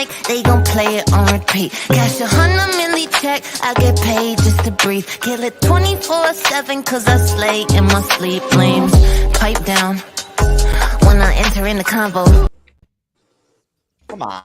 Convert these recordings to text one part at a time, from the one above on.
like they gon' play it on repeat. Cash 100 milli check, I get paid just to breathe. Kill it 24/7 cause I slay in my sleep. Flames pipe down when I enter in the convo. Come on.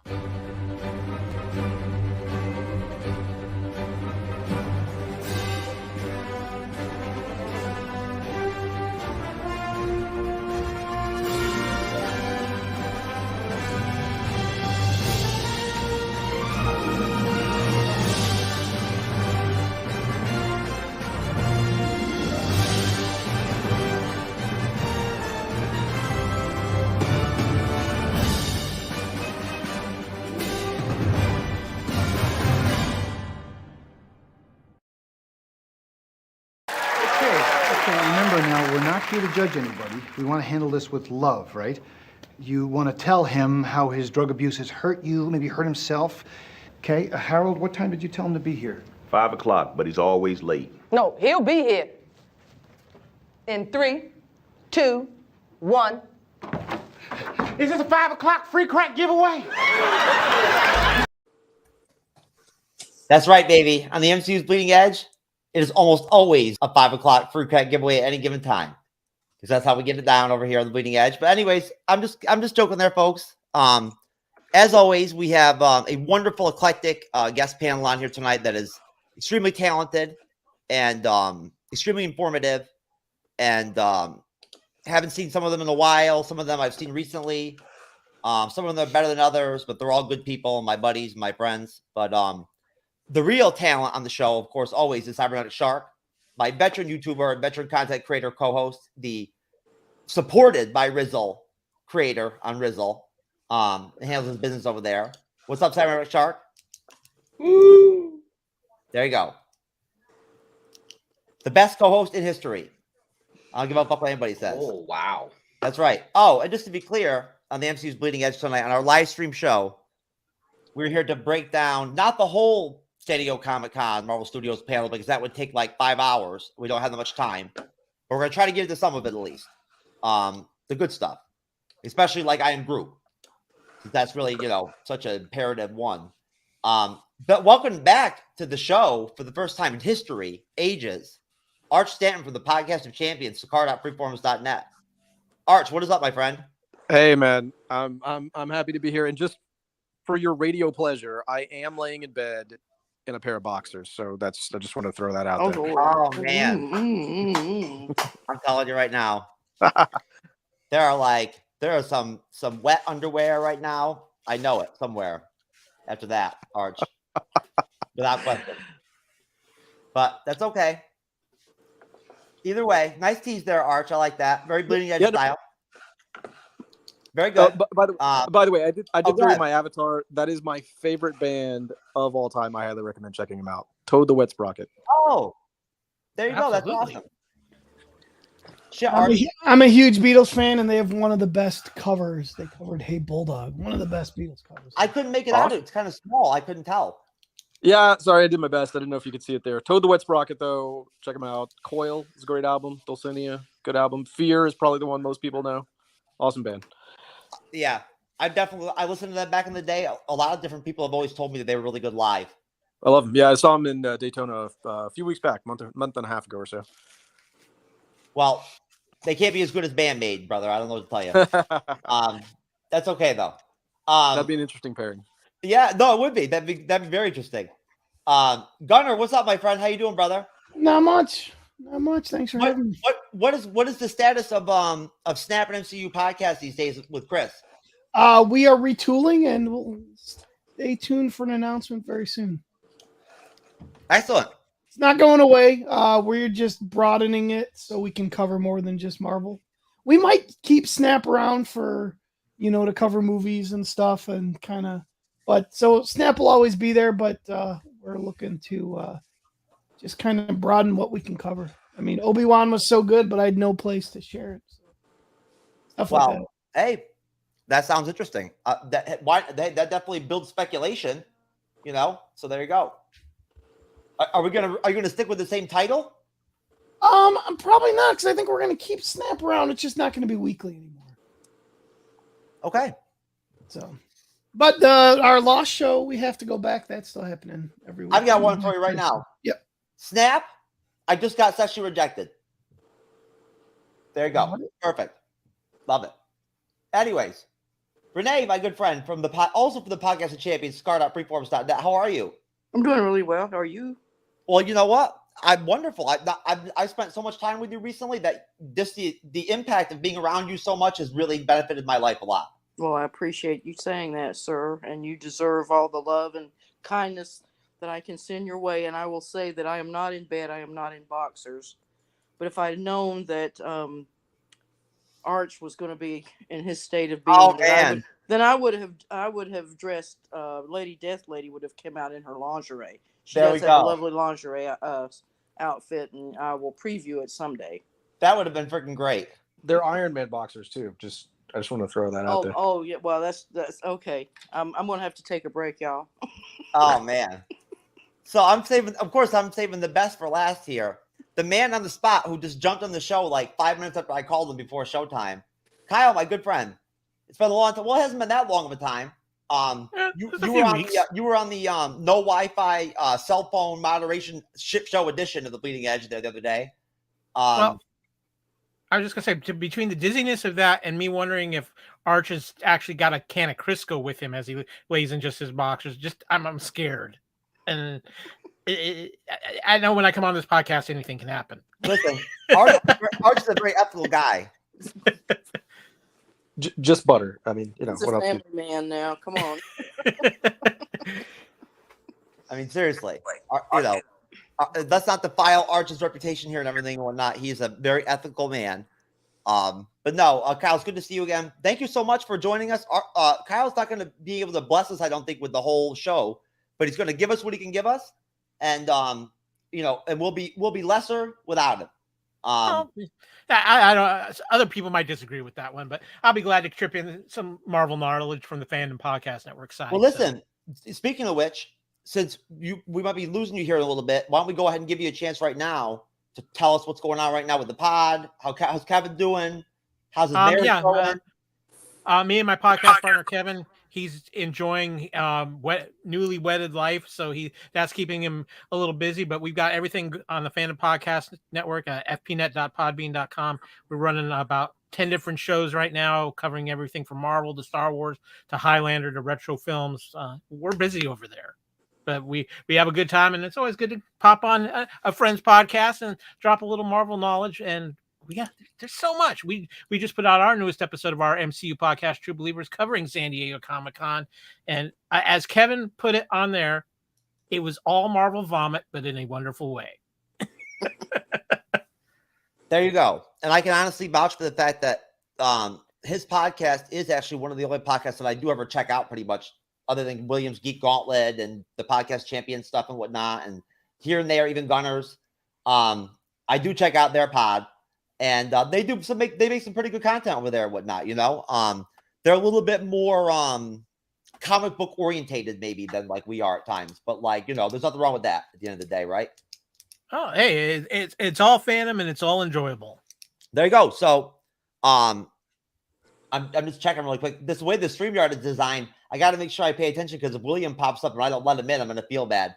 Remember now, we're not here to judge anybody. We want to handle this with love, right? You want to tell him how his drug abuse has hurt you, maybe hurt himself. Okay, Harold, what time did you tell him to be here? 5 o'clock, but he's always late. No, he'll be here. In 3, 2, 1. Is this a 5 o'clock free crack giveaway? That's right, baby. On the MCU's Bleeding Edge, it is almost always a 5 o'clock free crack giveaway at any given time, because that's how we get it down over here on the Bleeding Edge. But anyways, I'm just joking there, folks. As always, we have a wonderful, eclectic guest panel on here tonight that is extremely talented and extremely informative. And haven't seen some of them in a while. Some of them I've seen recently. Some of them are better than others, but they're all good people, my buddies, my friends. But the real talent on the show, of course, always is Cybernetic Shark, my veteran YouTuber and veteran content creator co-host, the supported by Rizzle creator on Rizzle. Handles his business over there. What's up, Cybernetic Shark? Woo! There you go. The best co-host in history. I don't give a fuck what anybody says. Oh, wow. That's right. Oh, and just to be clear, on the MCU's Bleeding Edge tonight, on our live stream show, we're here to break down not the whole San Diego Comic-Con Marvel Studios panel, because that would take like 5 hours. We don't have that much time. But we're going to try to get to some of it at least. The good stuff. Especially like I Am Groot. That's really, such an imperative one. But welcome back to the show for the first time in history, ages. Arch Stanton from the Podcast of Champions, Sakar.freeforums.net. Arch, what is up, my friend? Hey, man. I'm happy to be here. And just for your radio pleasure, I am laying in bed in a pair of boxers. So I just want to throw that out there. Oh, man. I'm telling you right now. There are some wet underwear right now. I know it somewhere after that, Arch. Without question. But that's okay. Either way, nice tease there, Arch. I like that. Very Bleeding Edge style. Very good. By the way, I did throw in ahead. my avatar. That is my favorite band of all time. I highly recommend checking them out. Toad the Wet Sprocket. Oh, there you go. That's awesome. Shit, I'm a huge Beatles fan, and they have one of the best covers. They covered "Hey Bulldog," one of the best Beatles covers. I couldn't make it out. It's kind of small. I couldn't tell. Yeah, sorry, I did my best. I didn't know if you could see it there. Toad the Wet Sprocket, though, check them out. Coil is a great album. Dulcinea, good album. Fear is probably the one most people know. Awesome band. Yeah, I listened to that back in the day. A lot of different people have always told me that they were really good live. I love them. Yeah, I saw them in Daytona a few weeks back, month and a half ago or so. Well, they can't be as good as Bandmade, brother. I don't know what to tell you. That's okay though. That'd be an interesting pairing. Yeah, no, it would be. That'd be very interesting. Gunnar, what's up, my friend? How you doing, brother? Not much. Thanks for having me. What is the status of Snap and MCU podcast these days with Chris? We are retooling, and we'll stay tuned for an announcement very soon. Excellent. It's not going away. We're just broadening it so we can cover more than just Marvel. We might keep Snap around for, to cover movies and stuff and kind of, but so Snap will always be there, but we're looking to just kind of broaden what we can cover. I mean, Obi-Wan was so good, but I had no place to share it. So stuff like that. Hey, that sounds interesting. That definitely builds speculation, So there you go. Are you gonna stick with the same title? Probably not, because I think we're gonna keep Snap around. It's just not gonna be weekly anymore. Okay. So But our Lost show, we have to go back. That's still happening every week. I've got one for you right now. Yep. Snap. I just got sexually rejected. There you go. What? Perfect. Love it. Anyways, Renee, my good friend from also from the podcast of champions, scar.freeforms.net. How are you? I'm doing really well. How are you? Well, you know what? I'm wonderful. I spent so much time with you recently that just the impact of being around you so much has really benefited my life a lot. Well, I appreciate you saying that, sir, and you deserve all the love and kindness that I can send your way. And I will say that I am not in bed. I am not in boxers. But if I had known that Arch was going to be in his state of being, then I would have dressed. Lady Death Lady would have come out in her lingerie. She does have a lovely lingerie outfit, and I will preview it someday. That would have been freaking great. They're Iron Man boxers too. I just want to throw that out there. Oh yeah. Well, that's okay. I'm gonna have to take a break, y'all. Oh man. So I'm saving the best for last here. The man on the spot who just jumped on the show like 5 minutes after I called him before showtime. Kyle, my good friend. It's been a long time. Well, it hasn't been that long of a time. You were on the no Wi-Fi cell phone moderation ship show edition of the Bleeding Edge there the other day. Well, I was just gonna say, between the dizziness of that and me wondering if Arch has actually got a can of Crisco with him as he lays in just his boxers, I'm scared, and I know when I come on this podcast, anything can happen. Listen, Arch is a very ethical guy. Just butter. I mean, He's a family man now. Come on. I mean, seriously, let's not defile Arch's reputation here and everything and whatnot. He's a very ethical man. But no, Kyle, it's good to see you again. Thank you so much for joining us. Kyle's not going to be able to bless us, I don't think, with the whole show, but he's going to give us what he can give us, and and we'll be lesser without him. I don't. Other people might disagree with that one, but I'll be glad to trip in some Marvel knowledge from the Fandom Podcast Network side. Well, listen. Speaking of which, since we might be losing you here in a little bit, why don't we go ahead and give you a chance right now to tell us what's going on right now with the pod? How's Kevin doing? How's his marriage going? Me and my podcast partner Kevin, he's enjoying newly wedded life, so that's keeping him a little busy. But we've got everything on the Fandom Podcast Network, fpnet.podbean.com. We're running about 10 different shows right now, covering everything from Marvel to Star Wars to Highlander to retro films. We're busy over there, but we have a good time, and it's always good to pop on a friend's podcast and drop a little Marvel knowledge. And there's so much. We just put out our newest episode of our MCU podcast, True Believers, covering San Diego Comic-Con. And as Kevin put it on there, it was all Marvel vomit, but in a wonderful way. There you go. And I can honestly vouch for the fact that his podcast is actually one of the only podcasts that I do ever check out pretty much, other than Williams Geek Gauntlet and the Podcast Champion stuff and whatnot. And here and there, even Gunners. I do check out their pod. And they make some pretty good content over there and whatnot, They're a little bit more comic book orientated maybe than like we are at times. But there's nothing wrong with that at the end of the day, right? Oh, hey, it's all Phantom and it's all enjoyable. There you go. So I'm just checking really quick. This way the StreamYard is designed, I got to make sure I pay attention, because if William pops up and I don't let him in, I'm going to feel bad.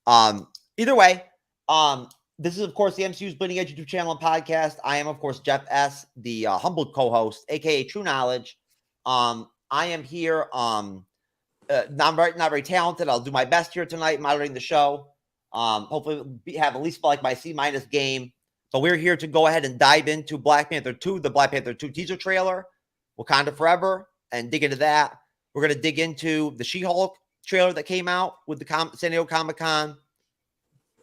Either way, this is, of course, the MCU's Bleeding Edge YouTube channel and podcast. I am, of course, Jeff S., the humbled co-host, a.k.a. True Knowledge. I am here. Not very talented. I'll do my best here tonight moderating the show. Hopefully have at least like my C- game. But we're here to go ahead and dive into Black Panther 2, the Black Panther 2 teaser trailer, Wakanda Forever, and dig into that. We're going to dig into the She-Hulk trailer that came out with the San Diego Comic-Con.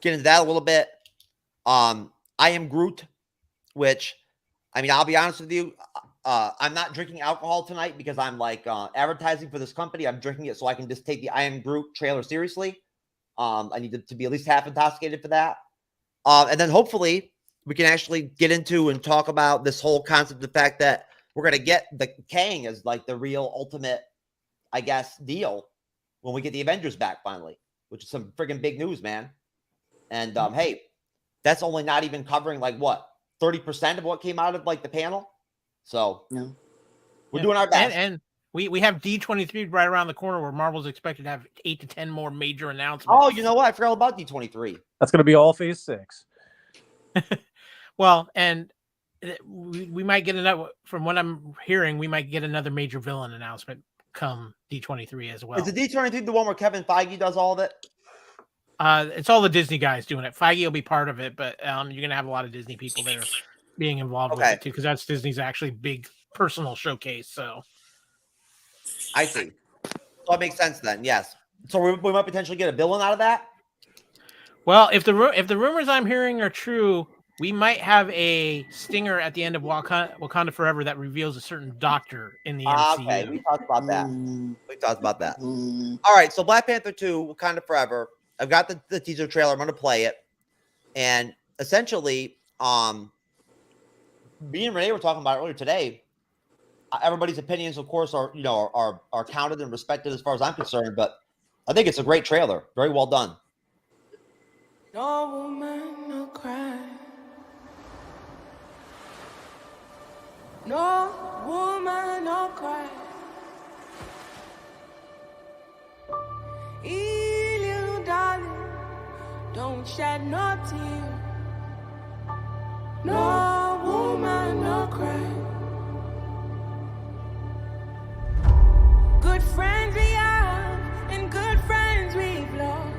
Get into that a little bit. I Am Groot, which, I mean, I'll be honest with you. I'm not drinking alcohol tonight because I'm advertising for this company. I'm drinking it so I can just take the I Am Groot trailer seriously. I need to be at least half intoxicated for that. And then hopefully we can actually get into and talk about this whole concept, the fact that we're going to get the Kang as like the real ultimate, I guess, deal when we get the Avengers back finally, which is some friggin' big news, man. And hey, that's only not even covering 30% of what came out of the panel. So we're doing our best. And We have D23 right around the corner where Marvel's expected to have 8 to 10 more major announcements. Oh, you know what? I forgot all about D23. That's going to be all Phase 6. Well, and we might get another. From what I'm hearing, we might get another major villain announcement come D23 as well. Is the D23 the one where Kevin Feige does all of it? It's all the Disney guys doing it. Feige will be part of it, but you're gonna have a lot of Disney people there being involved with it too, because that's Disney's actually big personal showcase. So I see. So that makes sense then. Yes. So we might potentially get a villain out of that. Well, if the rumors I'm hearing are true, we might have a stinger at the end of Wakanda Forever that reveals a certain doctor in the MCU. Okay, we talked about that. All right, so Black Panther 2, Wakanda Forever. I've got the teaser trailer. I'm going to play it. And essentially, me and Renee were talking about it earlier today. Everybody's opinions, of course, are counted and respected as far as I'm concerned. But I think it's a great trailer. Very well done. No woman, no cry. No woman, no cry. Hey, little darling, don't shed no tear. No woman, no cry. Good friends we have, and good friends we've lost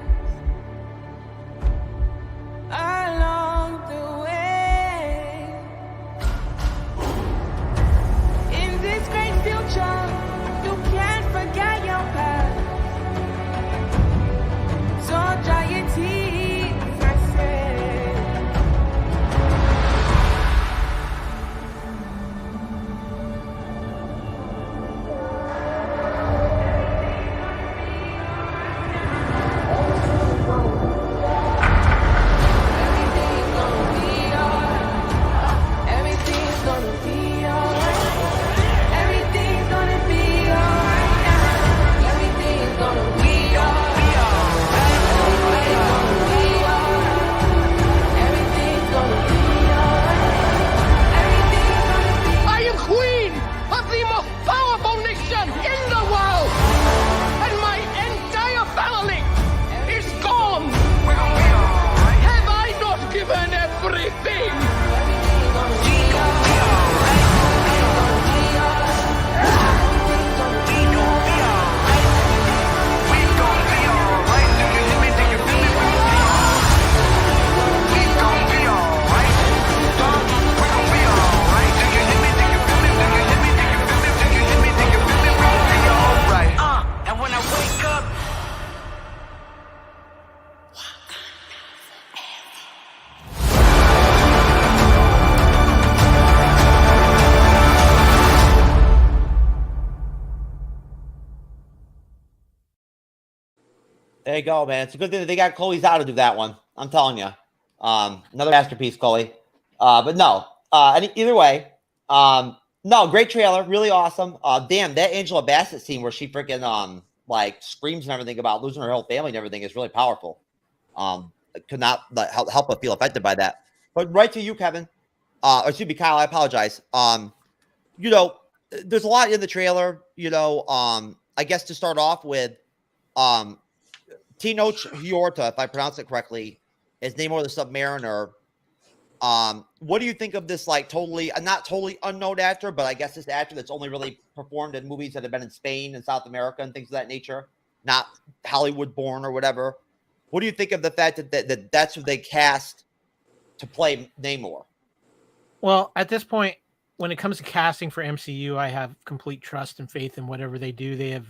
along the way. In this great future, you can't forget your past. So dry your tears, I say. There you go, man. It's a good thing that they got Chloe Zhao to do that one. I'm telling you. Another masterpiece, Chloe. But no. Either way. No, great trailer. Really awesome. Damn, that Angela Bassett scene where she freaking screams and everything about losing her whole family and everything is really powerful. Could not help but feel affected by that. But right to you, Kevin. Or excuse me, Kyle, I apologize. There's a lot in the trailer, I guess to start off with, Tino Huerta, if I pronounce it correctly, is Neymar the Submariner. What do you think of this, not totally unknown actor, but I guess this actor that's only really performed in movies that have been in Spain and South America and things of that nature, not Hollywood born or whatever? What do you think of the fact that that's who they cast to play Neymar? Well, at this point, when it comes to casting for MCU, I have complete trust and faith in whatever they do. The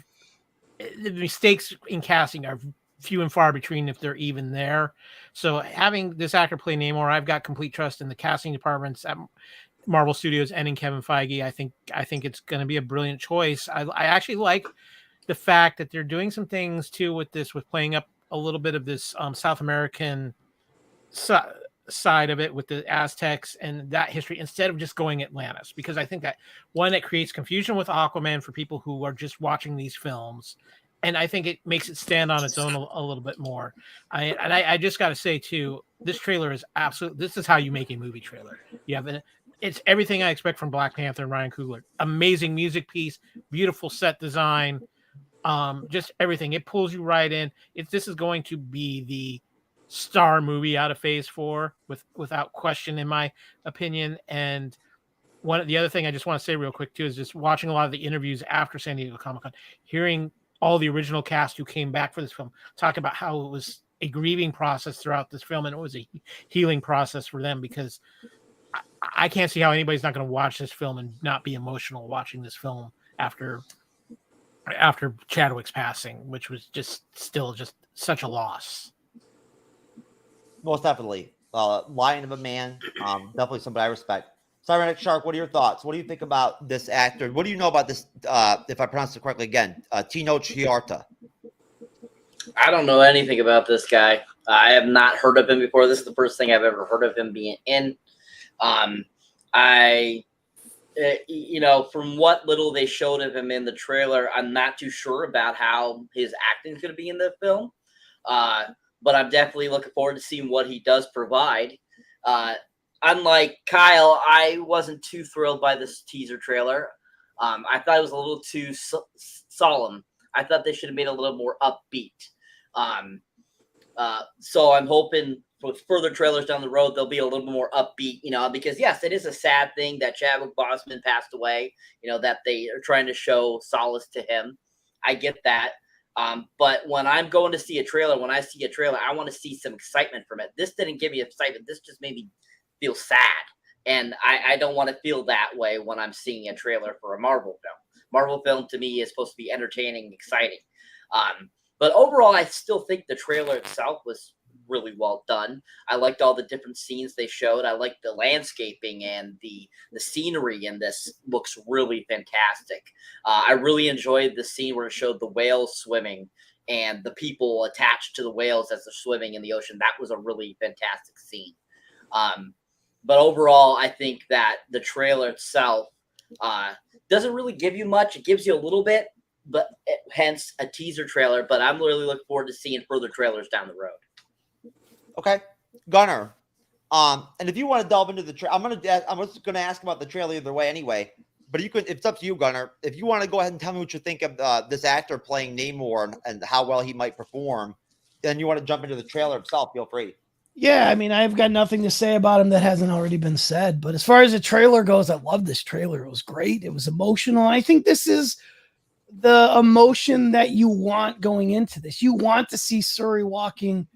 mistakes in casting are few and far between if they're even there. So having this actor play Namor, I've got complete trust in the casting departments at Marvel Studios and in Kevin Feige. I think it's going to be a brilliant choice. I actually like the fact that they're doing some things too with playing up a little bit of this South American side of it with the Aztecs and that history instead of just going Atlantis, because I think that it creates confusion with Aquaman for people who are just watching these films. And I think it makes it stand on its own a little bit more. I just got to say, too, this trailer is absolute. This is how you make a movie trailer. You have it's everything I expect from Black Panther and Ryan Coogler. Amazing music piece, beautiful set design, just everything. It pulls you right in. This is going to be the star movie out of Phase 4 without question, in my opinion. And the other thing I just want to say real quick too is just watching a lot of the interviews after San Diego Comic-Con, hearing all the original cast who came back for this film talk about how it was a grieving process throughout this film, and it was a healing process for them, because I can't see how anybody's not going to watch this film and not be emotional watching this film after Chadwick's passing, which was still such a loss. Most definitely. Lion of a man. Definitely somebody I respect. Cybernetic Shark, what are your thoughts? What do you think about this actor? What do you know about this, if I pronounced it correctly again, Tino Chiarta? I don't know anything about this guy. I have not heard of him before. This is the first thing I've ever heard of him being in. From what little they showed of him in the trailer, I'm not too sure about how his acting is going to be in the film. But I'm definitely looking forward to seeing what he does provide. Unlike Kyle, I wasn't too thrilled by this teaser trailer. I thought it was a little too solemn. I thought they should have made it a little more upbeat. So I'm hoping with further trailers down the road, they'll be a little more upbeat, because yes, it is a sad thing that Chadwick Boseman passed away, that they are trying to show solace to him. I get that. But when I'm going to see a trailer, I want to see some excitement from it. This didn't give me excitement. This just made me feel sad. And I don't want to feel that way when I'm seeing a trailer for a Marvel film. Marvel film to me is supposed to be entertaining and exciting. But overall, I still think the trailer itself was really well done. I liked all the different scenes they showed. I liked the landscaping, and the scenery in this looks really fantastic. I really enjoyed the scene where it showed the whales swimming and the people attached to the whales as they're swimming in the ocean. That was a really fantastic scene. But overall, I think that the trailer itself doesn't really give you much. It gives you a little bit, but hence a teaser trailer. But I'm really looking forward to seeing further trailers down the road. Okay, Gunnar. And if you want to delve into the trailer, I'm just going to ask about the trailer either way anyway. But it's up to you, Gunnar. If you want to go ahead and tell me what you think of this actor playing Neymar and how well he might perform, then you want to jump into the trailer itself, feel free. Yeah, I mean, I've got nothing to say about him that hasn't already been said. But as far as the trailer goes, I love this trailer. It was great. It was emotional. And I think this is the emotion that you want going into this. You want to see Suri walking,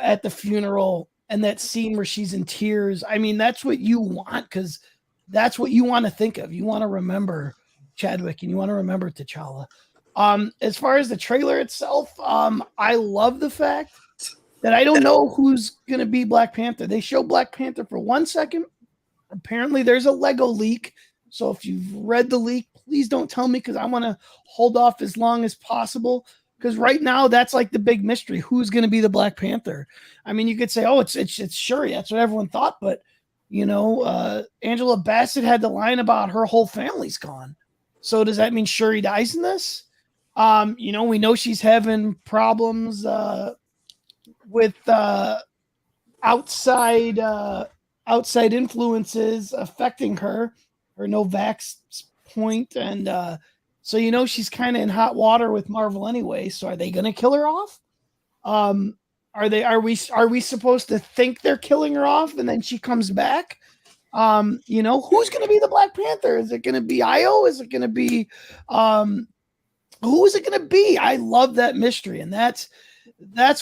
at the funeral, and that scene where she's in tears. I mean, that's what you want, because that's what you want to think of. You want to remember Chadwick, and you want to remember T'Challa. As far as the trailer itself, I love the fact that I don't know who's going to be Black Panther. They show Black Panther for 1 second. Apparently there's a Lego leak. So if you've read the leak, please don't tell me, because I want to hold off as long as possible. Because right now, that's like the big mystery. Who's going to be the Black Panther? I mean, you could say, oh, it's Shuri. That's what everyone thought. But, Angela Bassett had the line about her whole family's gone. So does that mean Shuri dies in this? We know she's having problems with outside influences affecting her no-vax point. And so, she's kind of in hot water with Marvel anyway. So are they going to kill her off? Are we supposed to think they're killing her off and then she comes back? Who's going to be the Black Panther? Is it going to be Io? Is it going to be, who is it going to be? I love that mystery. And that's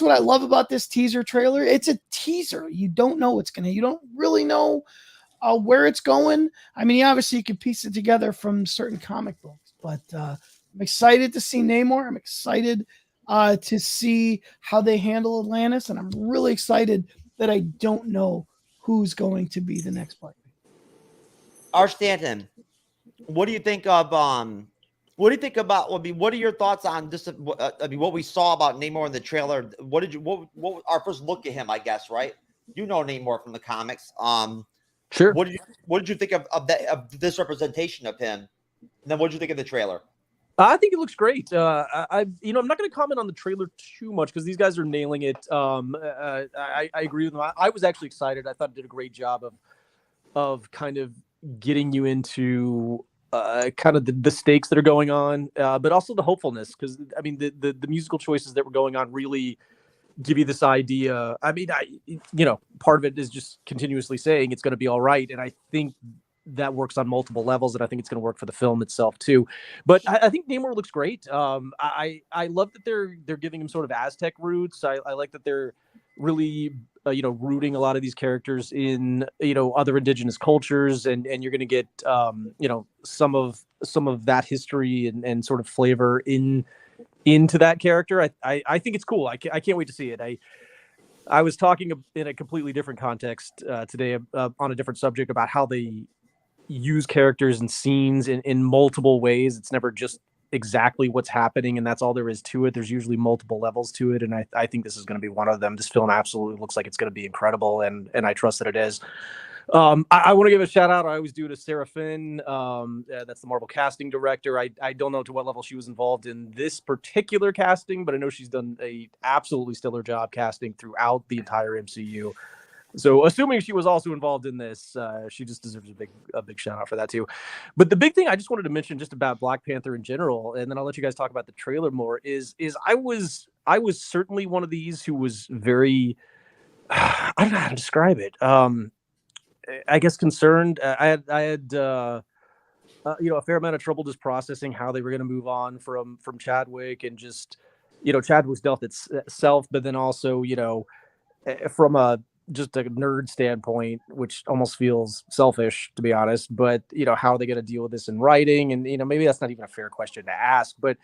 what I love about this teaser trailer. It's a teaser. You don't know you don't really know where it's going. I mean, obviously you can piece it together from certain comic books. But I'm excited to see Neymar. I'm excited to see how they handle Atlantis. And I'm really excited that I don't know who's going to be the next Black Panther. R. Stanton, what do you think of what are your thoughts on this? What we saw about Neymar in the trailer? What our first look at him, I guess, right? Neymar from the comics. Sure. What did you think of this representation of him? And then what did you think of the trailer? I think it looks great. I'm not going to comment on the trailer too much because these guys are nailing it. I agree with them. I was actually excited. I thought it did a great job of of kind of getting you into kind of the stakes that are going on, but also the hopefulness, because I mean the musical choices that were going on really give you this idea. I mean, part of it is just continuously saying it's going to be all right, and I think that works on multiple levels, and I think it's going to work for the film itself too. But I think Namor looks great. I love that they're giving him sort of Aztec roots. I like that they're really rooting a lot of these characters in other indigenous cultures, and you're going to get some of that history and sort of flavor into that character. I think it's cool. I can't wait to see it. I was talking in a completely different context today on a different subject about how they use characters and scenes in multiple ways. It's never just exactly what's happening, and that's all there is to it. There's usually multiple levels to it, and I think this is going to be one of them. This film absolutely looks like it's going to be incredible, and I trust that it is. I want to give a shout out. I always do to Sarah Finn. That's the Marvel casting director. I don't know to what level she was involved in this particular casting, but I know she's done a absolutely stellar job casting throughout the entire MCU. So assuming she was also involved in this, she just deserves a big shout out for that too. But the big thing I just wanted to mention just about Black Panther in general, and then I'll let you guys talk about the trailer more, is I was certainly one of these who was very I don't know how to describe it. I guess concerned. I had a fair amount of trouble just processing how they were going to move on from Chadwick, and just Chadwick's death itself, but then also from just a nerd standpoint, which almost feels selfish, to be honest, but how are they going to deal with this in writing? And maybe that's not even a fair question to ask, but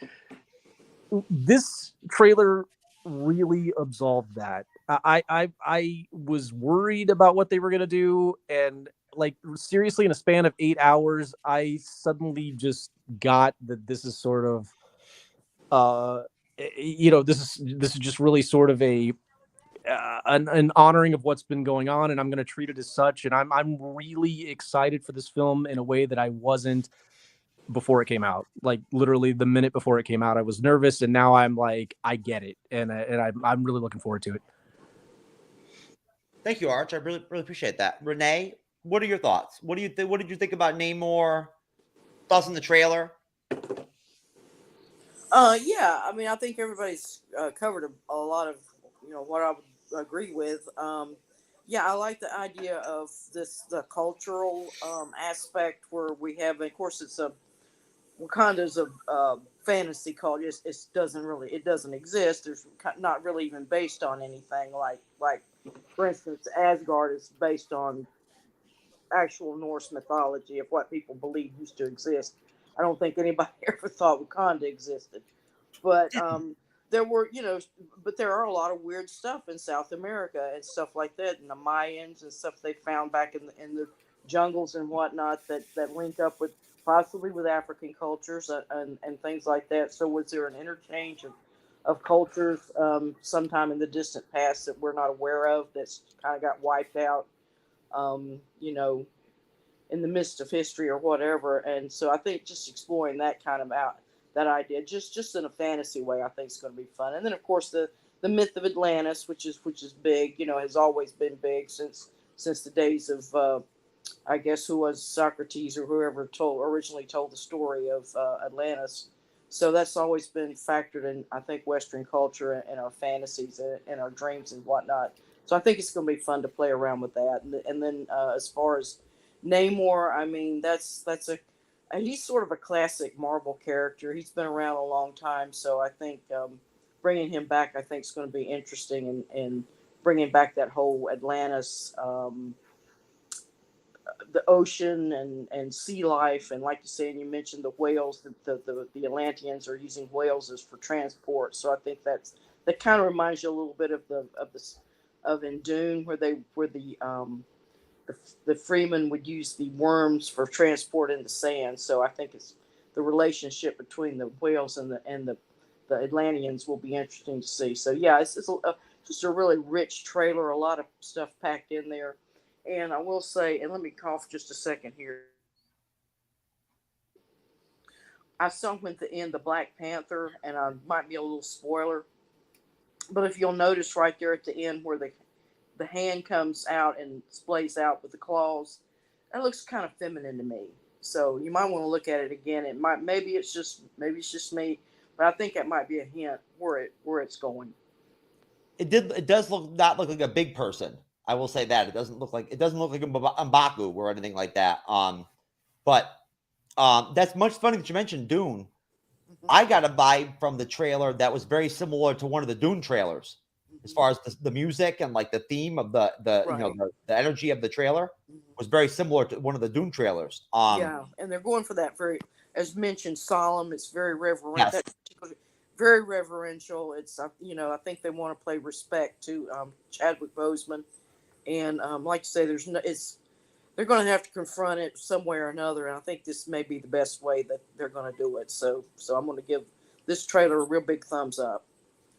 this trailer really absolved that. I was worried about what they were going to do, and like seriously, in a span of 8 hours, I suddenly just got that this is sort of this is just really sort of an honoring of what's been going on, and I'm going to treat it as such. And I'm really excited for this film in a way that I wasn't before it came out. Like literally the minute before it came out, I was nervous, and now I'm like, I get it, and I'm really looking forward to it. Thank you, Arch. I really appreciate that. Renee, what are your thoughts? What do you think? What did you think about Namor? Thoughts on the trailer? Yeah, I mean, I think everybody's covered a lot of what I would agree with. Yeah, I like the idea of the cultural aspect where we have, of course, it's Wakanda's a fantasy culture. It doesn't exist. There's not really even based on anything like for instance, Asgard is based on actual Norse mythology of what people believe used to exist. I don't think anybody ever thought Wakanda existed, but there are a lot of weird stuff in South America and stuff like that, and the Mayans and stuff they found back in the jungles and whatnot that link up with possibly with African cultures and things like that. So was there an interchange of cultures sometime in the distant past that we're not aware of that's kind of got wiped out, in the midst of history or whatever? And so I think just exploring that kind of that idea, just in a fantasy way, I think is going to be fun. And then of course the myth of Atlantis, which is big, has always been big since the days of I guess who was Socrates or whoever originally told the story of Atlantis. So that's always been factored in, I think, Western culture and our fantasies and our dreams and whatnot. So I think it's going to be fun to play around with that. And then as far as Namor, I mean, he's sort of a classic Marvel character. He's been around a long time, so I think bringing him back, I think, is going to be interesting, and bringing back that whole Atlantis, the ocean and sea life, and like you said, you mentioned the whales. The Atlanteans are using whales as for transport, so I think that kind of reminds you a little bit of in Dune, where the Freeman would use the worms for transport in the sand. So I think it's the relationship between the whales and the Atlanteans will be interesting to see. So yeah, it's just a really rich trailer, a lot of stuff packed in there. And I will say, and let me cough just a second here. I saw him at the end, the Black Panther, and I might be a little spoiler, but if you'll notice right there at the end where the hand comes out and splays out with the claws, That looks kind of feminine to me. So you might want to look at it again. Maybe it's just me, but I think that might be a hint where it's going. It does not look like a big person. I will say that it doesn't look like M'Baku or anything like that. But that's much funny that you mentioned Dune. I got a vibe from the trailer that was very similar to one of the Dune trailers, as far as the music and like the theme of the the energy of the trailer was very similar to one of the Dune trailers. Yeah, and they're going for that very, as mentioned, solemn. It's very reverent. Yes. That very reverential. It's I think they want to play respect to Chadwick Boseman, and like you say, they're going to have to confront it some way or another, and I think this may be the best way that they're going to do it. So I'm going to give this trailer a real big thumbs up.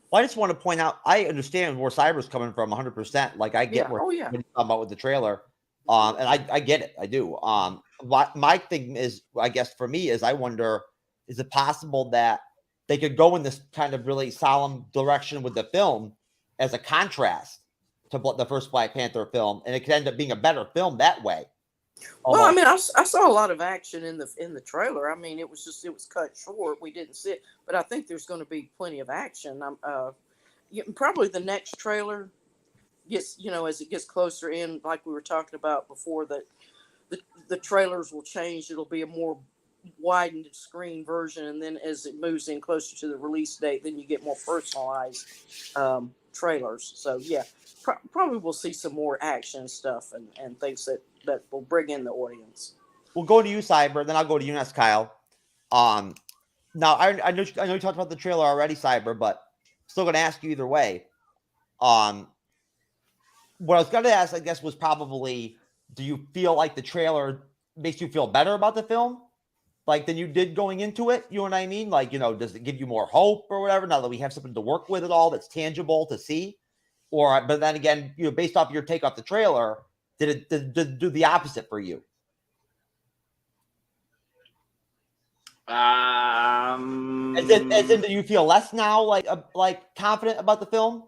Well, I just want to point out, I understand where Cyber's coming from 100%. Like, I get what you're talking about with the trailer, and I get it. I do. My thing is, I guess for me, is I wonder, is it possible that they could go in this kind of really solemn direction with the film as a contrast to the first Black Panther film, and it could end up being a better film that way? Well, I mean, I saw a lot of action in the trailer. I mean, it was cut short. We didn't see it, but I think there's going to be plenty of action. Probably the next trailer gets, as it gets closer in, like we were talking about before, that the trailers will change. It'll be a more widened screen version, and then as it moves in closer to the release date, then you get more personalized trailers. So yeah, probably we'll see some more action stuff and things that will bring in the audience. We'll go to you, Cyber, then I'll go to you next, Kyle. Now I know you talked about the trailer already, Cyber, but still going to ask you either way. What I was going to ask, I guess, was probably, do you feel like the trailer makes you feel better about the film, like, than you did going into it? You know what I mean? Like, does it give you more hope or whatever, now that we have something to work with at all that's tangible to see? Or, but then again, based off your take off the trailer, did it do the opposite for you? As in, do you feel less now, like confident about the film?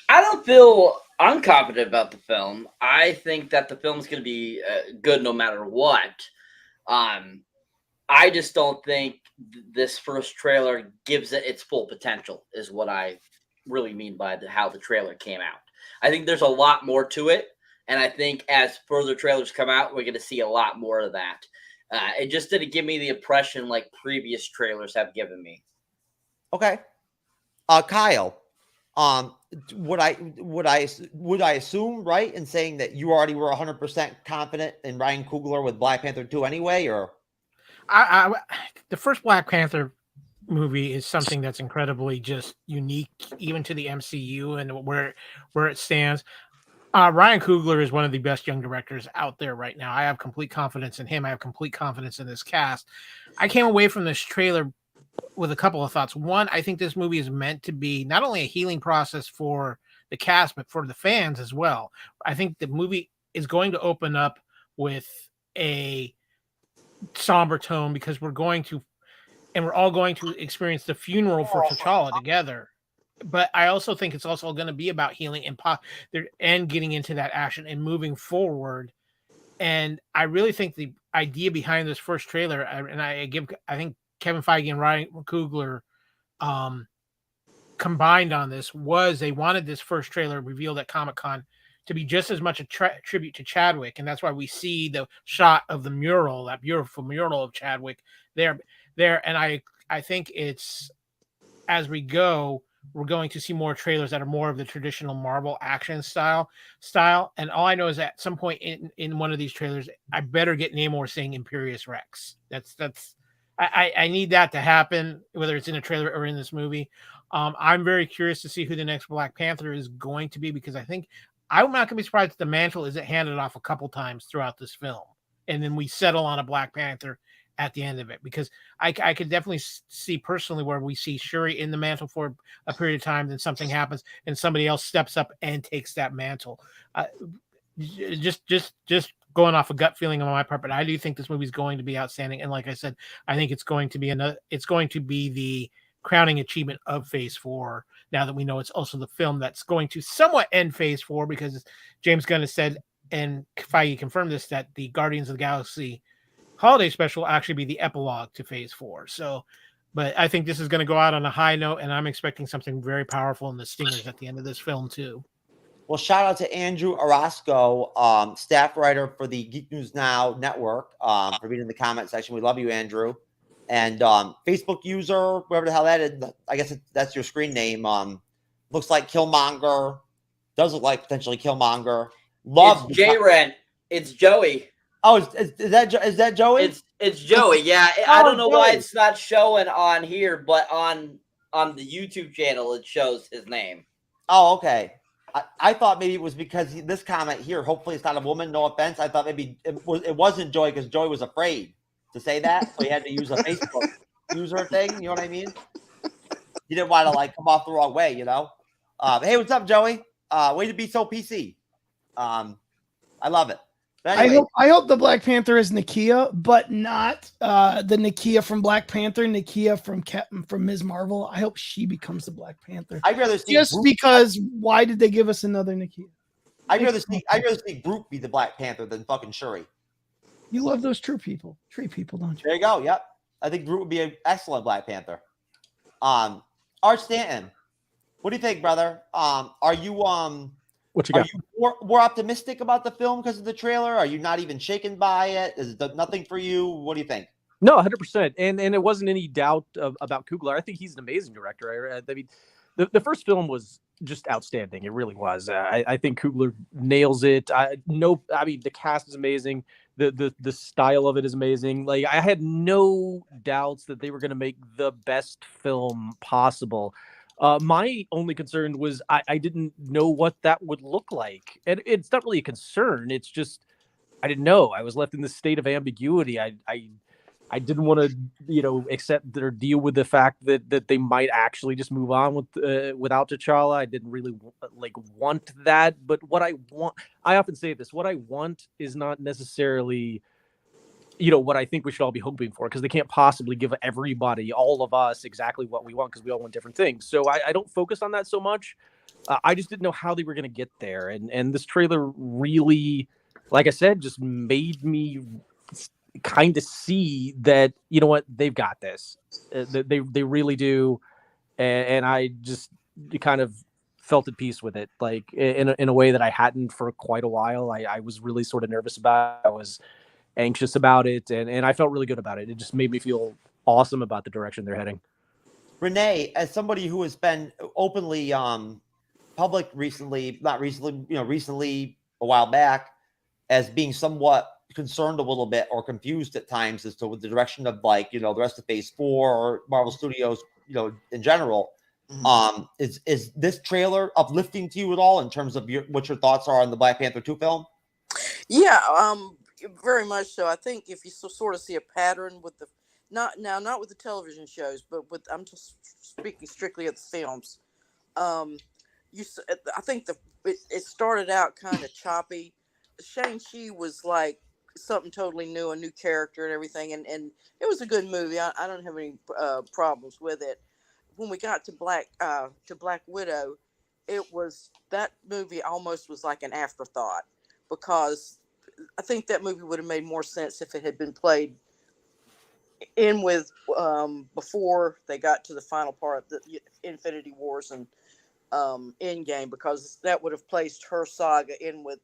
I don't feel unconfident about the film. I think that the film's going to be good no matter what. I just don't think this first trailer gives it its full potential, is what I really mean by how the trailer came out. I think there's a lot more to it, and I think as further trailers come out, we're going to see a lot more of that. It just didn't give me the impression like previous trailers have given me. Okay. Kyle, would I assume right in saying that you already were 100% confident in Ryan Coogler with Black Panther 2 anyway, or? The first Black Panther movie is something that's incredibly just unique, even to the MCU and where it stands. Ryan Coogler is one of the best young directors out there right now. I have complete confidence in him. I have complete confidence in this cast. I came away from this trailer with a couple of thoughts. One, I think this movie is meant to be not only a healing process for the cast, but for the fans as well. I think the movie is going to open up with a somber tone because we're all going to experience the funeral for T'Challa together. But I also think it's also going to be about healing and getting into that action and moving forward. And I really think the idea behind this first trailer, I think Kevin Feige and Ryan Coogler combined on this, was they wanted this first trailer revealed at Comic-Con to be just as much a tribute to Chadwick. And that's why we see the shot of the mural, that beautiful mural of Chadwick there. And I think it's, as we go, we're going to see more trailers that are more of the traditional Marvel action style. And all I know is that at some point in one of these trailers, I better get Neymar saying Imperious Rex. I need that to happen, whether it's in a trailer or in this movie. I'm very curious to see who the next Black Panther is going to be, because I think I'm not going to be surprised if the mantle isn't handed off a couple times throughout this film, and then we settle on a Black Panther at the end of it, because I could definitely see personally where we see Shuri in the mantle for a period of time, then something happens and somebody else steps up and takes that mantle. Just going off a gut feeling on my part, but I do think this movie is going to be outstanding. And like I said, I think it's going to be the crowning achievement of Phase 4. Now that we know it's also the film that's going to somewhat end Phase 4, because James Gunn has said and Feige confirmed this, that the Guardians of the Galaxy holiday special will actually be the epilogue to Phase 4. So, but I think this is going to go out on a high note, and I'm expecting something very powerful in the stingers at the end of this film too. Well, shout out to Andrew Orozco, staff writer for the Geek News Now network, for being in the comment section. We love you, Andrew. And Facebook user, whatever the hell that is, I guess that's your screen name. Looks like Killmonger. Does look like potentially Killmonger. Love It's J-Ren. It's Joey. Oh, is that Joey? It's Joey. Yeah, I don't know why Joey. it's not showing on here, but on the YouTube channel it shows his name. Oh, okay. I thought maybe it was because this comment here. Hopefully, it's not a woman. No offense. I thought maybe it wasn't Joey because Joey was afraid to say that, so he had to use a Facebook user thing. You know what I mean? He didn't want to like come off the wrong way. You know. Hey, what's up, Joey? Way to be so PC. I love it. But anyway, I hope the Black Panther is Nakia, but not the Nakia from Black Panther, Nakia from Ms. Marvel. I hope she becomes the Black Panther. I'd rather see just Groot, because. Why did they give us another Nakia? I'd rather see Groot be the Black Panther than fucking Shuri. You love those tree people, don't you? There you go. Yep. I think Groot would be an excellent Black Panther. Art Stanton, what do you think, brother? Are you What you got? Are you more optimistic about the film because of the trailer? Are you not even shaken by it? Is it nothing for you? What do you think? No, 100%. And it wasn't any doubt about Coogler. I think he's an amazing director. I mean, the first film was just outstanding. It really was. I think Coogler nails it. I mean, the cast is amazing. The style of it is amazing. Like, I had no doubts that they were going to make the best film possible. My only concern was I didn't know what that would look like. And it's not really a concern. It's just, I didn't know. I was left in this state of ambiguity. I didn't want to, accept or deal with the fact that they might actually just move on without T'Challa. I didn't really want that. But what I want, I often say this, what I want is not necessarily what I think we should all be hoping for, because they can't possibly give everybody, all of us, exactly what we want, because we all want different things. So I don't focus on that so much. I just didn't know how they were going to get there. And this trailer really, like I said, just made me kind of see that, you know what, they've got this. They really do. And I just kind of felt at peace with it, like in a way that I hadn't for quite a while. I was really sort of nervous about it. I was anxious about it, and I felt really good about it. It just made me feel awesome about the direction they're heading. Renee, as somebody who has been openly public recently, not recently, recently a while back, as being somewhat concerned a little bit or confused at times as to the direction of the rest of Phase 4 or Marvel Studios, in general. Is this trailer uplifting to you at all in terms of what your thoughts are on the Black Panther 2 film? Yeah, very much so. I think if you sort of see a pattern with not with the television shows, but I'm just speaking strictly of the films. I think it started out kind of choppy. Shang-Chi was like something totally new, a new character and everything, and it was a good movie. I don't have any problems with it. When we got to Black Widow, that movie almost was like an afterthought, because I think that movie would have made more sense if it had been played in with before they got to the final part of the Infinity Wars and Endgame, because that would have placed her saga in with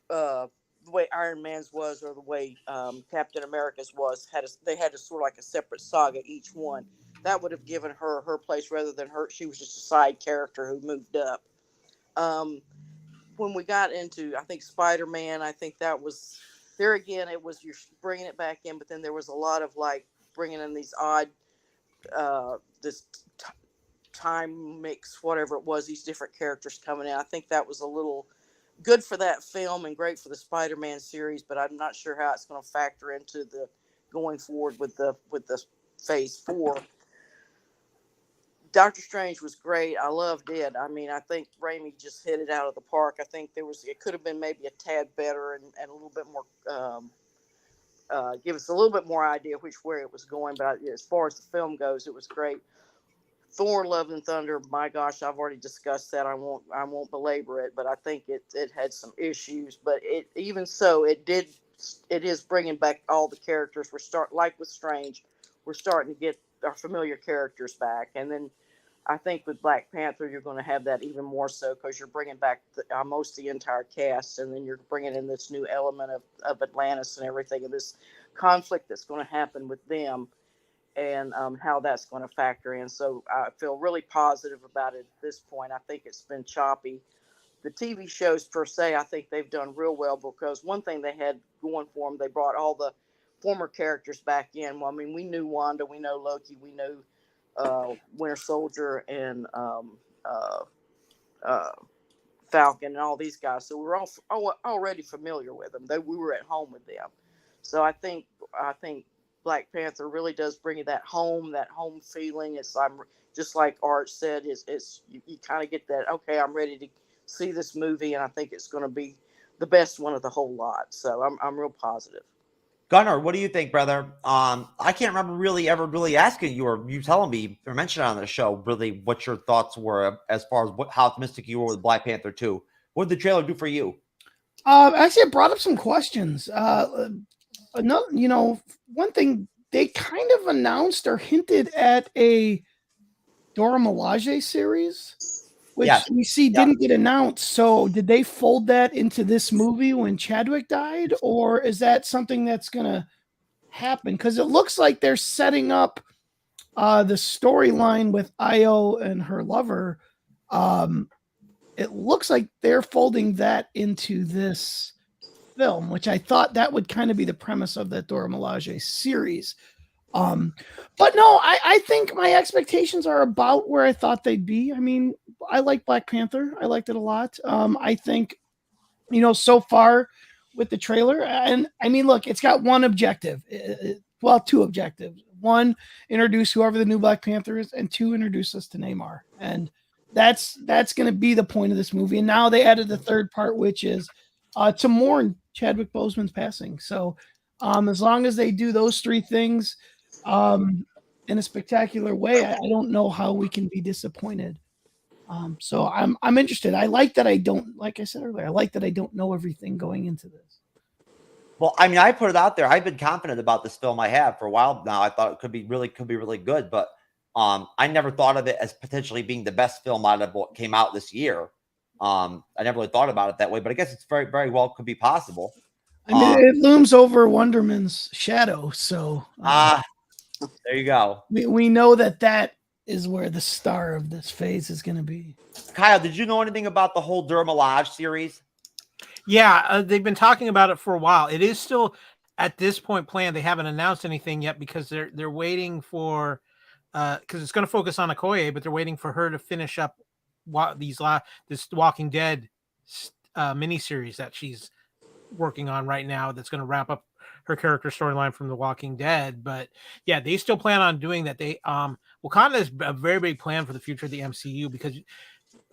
the way Iron Man's was, or the way Captain America's was. They had a sort of like a separate saga each one. That would have given her place, rather than she was just a side character who moved up. When we got into, I think, Spider-Man, I think that was, there again, it was you're bringing it back in, but then there was a lot of bringing in these odd, time mix, whatever it was, these different characters coming in. I think that was a little good for that film and great for the Spider-Man series, but I'm not sure how it's going to factor into the going forward with the Phase 4. Doctor Strange was great. I loved it. I mean, I think Raimi just hit it out of the park. I think it could have been maybe a tad better and a little bit more, give us a little bit more idea where it was going. But as far as the film goes, it was great. Thor: Love and Thunder, my gosh, I've already discussed that. I won't belabor it, but I think it had some issues. But even so, it is bringing back all the characters. Like with Strange, we're starting to get our familiar characters back, and then I think with Black Panther, you're going to have that even more so because you're bringing back almost the entire cast, and then you're bringing in this new element of Atlantis and everything, and this conflict that's going to happen with them, and how that's going to factor in. So I feel really positive about it at this point. I think it's been choppy. The TV shows per se, I think they've done real well because one thing they had going for them, they brought all the former characters back in. Well, I mean, we knew Wanda, we know Loki, we know Winter Soldier and Falcon and all these guys. So we're all already familiar with them. We were at home with them. So I think Black Panther really does bring you that home feeling. I'm just like Art said, you kind of get that, okay, I'm ready to see this movie, and I think it's going to be the best one of the whole lot. So I'm real positive. Gunnar, what do you think, brother? I can't remember ever really asking you or you telling me or mentioning on the show really what your thoughts were as far as how optimistic you were with Black Panther 2. What did the trailer do for you? Actually, it brought up some questions. One thing they kind of announced or hinted at a Dora Milaje series, which we see didn't get announced. So did they fold that into this movie when Chadwick died, or is that something that's going to happen? Because it looks like they're setting up the storyline with Io and her lover. It looks like they're folding that into this film, which I thought that would kind of be the premise of that Dora Milaje series. But no, I think my expectations are about where I thought they'd be. I mean, I like Black Panther. I liked it a lot. I think, so far with the trailer, and I mean, look, it's got one objective. Well, two objectives. One, introduce whoever the new Black Panther is, and two, introduce us to Neymar. And that's going to be the point of this movie. And now they added the third part, which is to mourn Chadwick Boseman's passing. So as long as they do those three things in a spectacular way, I don't know how we can be disappointed. So I'm interested. I like that I don't, like I said earlier, I like that I don't know everything going into this. Well, I mean, I put it out there. I've been confident about this film. I have for a while now. I thought it could be really good, but I never thought of it as potentially being the best film out of what came out this year. I never really thought about it that way, but I guess it's very, very well could be possible. I mean, it looms over Wonder Woman's shadow, so there you go. We know that is where the star of this phase is going to be. Kyle, did you know anything about the whole Dora Milaje series? Yeah, they've been talking about it for a while. It is still at this point planned. They haven't announced anything yet because they're waiting for because it's going to focus on Okoye, but they're waiting for her to finish up this Walking Dead miniseries that she's working on right now. That's going to wrap up her character storyline from The Walking Dead. But yeah, they still plan on doing that. They Wakanda is a very big plan for the future of the MCU because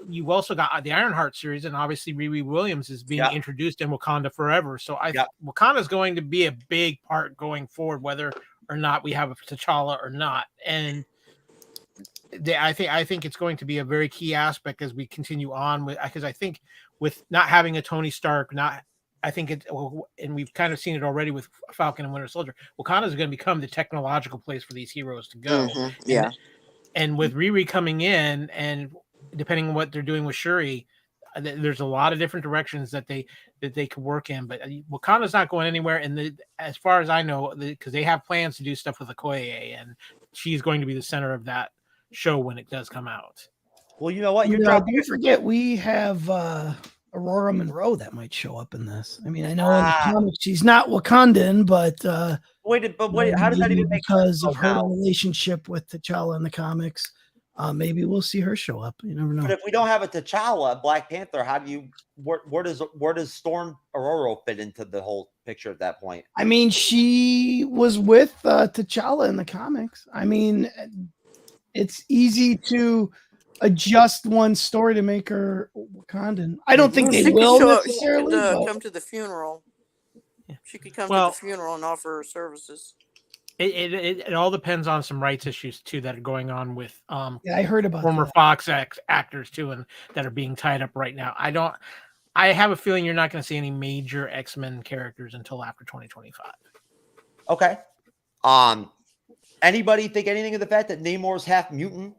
you've also got the Ironheart series, and obviously Riri Williams is being introduced in Wakanda Forever. So Wakanda is going to be a big part going forward, whether or not we have a T'Challa or not. And I think it's going to be a very key aspect as we continue on with, because I think with not having a Tony Stark, and we've kind of seen it already with Falcon and Winter Soldier, Wakanda is going to become the technological place for these heroes to go. Mm-hmm. And with Riri coming in, and depending on what they're doing with Shuri, there's a lot of different directions that they could work in. But Wakanda's not going anywhere. And as far as I know, because they have plans to do stuff with Okoye, and she's going to be the center of that show when it does come out. Well, you know what? Don't forget, we have Aurora Monroe that might show up in this. I mean, I know in the comics she's not Wakandan, but wait, how does that even make sense? Because of her relationship with T'Challa in the comics, maybe we'll see her show up. You never know. But if we don't have a T'Challa, Black Panther, how do you where does Storm Aurora fit into the whole picture at that point? I mean, she was with T'Challa in the comics. I mean, it's easy to adjust one story to make her Wakandan. I don't think they will necessarily come to the funeral. Yeah. She could come to the funeral and offer her services. It all depends on some rights issues too that are going on with Yeah, I heard about former that. Fox actors too, and that are being tied up right now. I have a feeling you're not going to see any major X-Men characters until after 2025. Okay. Anybody think anything of the fact that Namor's half mutant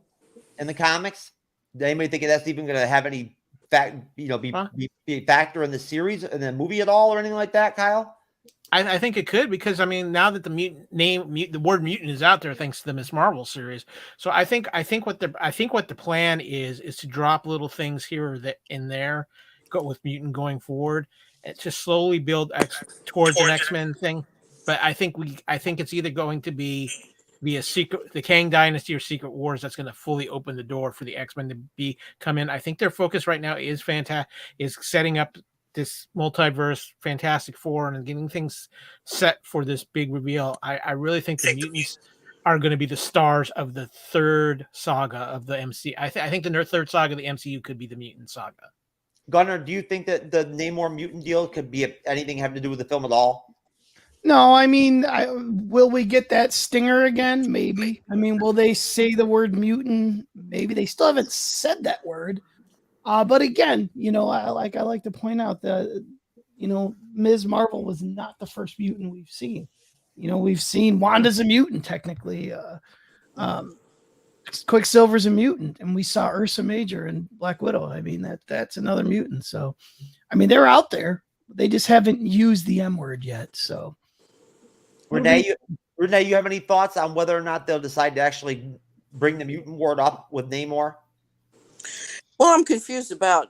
in the comics? Does anybody think that's even going to have any be a factor in the series and the movie at all or anything like that, Kyle? I think it could, because I mean, now that the word mutant is out there thanks to the Miss Marvel series, so I think what the plan is to drop little things here or that in there, go with mutant going forward, and to slowly build towards an X-Men thing. But I think it's either going to be a secret, the Kang Dynasty or Secret Wars, that's going to fully open the door for the X-Men to come in. I think their focus right now is setting up this multiverse Fantastic Four and getting things set for this big reveal. I really think the mutants are going to be the stars of the third saga of the MCU. I think the third saga of the MCU could be the mutant saga. Gunnar, do you think that the Namor mutant deal could be anything having to do with the film at all? No, I mean, will we get that stinger again? Maybe. I mean, will they say the word mutant? Maybe. They still haven't said that word. But again, I like to point out that, Ms. Marvel was not the first mutant we've seen. We've seen Wanda's a mutant, technically. Quicksilver's a mutant, and we saw Ursa Major and Black Widow. I mean, that's another mutant. So, I mean, they're out there. They just haven't used the M word yet. So, Renee, you have any thoughts on whether or not they'll decide to actually bring the mutant word up with Namor? Well, I'm confused about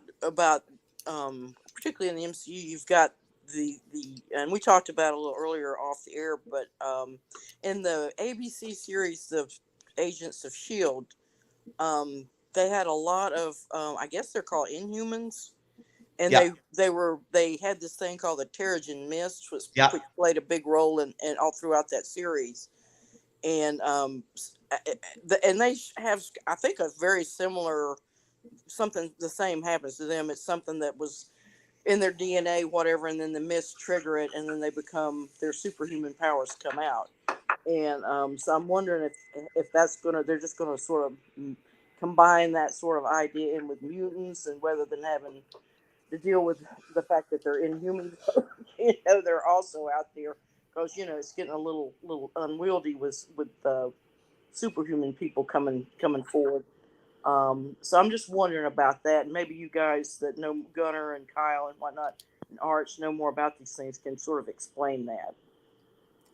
particularly in the MCU. You've got the and we talked about it a little earlier off the air, but in the ABC series of Agents of S.H.I.E.L.D., they had a lot of I guess they're called Inhumans, and they had this thing called the Terrigen Mist, which played a big role in all throughout that series, and they have, I think, a very similar. Something the same happens to them. It's something that was in their DNA, whatever, and then the mist trigger it, and then they become, their superhuman powers come out. And so I'm wondering if they're just gonna sort of combine that sort of idea in with mutants, and rather than having to deal with the fact that they're Inhumans, they're also out there, because it's getting a little unwieldy with superhuman people coming forward. So I'm just wondering about that. And maybe you guys that know Gunnar and Kyle and whatnot and Arch know more about these things can sort of explain that.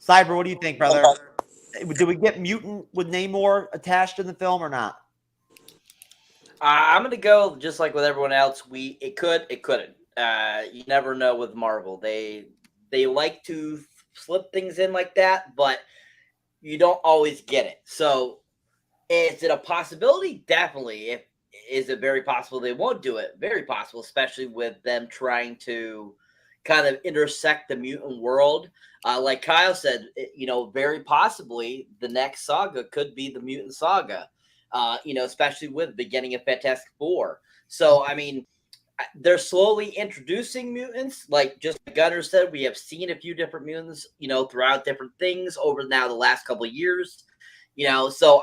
Cyber, what do you think, brother? Do we get mutant with Namor attached in the film or not? I'm going to go just like with everyone else. It couldn't. You never know with Marvel. They like to slip things in like that, but you don't always get it. So is it a possibility? Definitely. Is it very possible they won't do it? Very possible, especially with them trying to kind of intersect the mutant world. Like Kyle said, very possibly the next saga could be the mutant saga, especially with the beginning of Fantastic Four. So, I mean, they're slowly introducing mutants. Like just like Gunnar said, we have seen a few different mutants, throughout different things over now the last couple of years. So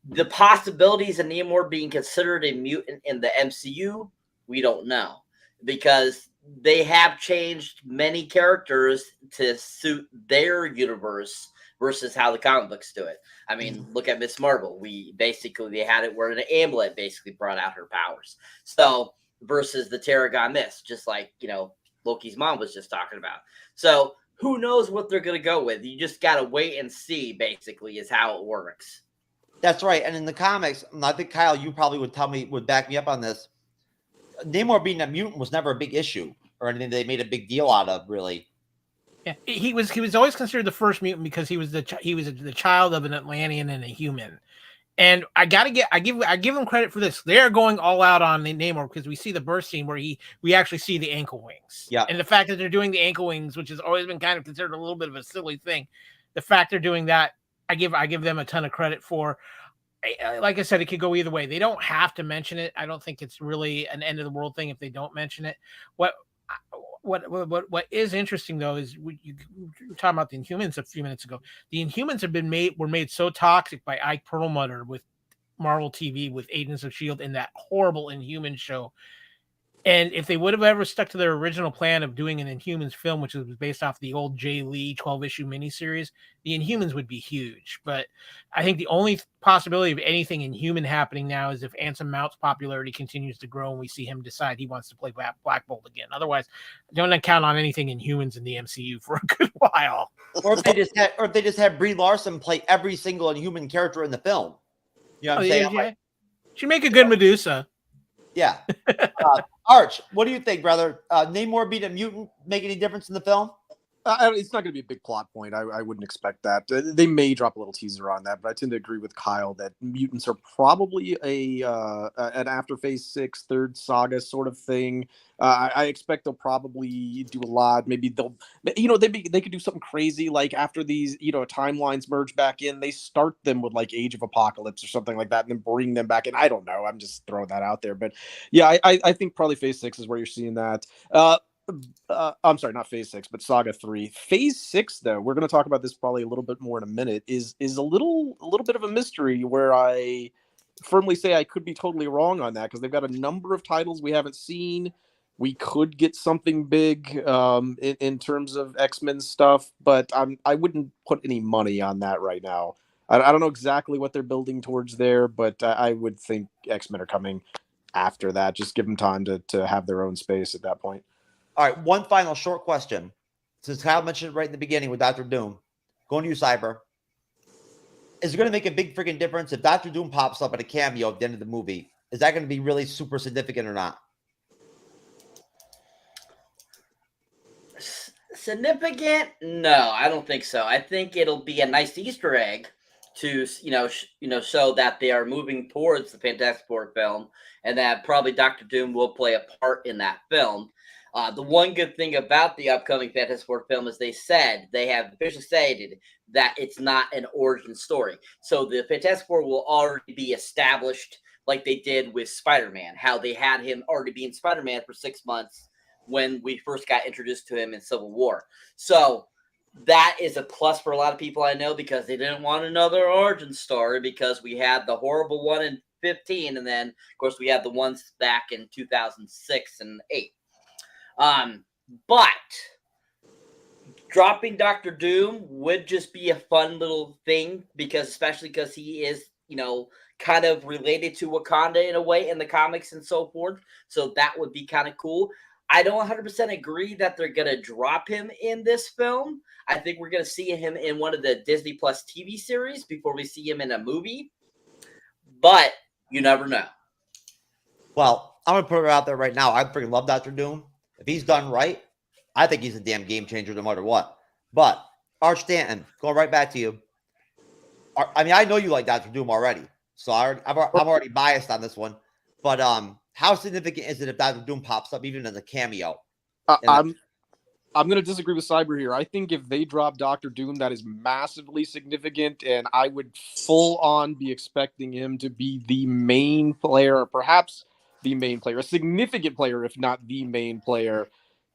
the possibilities of Namor being considered a mutant in the MCU, we don't know, because they have changed many characters to suit their universe versus how the comic books do it. I mean, look at Miss Marvel. They had it where an amulet basically brought out her powers. So versus the Terrigen Mist, just like, Loki's mom was just talking about. So who knows what they're going to go with? You just got to wait and see, basically, is how it works. That's right. And in the comics, I think, Kyle, you probably would back me up on this. Namor being a mutant was never a big issue or anything they made a big deal out of, really. Yeah, he was always considered the first mutant because he was the child of an Atlantean and a human. And I give them credit for this. They're going all out on the Namor because we see the birth scene where we actually see the ankle wings. Yeah. And the fact that they're doing the ankle wings, which has always been kind of considered a little bit of a silly thing, the fact they're doing that, I give them a ton of credit for. Like I said, it could go either way. They don't have to mention it. I don't think it's really an end of the world thing if they don't mention it. What what is interesting though is you were talking about the Inhumans a few minutes ago. The Inhumans were made so toxic by Ike Perlmutter with Marvel TV with Agents of S.H.I.E.L.D. in that horrible Inhuman show. And if they would have ever stuck to their original plan of doing an Inhumans film, which was based off the old Jay Lee 12-issue miniseries, the Inhumans would be huge. But I think the only possibility of anything Inhuman happening now is if Anson Mount's popularity continues to grow and we see him decide he wants to play Black Bolt again. Otherwise, don't count on anything Inhumans in the MCU for a good while. Or if they just had Brie Larson play every single Inhuman character in the film. You know what I'm saying? Yeah. She'd make a good Medusa. Yeah. Arch, what do you think, brother? Namor being a mutant make any difference in the film? It's not going to be a big plot point. I wouldn't expect that. They may drop a little teaser on that, but I tend to agree with Kyle that mutants are probably an after Phase 6 third saga sort of thing. I expect they'll probably do a lot. Maybe they could do something crazy like after these timelines merge back in, they start them with like Age of Apocalypse or something like that, and then bring them back in. I don't know. I'm just throwing that out there, but yeah, I think probably Phase 6 is where you're seeing that. I'm sorry, not Phase 6, but Saga 3. Phase 6, though, we're going to talk about this probably a little bit more in a minute, is a little bit of a mystery where I firmly say I could be totally wrong on that because they've got a number of titles we haven't seen. We could get something big in terms of X-Men stuff, but I wouldn't put any money on that right now. I don't know exactly what they're building towards there, but I would think X-Men are coming after that. Just give them time to have their own space at that point. All right, one final short question. Since Kyle mentioned it right in the beginning with Dr. Doom, going to you, Cyber. Is it going to make a big freaking difference if Dr. Doom pops up at a cameo at the end of the movie? Is that going to be really super significant or not? Significant? No, I don't think so. I think it'll be a nice Easter egg to show that they are moving towards the Fantastic Four film, and that probably Dr. Doom will play a part in that film. The one good thing about the upcoming Fantastic Four film is they have officially stated that it's not an origin story. So the Fantastic Four will already be established like they did with Spider-Man, how they had him already being Spider-Man for 6 months when we first got introduced to him in Civil War. So that is a plus for a lot of people I know because they didn't want another origin story because we had the horrible one in 2015, and then, of course, we had the ones back in 2006 and 2008. But dropping Dr. Doom would just be a fun little thing especially because he is, kind of related to Wakanda in a way in the comics and so forth. So that would be kind of cool. I don't 100% agree that they're going to drop him in this film. I think we're going to see him in one of the Disney Plus TV series before we see him in a movie. But you never know. Well, I'm going to put it out there right now. I freaking love Dr. Doom. If he's done right, I think he's a damn game changer no matter what. But, Arch Stanton, going right back to you. I mean, I know you like Dr. Doom already, so I'm already biased on this one. But how significant is it if Dr. Doom pops up even as a cameo? I'm going to disagree with Cyber here. I think if they drop Dr. Doom, that is massively significant, and I would full on be expecting him to be the main player, or perhaps the main player, a significant player, if not the main player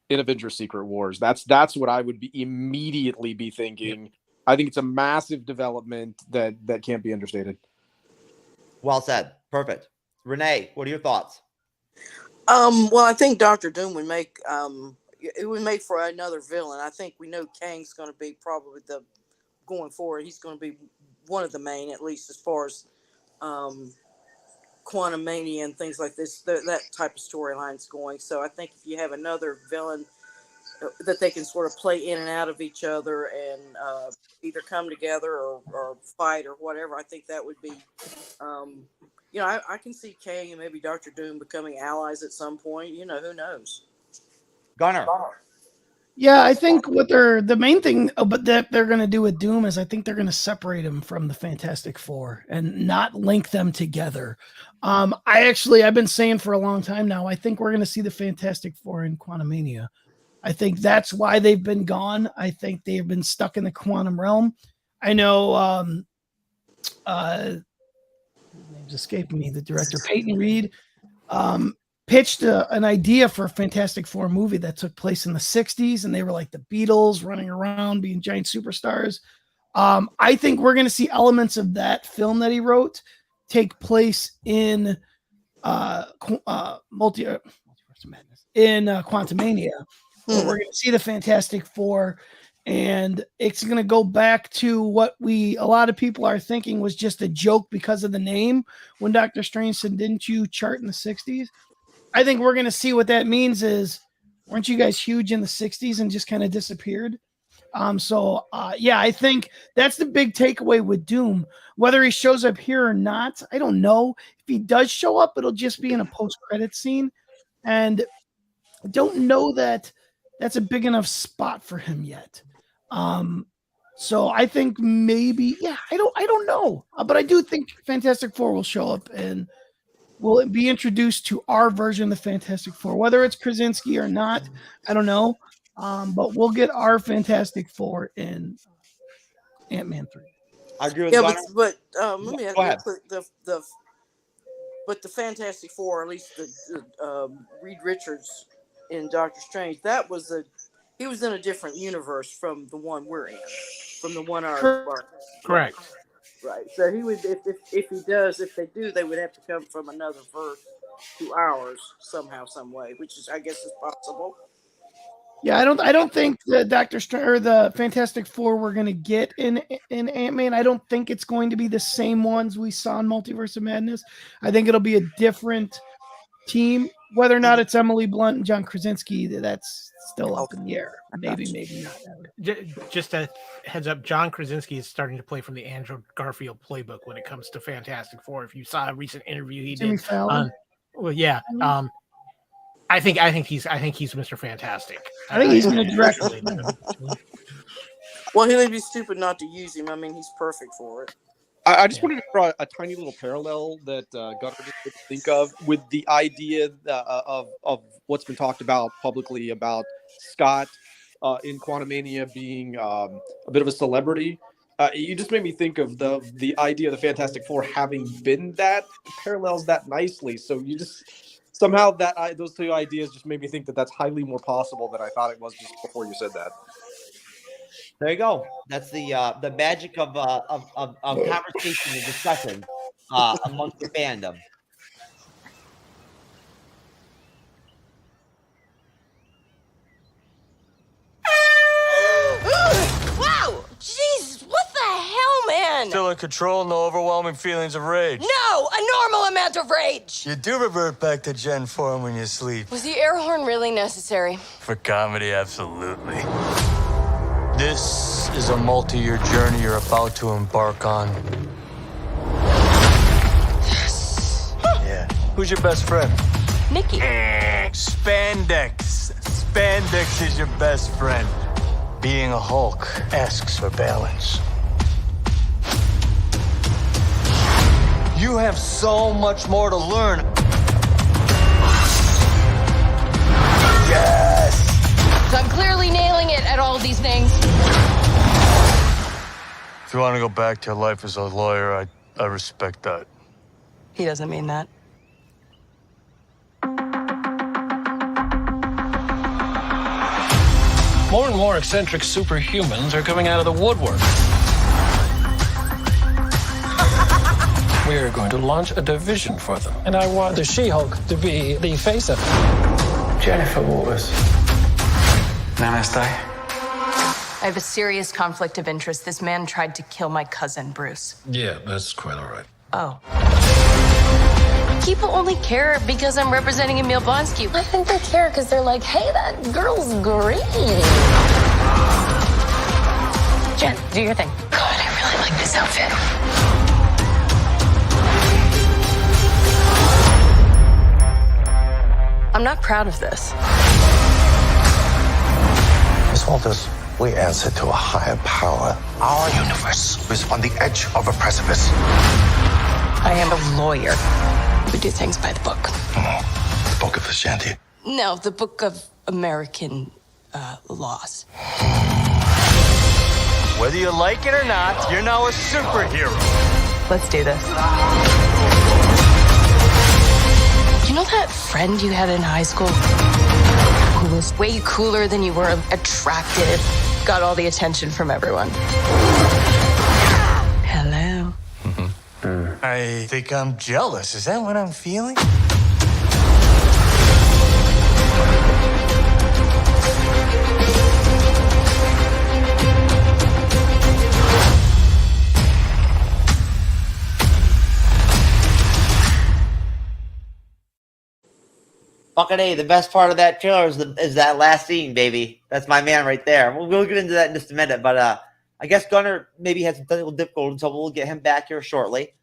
in Avengers Secret Wars. That's what I would immediately be thinking. Yep. I think it's a massive development that can't be understated. Well said. Perfect. Renee, what are your thoughts? Well, I think Dr. Doom would make it would make for another villain. I think we know Kang's going to be probably going forward. He's going to be one of the main, at least as far as Quantum Mania and things like this, that type of storyline's going. So I think if you have another villain that they can sort of play in and out of each other and either come together or fight or whatever, I think that would be, I can see Kang and maybe Dr. Doom becoming allies at some point. Who knows? Gunnar. Yeah, I think the main thing that they're going to do with Doom is I think they're going to separate him from the Fantastic Four and not link them together. I've been saying for a long time now, I think we're going to see the Fantastic Four in Quantumania. I think that's why they've been gone. I think they've been stuck in the quantum realm. I know, name's escaping me, the director, Peyton Reed. pitched an idea for a Fantastic Four movie that took place in the 60s, and they were like the Beatles running around being giant superstars. I think we're going to see elements of that film that he wrote take place in Quantumania. Where we're going to see the Fantastic Four, and it's going to go back to what a lot of people are thinking was just a joke because of the name when Doctor Strange said, "Didn't you chart in the 60s?" I think we're going to see what that means is, weren't you guys huge in the 60s and just kind of disappeared? I think that's the big takeaway with Doom. Whether he shows up here or not, I don't know. If he does show up, it'll just be in a post-credit scene. And I don't know that that's a big enough spot for him yet. So I think maybe, I don't know. But I do think Fantastic Four will show up and will be introduced to our version of the Fantastic Four. Whether it's Krasinski or not, I don't know. But we'll get our Fantastic Four in Ant-Man 3. I agree with but let me ask Go you ahead. quick. But the Fantastic Four, at least the Reed Richards in Doctor Strange, he was in a different universe from the one we're in, from the 1 hour. Correct. Right. So he would, if they do, they would have to come from another verse to ours somehow, some way, which is, I guess, is possible. Yeah, I don't think the Doctor Strange or the Fantastic Four we're gonna get in Ant-Man. I don't think it's going to be the same ones we saw in Multiverse of Madness. I think it'll be a different team. Whether or not it's Emily Blunt and John Krasinski, that's still up in the air. Maybe not. Just a heads up, John Krasinski is starting to play from the Andrew Garfield playbook when it comes to Fantastic Four. If you saw a recent interview he Jimmy did, Fallon? I think he's Mr. Fantastic. I think he's going to direct. Well, he would be stupid not to use him. I mean, he's perfect for it. I just wanted to draw a tiny little parallel that Gunnar didn't think of with the idea of what's been talked about publicly about Scott in Quantumania being a bit of a celebrity. You just made me think of the idea of the Fantastic Four having been that, parallels that nicely. So you just somehow those two ideas just made me think that that's highly more possible than I thought it was just before you said that. There you go. That's the magic of conversation and discussion amongst the fandom. Wow! Jesus, what the hell, man? Still in control, no overwhelming feelings of rage. No! A normal amount of rage! You do revert back to Gen form when you sleep. Was the air horn really necessary? For comedy, absolutely. This is a multi-year journey you're about to embark on. Yes! Yeah. Who's your best friend? Nikki. Spandex. Spandex is your best friend. Being a Hulk asks for balance. You have so much more to learn. Yes! So I'm clearly nailing it at all these things. If you want to go back to your life as a lawyer, I respect that. He doesn't mean that. More and more eccentric superhumans are coming out of the woodwork. We're going to launch a division for them. And I want the She-Hulk to be the face of it. Jennifer Waters. Namaste. I have a serious conflict of interest. This man tried to kill my cousin, Bruce. Yeah, that's quite all right. Oh. People only care because I'm representing Emil Blonsky. I think they care because they're like, hey, that girl's great. Jen, do your thing. God, I really like this outfit. I'm not proud of this. Miss Walters, we answer to a higher power. Our universe is on the edge of a precipice. I am a lawyer. We do things by the book. The Book of Ashanti. No, the Book of American laws. Whether you like it or not, you're now a superhero. Let's do this. You know that that friend you had in high school who was way cooler than you were, attractive, got all the attention from everyone. Hello. I think I'm jealous. Is that what I'm feeling? Fucking A, the best part of that trailer is that last scene, baby. That's my man right there. We'll get into that in just a minute, but I guess Gunnar maybe has some technical difficulties, so we'll get him back here shortly.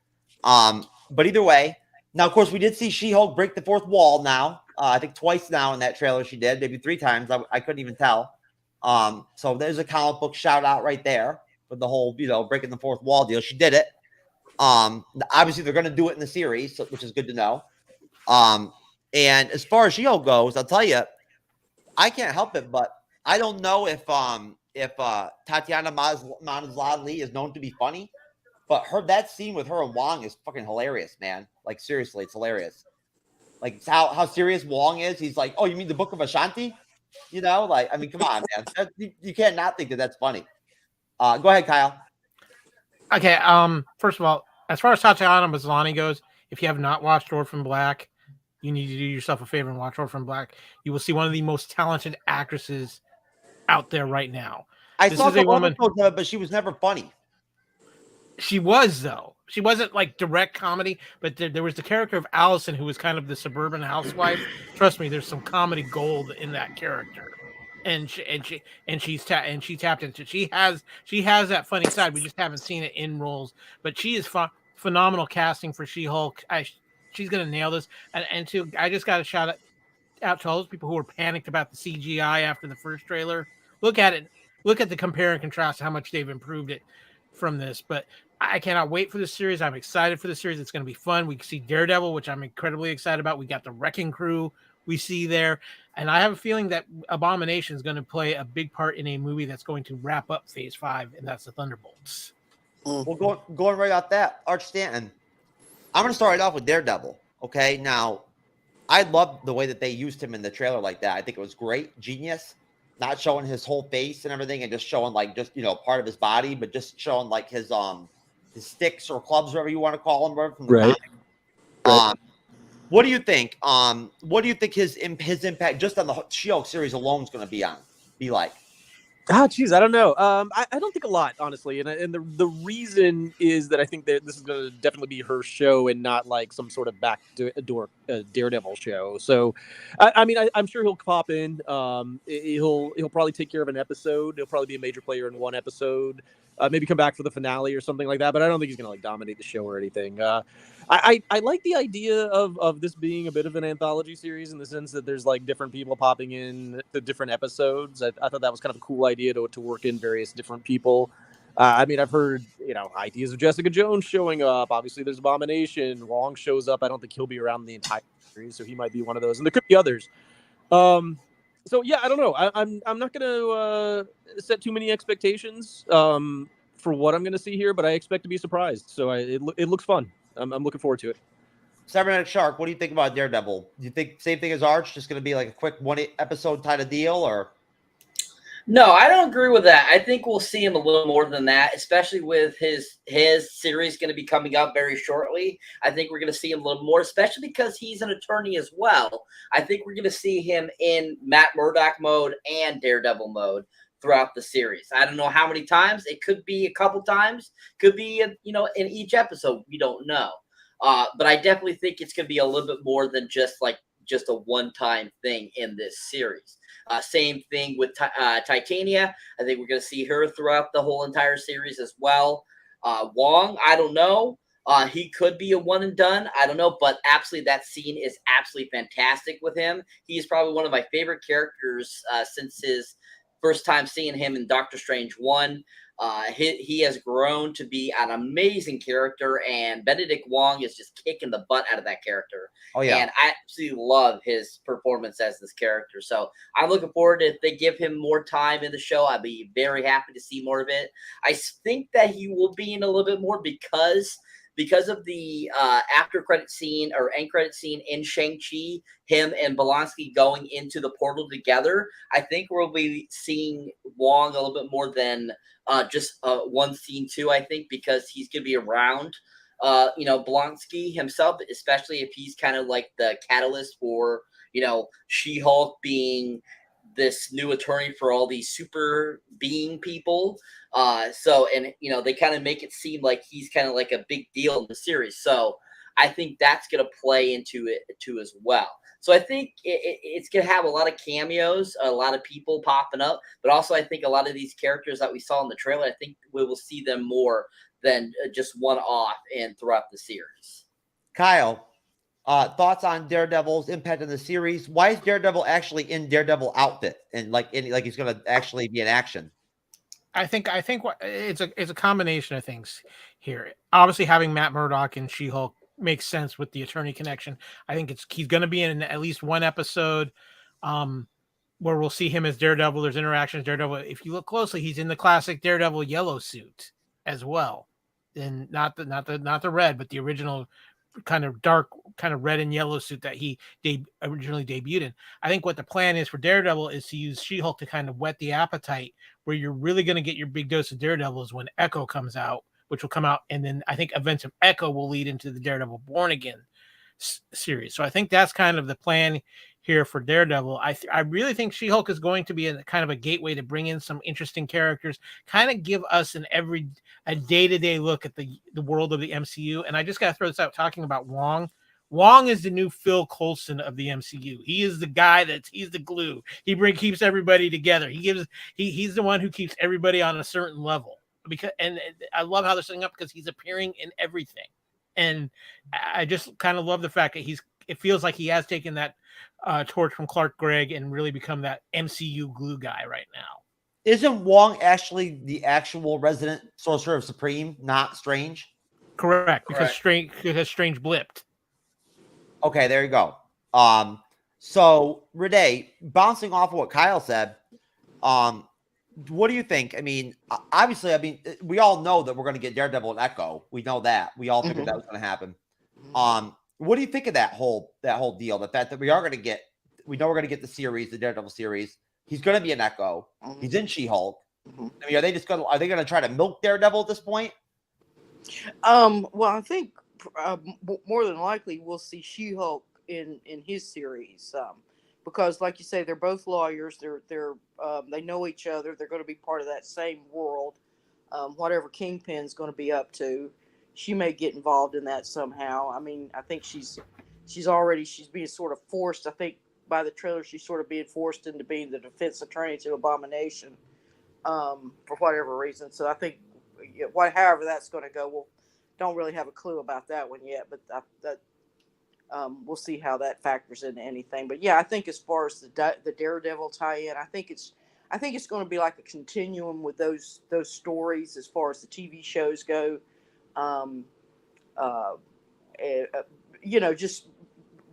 But either way, now of course we did see She-Hulk break the fourth wall. Now I think twice now in that trailer she did, maybe 3 times. I couldn't even tell. So there's a comic book shout out right there for the whole breaking the fourth wall deal. She did it. Obviously they're going to do it in the series, which is good to know. And as far as She-Hulk goes, I'll tell you, I can't help it, but I don't know if Tatiana Maslany is known to be funny, but that scene with her and Wong is fucking hilarious, man. Like seriously, it's hilarious. Like how serious Wong is. He's like, "Oh, you mean the Book of Ashanti?" Like I mean, come on, man. You can't not think that that's funny. Go ahead, Kyle. Okay. First of all, as far as Tatiana Maslany goes, if you have not watched Orphan Black, you need to do yourself a favor and watch Orphan Black. You will see one of the most talented actresses out there right now. I saw the woman, but she was never funny. She was, though. She wasn't like direct comedy, but there was the character of Allison, who was kind of the suburban housewife. Trust me, there's some comedy gold in that character, and she tapped into. She has that funny side. We just haven't seen it in roles, but she is phenomenal casting for She-Hulk. She's gonna nail this, and I just got to shout out to all those people who were panicked about the CGI after the first trailer. Look at it. Look at the compare and contrast, how much they've improved it from this. But I cannot wait for this series. I'm excited for the series. It's going to be fun. We see Daredevil, which I'm incredibly excited about. We got the Wrecking Crew we see there. And I have a feeling that Abomination is going to play a big part in a movie that's going to wrap up Phase 5, and that's the Thunderbolts. Well, going right off that, Arch Stanton, I'm going to start it off with Daredevil. Okay, now, I love the way that they used him in the trailer like that. I think it was great, genius. Not showing his whole face and everything, and just showing like part of his body, but just showing like his sticks or clubs, whatever you want to call them, from the right. comic. What do you think? What do you think his impact just on the She-Hulk series alone is going to be like? Geez, I don't know. I don't think a lot, honestly, and the reason is that I think that this is going to definitely be her show and not like some sort of backdoor Daredevil show. So, I mean, I'm sure he'll pop in. He'll probably take care of an episode. He'll probably be a major player in one episode. Maybe come back for the finale or something like that. But I don't think he's going to like dominate the show or anything. I like the idea of this being a bit of an anthology series in the sense that there's like different people popping in the different episodes. I thought that was kind of a cool idea to work in various different people. I mean, I've heard, ideas of Jessica Jones showing up. Obviously, there's Abomination. Wong shows up. I don't think he'll be around the entire series, so he might be one of those. And there could be others. So yeah, I don't know. I'm not going to set too many expectations for what I'm going to see here, but I expect to be surprised. So it looks fun. I'm looking forward to it. Cybernetic Shark, what do you think about Daredevil? Do you think same thing as Arch, just going to be like a quick 1 episode kind of deal, or? No, I don't agree with that. I think we'll see him a little more than that, especially with his series going to be coming up very shortly. I think we're going to see him a little more, especially because he's an attorney as well. I think we're going to see him in Matt Murdock mode and Daredevil mode throughout the series. I don't know how many times. It could be a couple times. Could be, in each episode. We don't know. But I definitely think it's going to be a little bit more than just a one-time thing in this series. Same thing with Titania. I think we're going to see her throughout the whole entire series as well. Wong, I don't know. He could be a one and done. I don't know, but absolutely that scene is absolutely fantastic with him. He's probably one of my favorite characters since his first time seeing him in Doctor Strange 1. He has grown to be an amazing character, and Benedict Wong is just kicking the butt out of that character. Oh, yeah. And I absolutely love his performance as this character. So I'm looking forward to if they give him more time in the show. I'd be very happy to see more of it. I think that he will be in a little bit more because because of the after credit scene or end credit scene in Shang-Chi, him and Blonsky going into the portal together, I think we'll be seeing Wong a little bit more than just one scene too, I think, because he's going to be around, Blonsky himself, especially if he's kind of like the catalyst for, She-Hulk being this new attorney for all these super being people. They kind of make it seem like he's kind of like a big deal in the series. So I think that's going to play into it too as well. So I think it's going to have a lot of cameos, a lot of people popping up, but also I think a lot of these characters that we saw in the trailer, I think we will see them more than just one off and throughout the series. Kyle, thoughts on Daredevil's impact in the series? Why is Daredevil actually in Daredevil outfit and like he's going to actually be in action? I think it's a combination of things here. Obviously, having Matt Murdock and She-Hulk makes sense with the attorney connection. I think he's going to be in at least one episode where we'll see him as Daredevil. There's interactions. Daredevil, if you look closely, he's in the classic Daredevil yellow suit as well, and not the red, but the original kind of dark, kind of red and yellow suit that he originally debuted in. I think what the plan is for Daredevil is to use She-Hulk to kind of whet the appetite. Where you're really going to get your big dose of Daredevil is when Echo comes out, which will come out, and then I think events of Echo will lead into the Daredevil Born Again series. So I think that's kind of the plan here for Daredevil. I really think She-Hulk is going to be a kind of a gateway to bring in some interesting characters, kind of give us a day-to-day look at the world of the MCU. And I just got to throw this out, talking about Wong. Wong is the new Phil Coulson of the MCU. He is the guy he's the glue. He keeps everybody together. He's the one who keeps everybody on a certain level. And I love how they're setting up because he's appearing in everything. And I just kind of love the fact that it feels like he has taken that torch from Clark Gregg and really become that MCU glue guy right now. Isn't Wong actually the actual resident Sorcerer Supreme, not Strange? Correct, because Strange blipped. Okay, there you go. So Renee, bouncing off of what Kyle said, what do you think? I mean, obviously, we all know that we're going to get Daredevil and Echo. We know that. We all figured that was going to happen. What do you think of that whole deal? The fact that we know we're going to get the series, the Daredevil series. He's going to be an Echo. He's in She-Hulk. I mean, are they going to try to milk Daredevil at this point? Well, I think more than likely we'll see She-Hulk in his series, because, like you say, they're both lawyers. They know each other. They're going to be part of that same world. Whatever Kingpin's going to be up to, she may get involved in that somehow. I mean, I think she's being sort of forced. I think by the trailer, she's sort of being forced into being the defense attorney to Abomination, for whatever reason. So I think, however that's going to go, don't really have a clue about that one yet, but we'll see how that factors into anything. But yeah, I think as far as the Daredevil tie-in, I think it's going to be like a continuum with those stories as far as the TV shows go. Just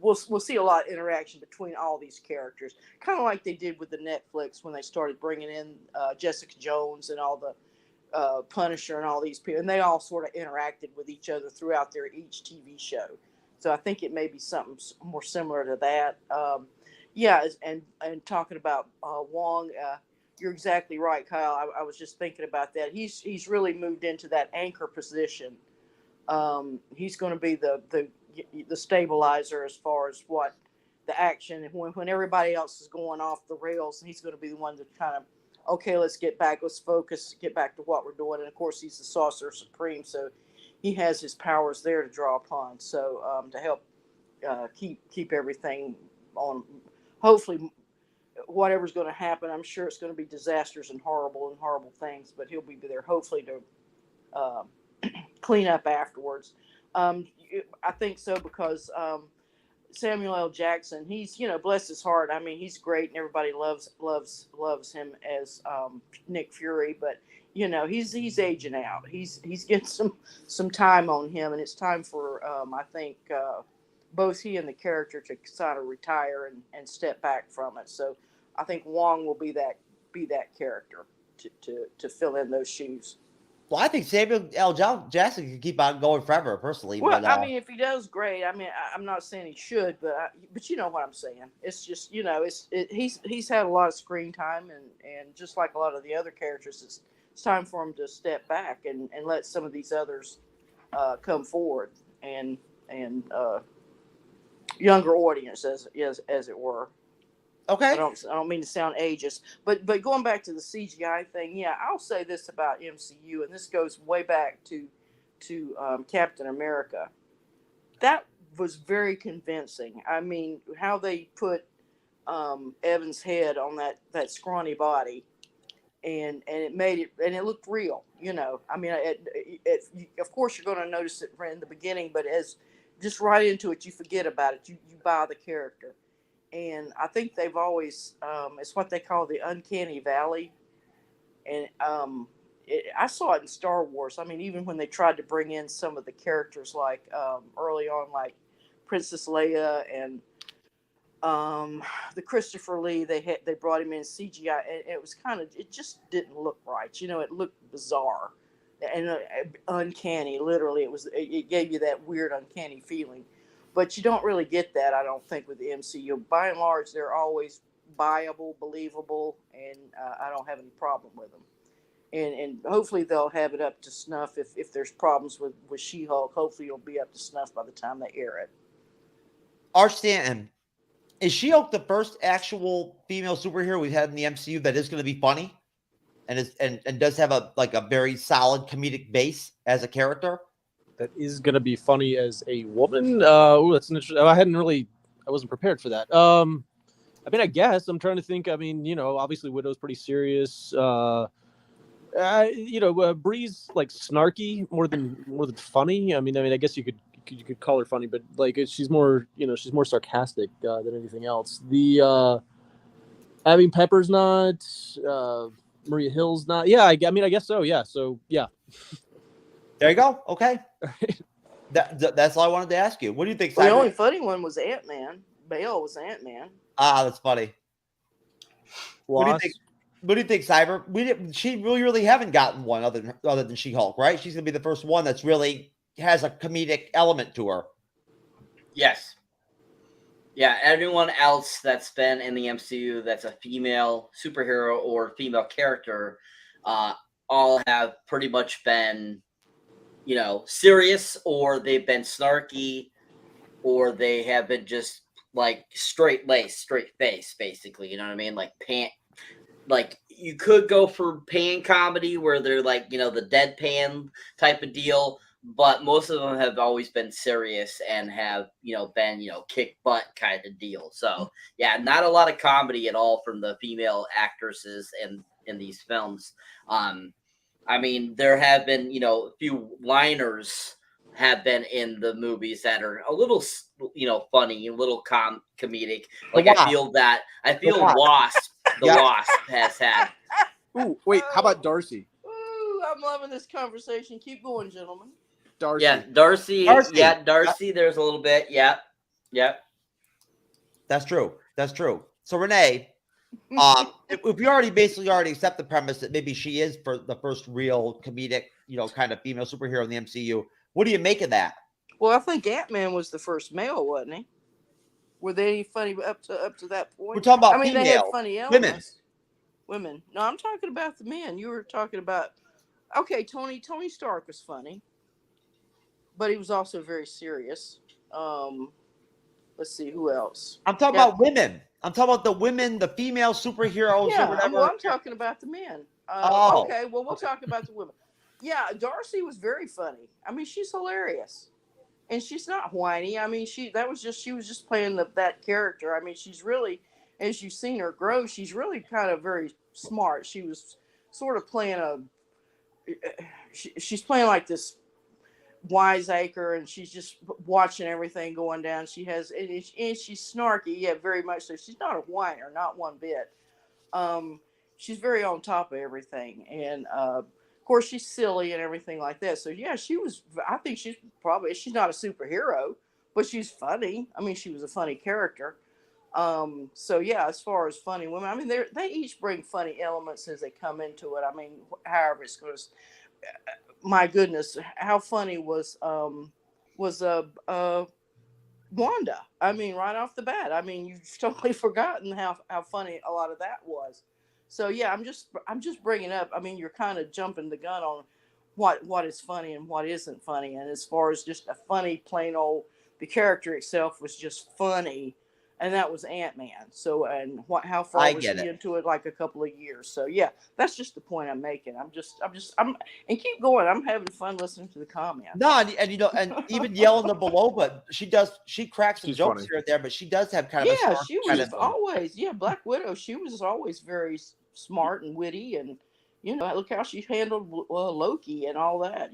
we'll see a lot of interaction between all these characters, kind of like they did with the Netflix when they started bringing in Jessica Jones and all the Punisher and all these people, and they all sort of interacted with each other throughout each TV show. So I think it may be something more similar to that. And talking about Wong, you're exactly right, Kyle. I was just thinking about that. He's really moved into that anchor position. He's going to be the stabilizer as far as what the action, and when everybody else is going off the rails, he's going to be the one to kind of, okay, let's focus, get back to what we're doing. And of course, he's the Sorcerer Supreme, so he has his powers there to draw upon. So to help keep everything on, hopefully, whatever's going to happen, I'm sure it's going to be disasters and horrible things, but he'll be there hopefully to clean up afterwards. I think so because Samuel L. Jackson, he's, bless his heart. I mean, he's great and everybody loves him as Nick Fury, but he's aging out. He's getting some time on him, and it's time for I think both he and the character to sort of retire and step back from it. So I think Wong will be that character to fill in those shoes. Well, I think Samuel L. Jackson can keep on going forever, personally. Well, but, I mean, if he does, great. I mean, I'm not saying he should, but you know what I'm saying. It's just, you know, he's had a lot of screen time, and just like a lot of the other characters, it's time for him to step back and let some of these others come forward and younger audience as it were. Okay. I don't mean to sound ageist, but going back to the CGI thing, yeah, I'll say this about MCU, and this goes way back to Captain America. That was very convincing. I mean, how they put Evan's head on that scrawny body, and it made it, and it looked real. You know, I mean, of course you're going to notice it in the beginning, but as just right into it, you forget about it. You buy the character. And I think they've always, it's what they call the Uncanny Valley. And I saw it in Star Wars. I mean, even when they tried to bring in some of the characters, like early on, like Princess Leia and the Christopher Lee, they brought him in CGI, and it was it just didn't look right. You know, it looked bizarre and uncanny. Literally, it gave you that weird uncanny feeling. But you don't really get that, I don't think, with the MCU. By and large, they're always viable, believable, and I don't have any problem with them. And hopefully they'll have it up to snuff. If there's problems with She-Hulk, hopefully it'll be up to snuff by the time they air it. R. Stanton, is She-Hulk the first actual female superhero we've had in the MCU that is going to be funny and does have a very solid comedic base as a character? That is going to be funny as a woman. That's an interesting. I wasn't prepared for that. I mean, I guess I'm trying to think. I mean, you know, obviously Widow's pretty serious. You know, Bree's like snarky more than funny. I mean, I guess you could call her funny, but like she's more, you know, she's more sarcastic than anything else. I mean, Pepper's not. Maria Hill's not. Yeah, I mean, I guess so. Yeah. So yeah. There you go. Okay. That's all I wanted to ask you. What do you think? Well, the only funny one was Ant-Man. Bale was Ant-Man. Ah, that's funny. What do you think? What do you think, Cyber? We really haven't gotten one other than She-Hulk, right? She's gonna be the first one that's really has a comedic element to her. Yes. Yeah, everyone else that's been in the MCU that's a female superhero or female character, all have pretty much been, you know, serious, or they've been snarky, or they have been just like straight face, basically. You know what I mean? Like you could go for pan comedy where they're like, you know, the deadpan type of deal, but most of them have always been serious and have, you know, been, you know, kick butt kind of deal. So yeah, not a lot of comedy at all from the female actresses in these films. I mean, there have been, you know, a few liners have been in the movies that are a little, you know, funny, a little comedic. Like I feel Wasp, Wasp has had. Ooh, wait, how about Darcy? Ooh, I'm loving this conversation. Keep going, gentlemen. Darcy. Yeah, Darcy. Yeah, Darcy. There's a little bit. Yep. That's true. So Renee, if we already accept the premise that maybe she is for the first real comedic, you know, kind of female superhero in the MCU, what do you make of that? Well, I think Ant-Man was the first male, wasn't he? Were they any funny up to that point? We're talking about female. They had funny elements. Women. No, I'm talking about the men. You were talking about. Okay, Tony Stark was funny, but he was also very serious. Let's see, who else? I'm talking about women. I'm talking about the women, the female superheroes or whatever. I'm talking about the men. Okay, well, we'll talk about the women. Yeah, Darcy was very funny. I mean, she's hilarious. And she's not whiny. I mean, she was just playing that character. I mean, she's really, as you've seen her grow, she's really kind of very smart. She was sort of playing she's playing like this wiseacre, and she's just watching everything going down. She has, and she's snarky, yeah, very much so. She's not a whiner, not one bit. She's very on top of everything, and of course she's silly and everything like that. So yeah, I think she's not a superhero, but she's funny. I mean, she was a funny character. So yeah, as far as funny women, I mean, they each bring funny elements as they come into it. I mean, however it's going to. my goodness, how funny was Wanda. I mean, right off the bat. I mean, you've totally forgotten how funny a lot of that was. So yeah, I'm just bringing up. I mean, you're kind of jumping the gun on what is funny and what isn't funny. And as far as just a funny, plain old, the character itself was just funny, and that was Ant-Man. So and how far I was get he it. into it? Like a couple of years. So yeah, that's just the point I'm making. I'm and keep going. I'm having fun listening to the comments. No, and and even yelling the below, but she cracks some jokes here and there, but she does have kind of a Yeah, snarky she kind was of always Black Widow. She was always very smart and witty, and look how she handled Loki and all that.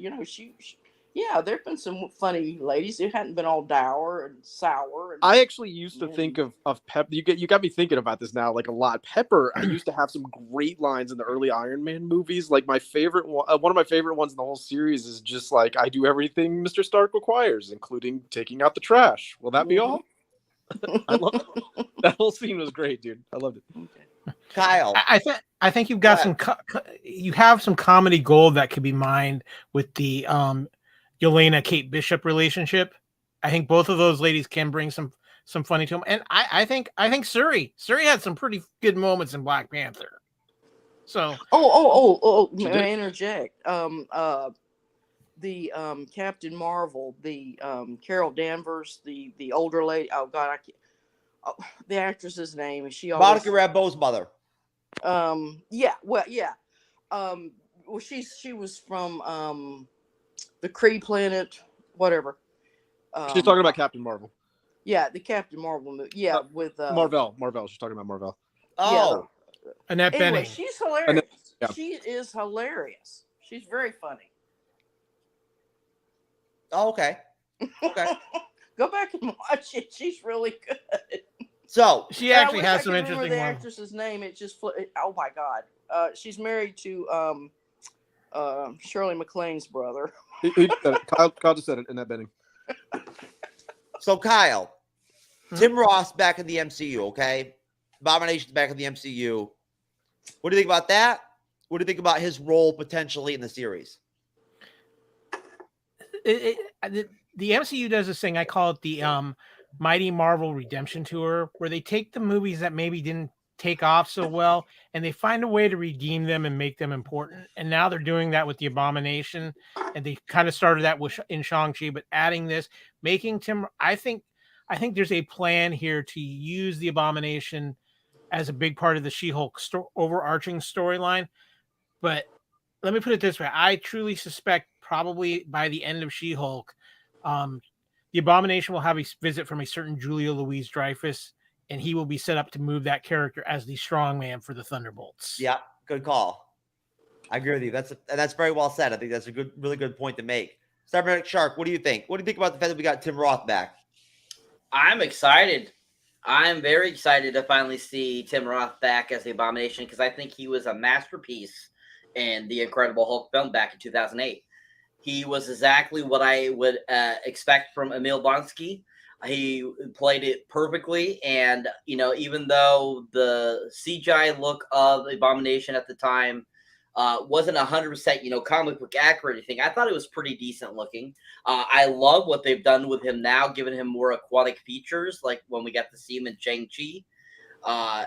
Yeah, there've been some funny ladies. It hadn't been all dour and sour. And, I actually used to think of Pepper. You got me thinking about this now, like a lot. Pepper, I used to have some great lines in the early Iron Man movies. Like my favorite one of my favorite ones in the whole series is just like, I do everything Mr. Stark requires, including taking out the trash. Will that be all? I love that. That whole scene was great, dude. I loved it. Kyle. I think you've got you have some comedy gold that could be mined with the Yelena Kate Bishop relationship. I think both of those ladies can bring some funny to them. And I think Shuri had some pretty good moments in Black Panther. So may I interject? The Captain Marvel, the Carol Danvers, the older lady. Oh God, I can't. Oh, the actress's name is she? Monica Rambeau's mother. Well, she was from the Kree planet, whatever. She's talking about Captain Marvel. Yeah, the Captain Marvel movie. Yeah, with Marvel. She's talking about Marvel. Oh, yeah, Annette anyway, Bening. she's hilarious. Yeah. She is hilarious. She's very funny. Oh, okay. Okay. Go back and watch it. She's really good. So she actually has some I interesting the ones. actress's name. It just oh my God. She's married to Shirley MacLaine's brother. He said it. Kyle just said it. Annette Bening. So Kyle, Tim Ross back in the MCU, okay? Abomination's back in the MCU. What do you think about that? What do you think about his role potentially in the series? The MCU does this thing. I call it the Mighty Marvel Redemption Tour, where they take the movies that maybe didn't take off so well, and they find a way to redeem them and make them important. And now they're doing that with the Abomination, and they kind of started that in Shang-Chi, but adding this, making Tim. I think there's a plan here to use the Abomination as a big part of the She-Hulk overarching storyline. But let me put it this way: I truly suspect probably by the end of She-Hulk, the Abomination will have a visit from a certain Julia Louise-Dreyfus, and he will be set up to move that character as the strong man for the Thunderbolts. Yeah, good call. I agree with you. That's very well said. I think that's a really good point to make. Cybernetic Shark, what do you think? What do you think about the fact that we got Tim Roth back? I'm excited. I'm very excited to finally see Tim Roth back as the Abomination, because I think he was a masterpiece in the Incredible Hulk film back in 2008. He was exactly what I would expect from Emil Blonsky. He played it perfectly, and even though the CGI look of Abomination at the time wasn't 100%, comic book accurate or anything, I thought it was pretty decent looking. I love what they've done with him now, giving him more aquatic features, like when we got to see him in Shang-Chi.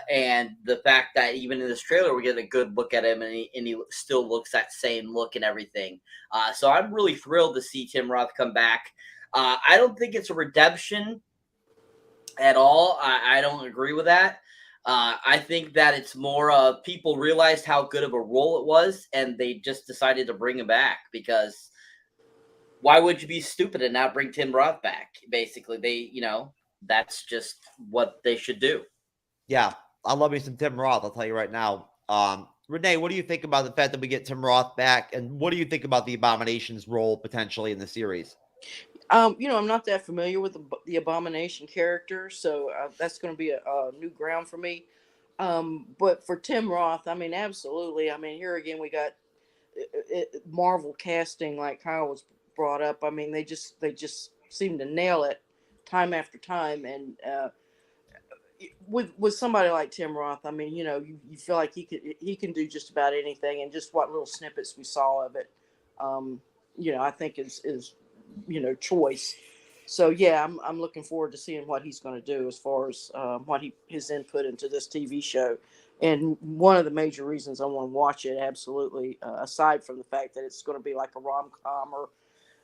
And the fact that even in this trailer, we get a good look at him, and he still looks that same look and everything. So I'm really thrilled to see Tim Roth come back. I don't think it's a redemption at all. I don't agree with that. I think that it's more of people realized how good of a role it was, and they just decided to bring him back, because why would you be stupid and not bring Tim Roth back? Basically, that's just what they should do. Yeah, I love me some Tim Roth. I'll tell you right now. Renee, what do you think about the fact that we get Tim Roth back, and what do you think about the Abomination's role potentially in the series? I'm not that familiar with the Abomination character, so that's going to be a new ground for me. But for Tim Roth, I mean, absolutely. I mean, here again, we got Marvel casting, like Kyle was brought up. I mean, they just seem to nail it time after time, and with somebody like Tim Roth, I mean, you feel like he can do just about anything, and just what little snippets we saw of it. I think is choice. So yeah, I'm looking forward to seeing what he's going to do as far as his input into this TV show. And one of the major reasons I want to watch it, absolutely, aside from the fact that it's going to be like a rom-com or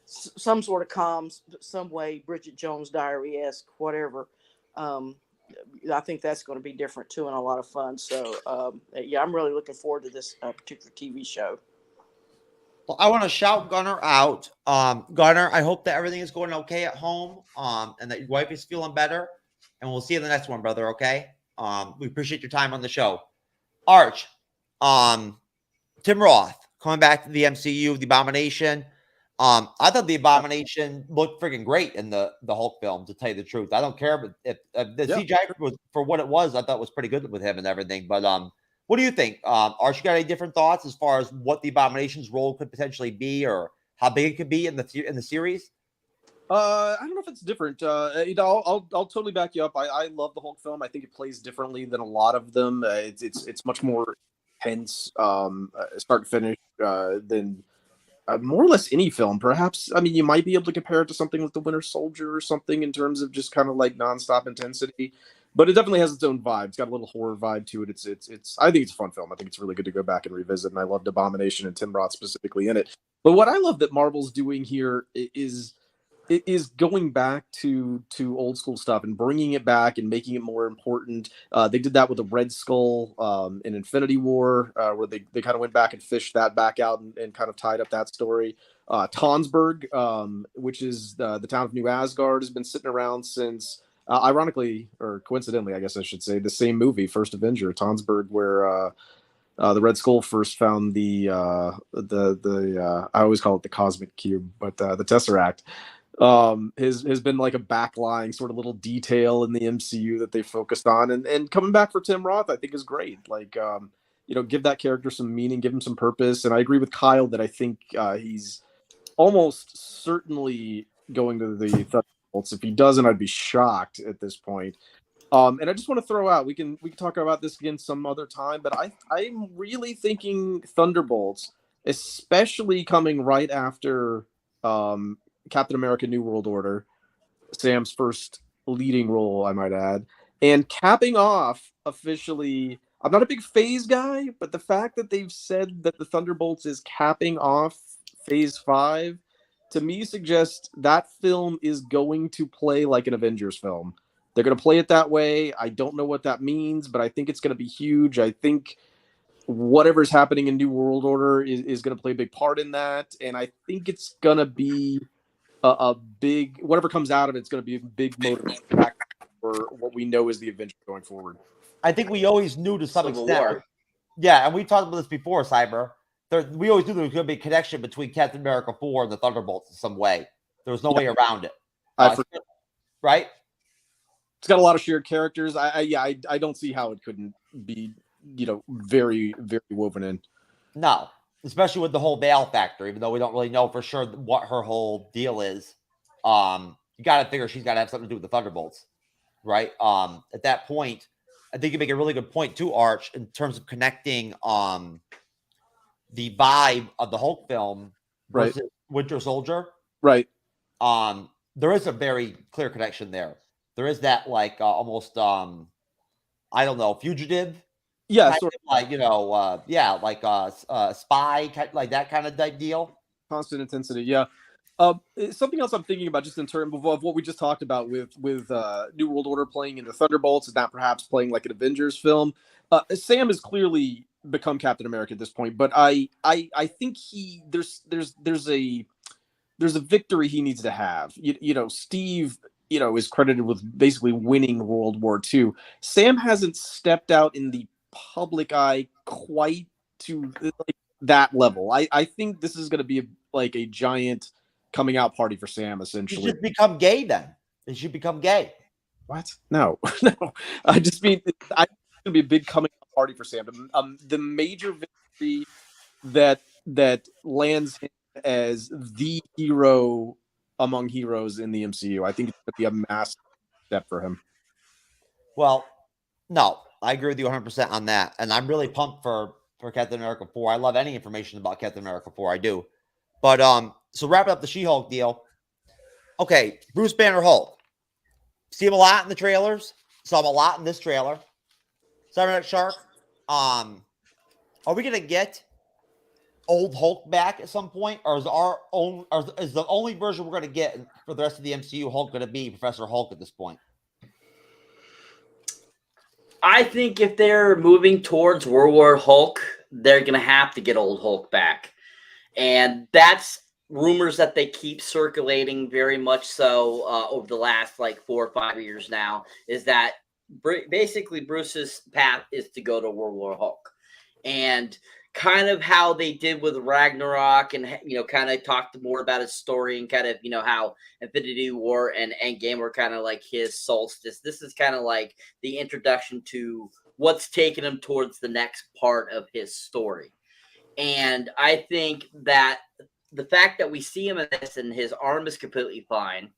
some sort of comms, some way, Bridget Jones' Diary-esque, whatever. I think that's going to be different too and a lot of fun. So yeah, I'm really looking forward to this particular TV show. Well, I want to shout Gunner out. Gunner, I hope that everything is going okay at home, and that your wife is feeling better. And we'll see you in the next one, brother. Okay. We appreciate your time on the show. Arch, Tim Roth coming back to the MCU, the Abomination. I thought the Abomination looked freaking great in the Hulk film. To tell you the truth, I don't care, but if the CGI was for what it was, I thought it was pretty good with him and everything. But what do you think? Arch, you got any different thoughts as far as what the Abomination's role could potentially be, or how big it could be in the series? I don't know if it's different. I'll totally back you up. I love the Hulk film. I think it plays differently than a lot of them. It's much more intense, start to finish, than more or less any film. Perhaps, I mean, you might be able to compare it to something like The Winter Soldier or something in terms of just kind of like nonstop intensity. But it definitely has its own vibe. It's got a little horror vibe to it. It's. I think it's a fun film. I think it's really good to go back and revisit. And I loved Abomination and Tim Roth specifically in it. But what I love that Marvel's doing here is going back to old school stuff and bringing it back and making it more important. They did that with the Red Skull in Infinity War, where they kind of went back and fished that back out and kind of tied up that story. Tonsberg, which is the town of New Asgard, has been sitting around since, ironically or coincidentally, I guess I should say, the same movie, First Avenger, Tonsberg, where the Red Skull first found the I always call it the Cosmic Cube, but the Tesseract. Has been like a backlying sort of little detail in the MCU that they focused on, and coming back for Tim Roth, I think is great. Like, give that character some meaning, give him some purpose. And I agree with Kyle that I think he's almost certainly going to the Thunderbolts. If he doesn't, I'd be shocked at this point. And I just want to throw out, we can talk about this again some other time, but I'm really thinking Thunderbolts, especially coming right after Captain America: New World Order, Sam's first leading role, I might add, and capping off officially. I'm not a big Phase guy, but the fact that they've said that the Thunderbolts is capping off Phase 5, to me suggests that film is going to play like an Avengers film. They're going to play it that way. I don't know what that means, but I think it's going to be huge. I think whatever's happening in New World Order is going to play a big part in that, and I think it's going to be a big, whatever comes out of it's going to be a big motivation for what we know is the Avengers going forward. I think we always knew to some Civil extent. War. Yeah, and we talked about this before, Cyber. We always knew there was going to be a connection between Captain America 4 and the Thunderbolts in some way. There was no way around it. Right? It's got a lot of shared characters. I don't see how it couldn't be, very, very woven in. No, especially with the whole Vale factor, even though we don't really know for sure what her whole deal is. You got to figure she's got to have something to do with the Thunderbolts, right? At that point, I think you make a really good point too, Arch, in terms of connecting the vibe of the Hulk film versus Winter Soldier. Right. There is a very clear connection there. There is that like almost I don't know, fugitive. Yeah, sort of like spy, like that kind of type deal. Constant intensity, yeah. Something else I'm thinking about, just in terms of what we just talked about with New World Order playing in the Thunderbolts, and not perhaps playing like an Avengers film. Sam has clearly become Captain America at this point, but I think there's a victory he needs to have. Steve, is credited with basically winning World War II. Sam hasn't stepped out in the public eye quite to like that level. I think this is going to be a giant coming out party for Sam, essentially. He should become gay then. He should become gay. What? No. I just mean it's going to be a big coming out party for Sam. The major victory that lands him as the hero among heroes in the MCU. I think it's going to be a massive step for him. Well, no, I agree with you 100% on that. And I'm really pumped for Captain America 4. I love any information about Captain America 4. I do. But so wrapping up the She-Hulk deal. Okay, Bruce Banner Hulk. See him a lot in the trailers. Saw him a lot in this trailer. Cybernetic Shark. Are we gonna get old Hulk back at some point, or is our own, or is the only version we're gonna get for the rest of the MCU Hulk gonna be Professor Hulk at this point? I think if they're moving towards World War Hulk, they're going to have to get old Hulk back. And that's rumors that they keep circulating very much so over the last like 4 or 5 years now, is that basically Bruce's path is to go to World War Hulk. And kind of how they did with Ragnarok, and kind of talked more about his story, and kind of how Infinity War and Endgame were kind of like his solstice. This is kind of like the introduction to what's taking him towards the next part of his story. And I think that the fact that we see him in this and his arm is completely fine,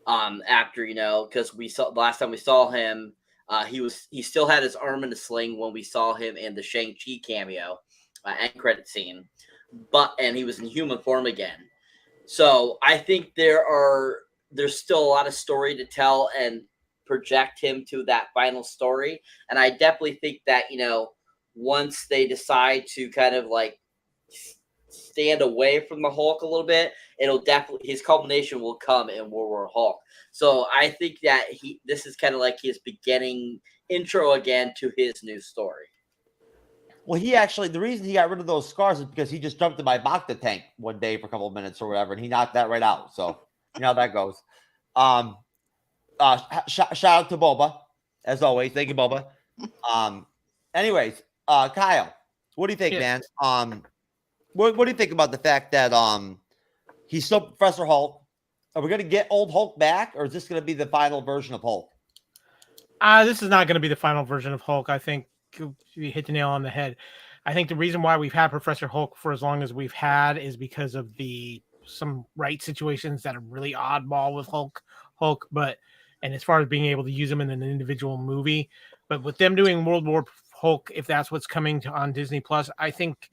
after because we saw the last time we saw him, he still had his arm in a sling when we saw him in the Shang-Chi cameo. End credit scene, and he was in human form again. So I think there's still a lot of story to tell and project him to that final story. And I definitely think that once they decide to kind of like stand away from the Hulk a little bit, his culmination will come in World War Hulk. So I think that this is kind of like his beginning intro again to his new story. Well, the reason he got rid of those scars is because he just jumped in my Bacta tank one day for a couple of minutes or whatever, and he knocked that right out. So, you know how that goes. Shout out to Boba, as always. Thank you, Boba. Anyways, Kyle, what do you think, man? What do you think about the fact that he's still Professor Hulk? Are we going to get old Hulk back, or is this going to be the final version of Hulk? This is not going to be the final version of Hulk. I think you hit the nail on the head. I think the reason why we've had Professor Hulk for as long as we've had is because of some right situations that are really oddball with Hulk. And as far as being able to use him in an individual movie, but with them doing World War Hulk, if that's what's coming on Disney Plus, I think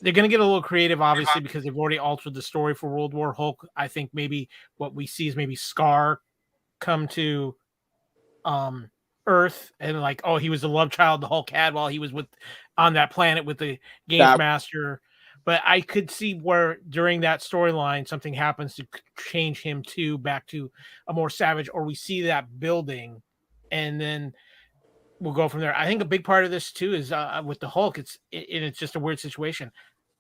they're going to get a little creative, obviously, because they've already altered the story for World War Hulk. I think maybe what we see is maybe Scar come to Earth, and like, oh, he was the love child the Hulk had while he was on that planet with the Games Master. But I could see where during that storyline something happens to change him back to a more savage, or we see that building, and then we'll go from there. I think a big part of this too is with the Hulk. It's just a weird situation.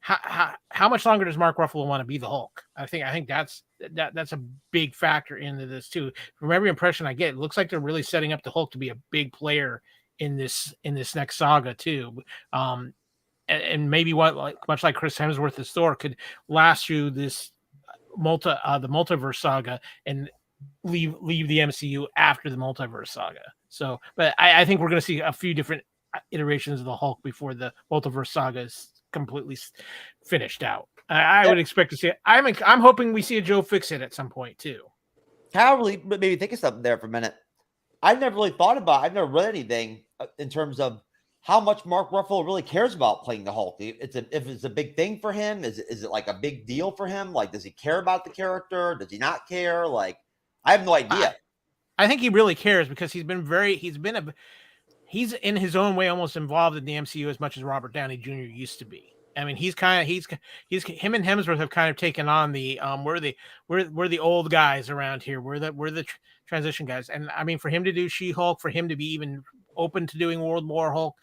How much longer does Mark Ruffalo want to be the Hulk? I think that's a big factor into this too. From every impression I get, it looks like they're really setting up the Hulk to be a big player in this next saga too. And maybe much like Chris Hemsworth's Thor could last through this the multiverse saga and leave the MCU after the multiverse saga. So, but I think we're going to see a few different iterations of the Hulk before the multiverse saga is completely finished out. I would expect to see it. I'm hoping we see a Joe Fixit at some point too. Kyle, really maybe think of something there for a minute. I've never read anything in terms of how much Mark Ruffalo really cares about playing the Hulk. If it's a big thing for him, is it like a big deal for him? Like, does he care about the character? Does he not care? Like, I have no idea. I think he really cares because he's in his own way almost involved in the MCU as much as Robert Downey Jr. used to be. I mean, he's him and Hemsworth have kind of taken on the we're the old guys around here. We're the transition guys. And I mean, for him to do She-Hulk, for him to be even open to doing World War Hulk,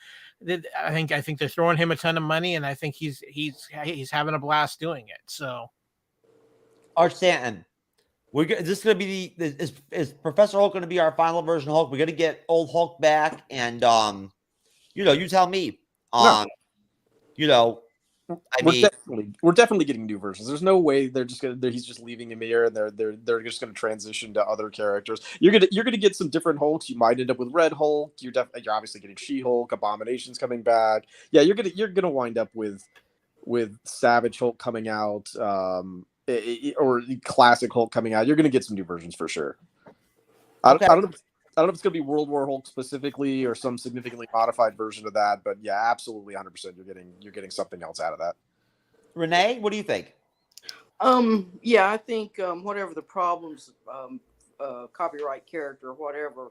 I think they're throwing him a ton of money, and I think he's having a blast doing it. So, Arch Stanton, is this going to be is Professor Hulk going to be our final version of Hulk? We're going to get old Hulk back, and you tell me. We're definitely getting new versions. There's no way he's just leaving him here and they're just gonna transition to other characters. You're gonna get some different Hulks. You might end up with Red Hulk. You're obviously getting She-Hulk. Abomination's coming back. Yeah, you're gonna wind up with Savage Hulk coming out, or Classic Hulk coming out. You're gonna get some new versions for sure. I don't know if it's going to be World War Hulk specifically or some significantly modified version of that, but yeah, absolutely 100%. You're getting something else out of that. Renee, what do you think? Yeah, I think whatever the problems, copyright character, whatever,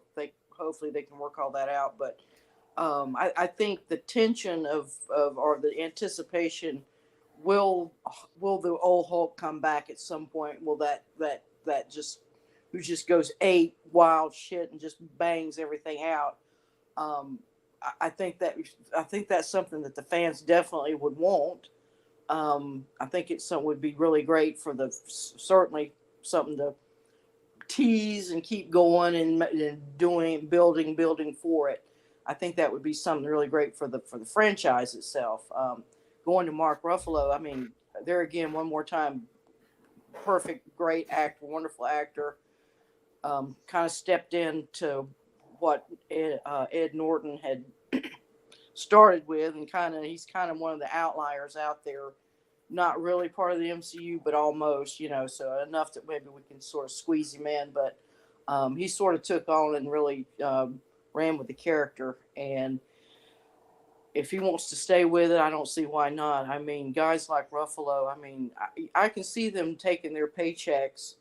hopefully they can work all that out. But I think the tension of or the anticipation, will the old Hulk come back at some point? Will that just who just goes ape wild shit and just bangs everything out? I think that's something that the fans definitely would want. I think it's something would be really great for certainly something to tease and keep going and building for it. I think that would be something really great for the franchise itself. Going to Mark Ruffalo, I mean, there again, one more time, perfect, great actor, wonderful actor. Kind of stepped into what Ed Norton had started with, and he's kind of one of the outliers out there. Not really part of the MCU, but almost, so enough that maybe we can sort of squeeze him in. But he sort of took on and really ran with the character. And if he wants to stay with it, I don't see why not. I mean, guys like Ruffalo, I mean, I can see them taking their paychecks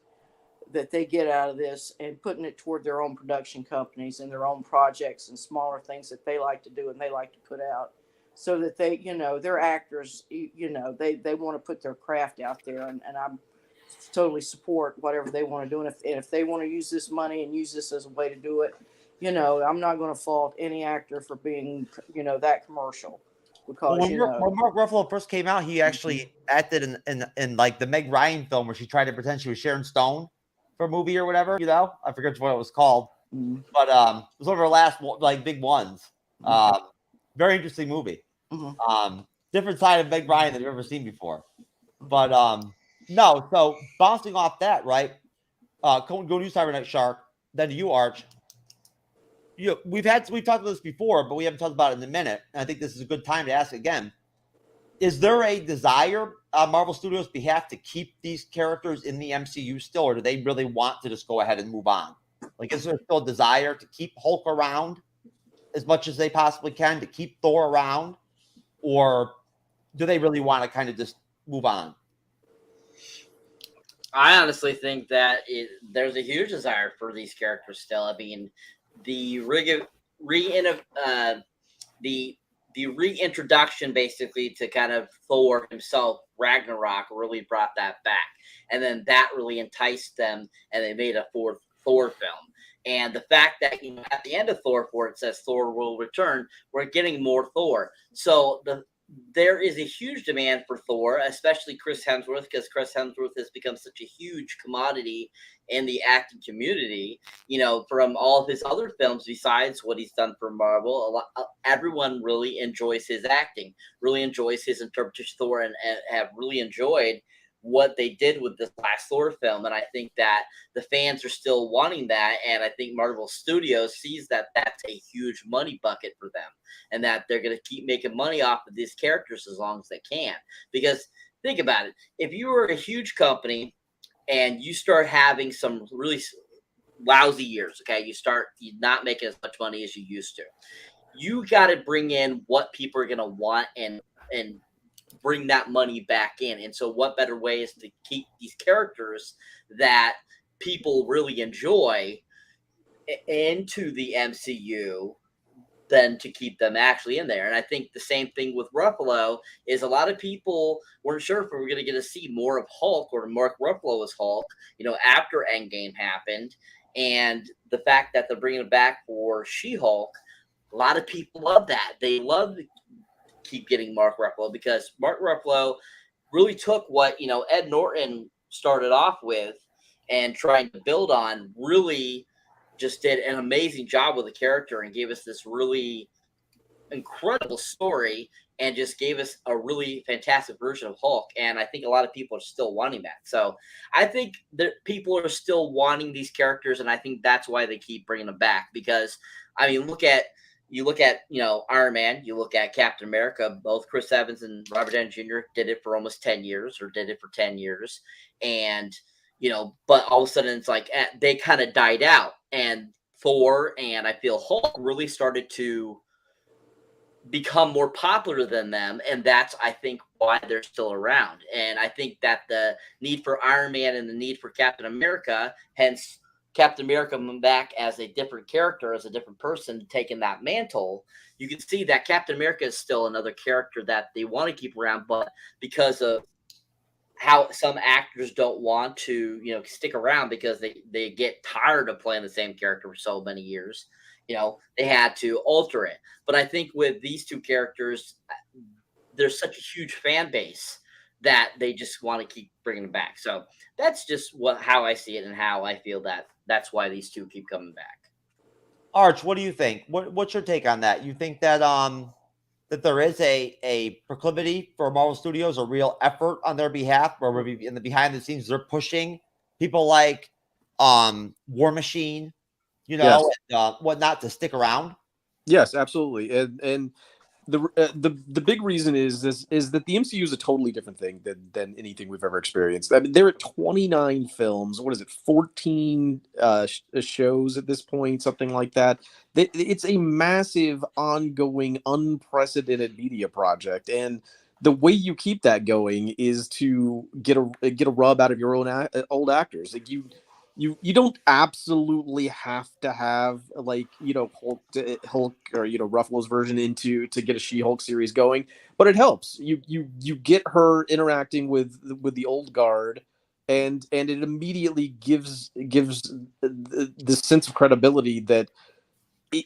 that they get out of this and putting it toward their own production companies and their own projects and smaller things that they like to do and they like to put out, so that they, they're actors, they want to put their craft out there, and I'm totally support whatever they want to do. And if they want to use this money and use this as a way to do it, I'm not going to fault any actor for being, that commercial, because when Mark Ruffalo first came out, he actually acted in like the Meg Ryan film where she tried to pretend she was Sharon Stone for a movie or whatever. I forget what it was called, but it was one of her last like big ones. Very interesting movie. Different side of Meg Ryan than you've ever seen before. But no, so bouncing off that, right? Go to you, Cyber Night Shark, then to you, Arch. We've talked about this before, but we haven't talked about it in a minute. And I think this is a good time to ask again. Is there a desire on Marvel Studios' behalf to keep these characters in the MCU still, or do they really want to just go ahead and move on? Like, is there still a desire to keep Hulk around as much as they possibly can, to keep Thor around, or do they really want to kind of just move on? I honestly think that there's a huge desire for these characters still. I mean, the reintroduction basically to kind of Thor himself, Ragnarok, really brought that back. And then that really enticed them, and they made a fourth Thor film. And the fact that, at the end of Thor 4, it says Thor will return, we're getting more Thor. So there is a huge demand for Thor, especially Chris Hemsworth, because Chris Hemsworth has become such a huge commodity in the acting community, from all of his other films besides what he's done for Marvel. Everyone really enjoys his acting, really enjoys his interpretation of Thor, and have really enjoyed what they did with this last Thor film. And I think that the fans are still wanting that, and I think Marvel Studios sees that that's a huge money bucket for them, and that they're going to keep making money off of these characters as long as they can. Because think about it, if you were a huge company and you start having some really lousy years, okay, you're not making as much money as you used to, you got to bring in what people are going to want and bring that money back in. And so what better way is to keep these characters that people really enjoy into the MCU than to keep them actually in there. And I think the same thing with Ruffalo is a lot of people weren't sure if we were going to get to see more of Hulk or Mark Ruffalo as Hulk, after Endgame happened. And the fact that they're bringing it back for She-Hulk, a lot of people love that. They love to keep getting Mark Ruffalo, because Mark Ruffalo really took what, Ed Norton started off with and trying to build on, really just did an amazing job with the character and gave us this really incredible story and just gave us a really fantastic version of Hulk. And I think a lot of people are still wanting that. So I think that people are still wanting these characters, and I think that's why they keep bringing them back. Because, I mean, you look at Iron Man, you look at Captain America, both Chris Evans and Robert Downey Jr. did it for almost 10 years or did it for 10 years. And, but all of a sudden it's like they kind of died out. And Thor and I feel Hulk really started to become more popular than them, and that's, I think, why they're still around. And I think that the need for Iron Man and the need for Captain America, hence Captain America coming back as a different character, as a different person taking that mantle, you can see that Captain America is still another character that they want to keep around, but because of how some actors don't want to, stick around because they get tired of playing the same character for so many years, they had to alter it. But I think with these two characters, there's such a huge fan base that they just want to keep bringing them back. So that's just how I see it, and how I feel that that's why these two keep coming back. Arch, what do you think? What's your take on that? You think that that there is a proclivity for Marvel Studios, a real effort on their behalf, where maybe in the behind the scenes they're pushing people like War Machine, Yes. and whatnot to stick around? Yes, absolutely. And the big reason is that the MCU is a totally different thing than anything we've ever experienced. I mean, they're at 29 films. What is it? 14 shows at this point, something like that. It's a massive, ongoing, unprecedented media project, and the way you keep that going is to get a rub out of your own old actors. Like you don't absolutely have to have Hulk or Ruffalo's version to get a She-Hulk series going, but it helps. You get her interacting with the old guard, and it immediately gives the sense of credibility that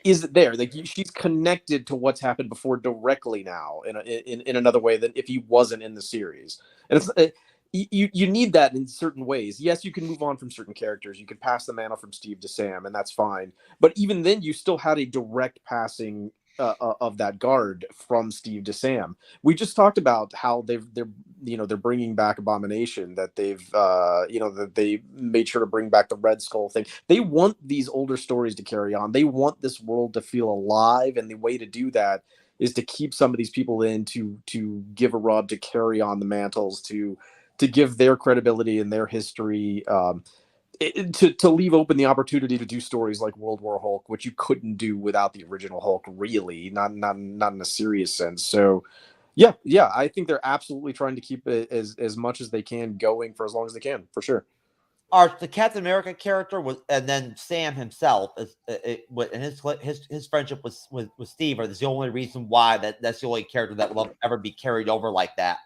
is there. Like she's connected to what's happened before directly now in another way than if he wasn't in the series. And it's you need that in certain ways. Yes, you can move on from certain characters. You can pass the mantle from Steve to Sam, and that's fine. But even then, you still had a direct passing of that guard from Steve to Sam. We just talked about how they're bringing back Abomination. That that they made sure to bring back the Red Skull thing. They want these older stories to carry on. They want this world to feel alive, and the way to do that is to keep some of these people in to give a rub, to carry on the mantles, to give their credibility and their history, to leave open the opportunity to do stories like World War Hulk, which you couldn't do without the original Hulk, really, not in a serious sense. So, yeah, I think they're absolutely trying to keep it as much as they can going for as long as they can, for sure. Arch, the Captain America character was, and then Sam himself, and his friendship with Steve, is the only reason why that's the only character that will ever be carried over like that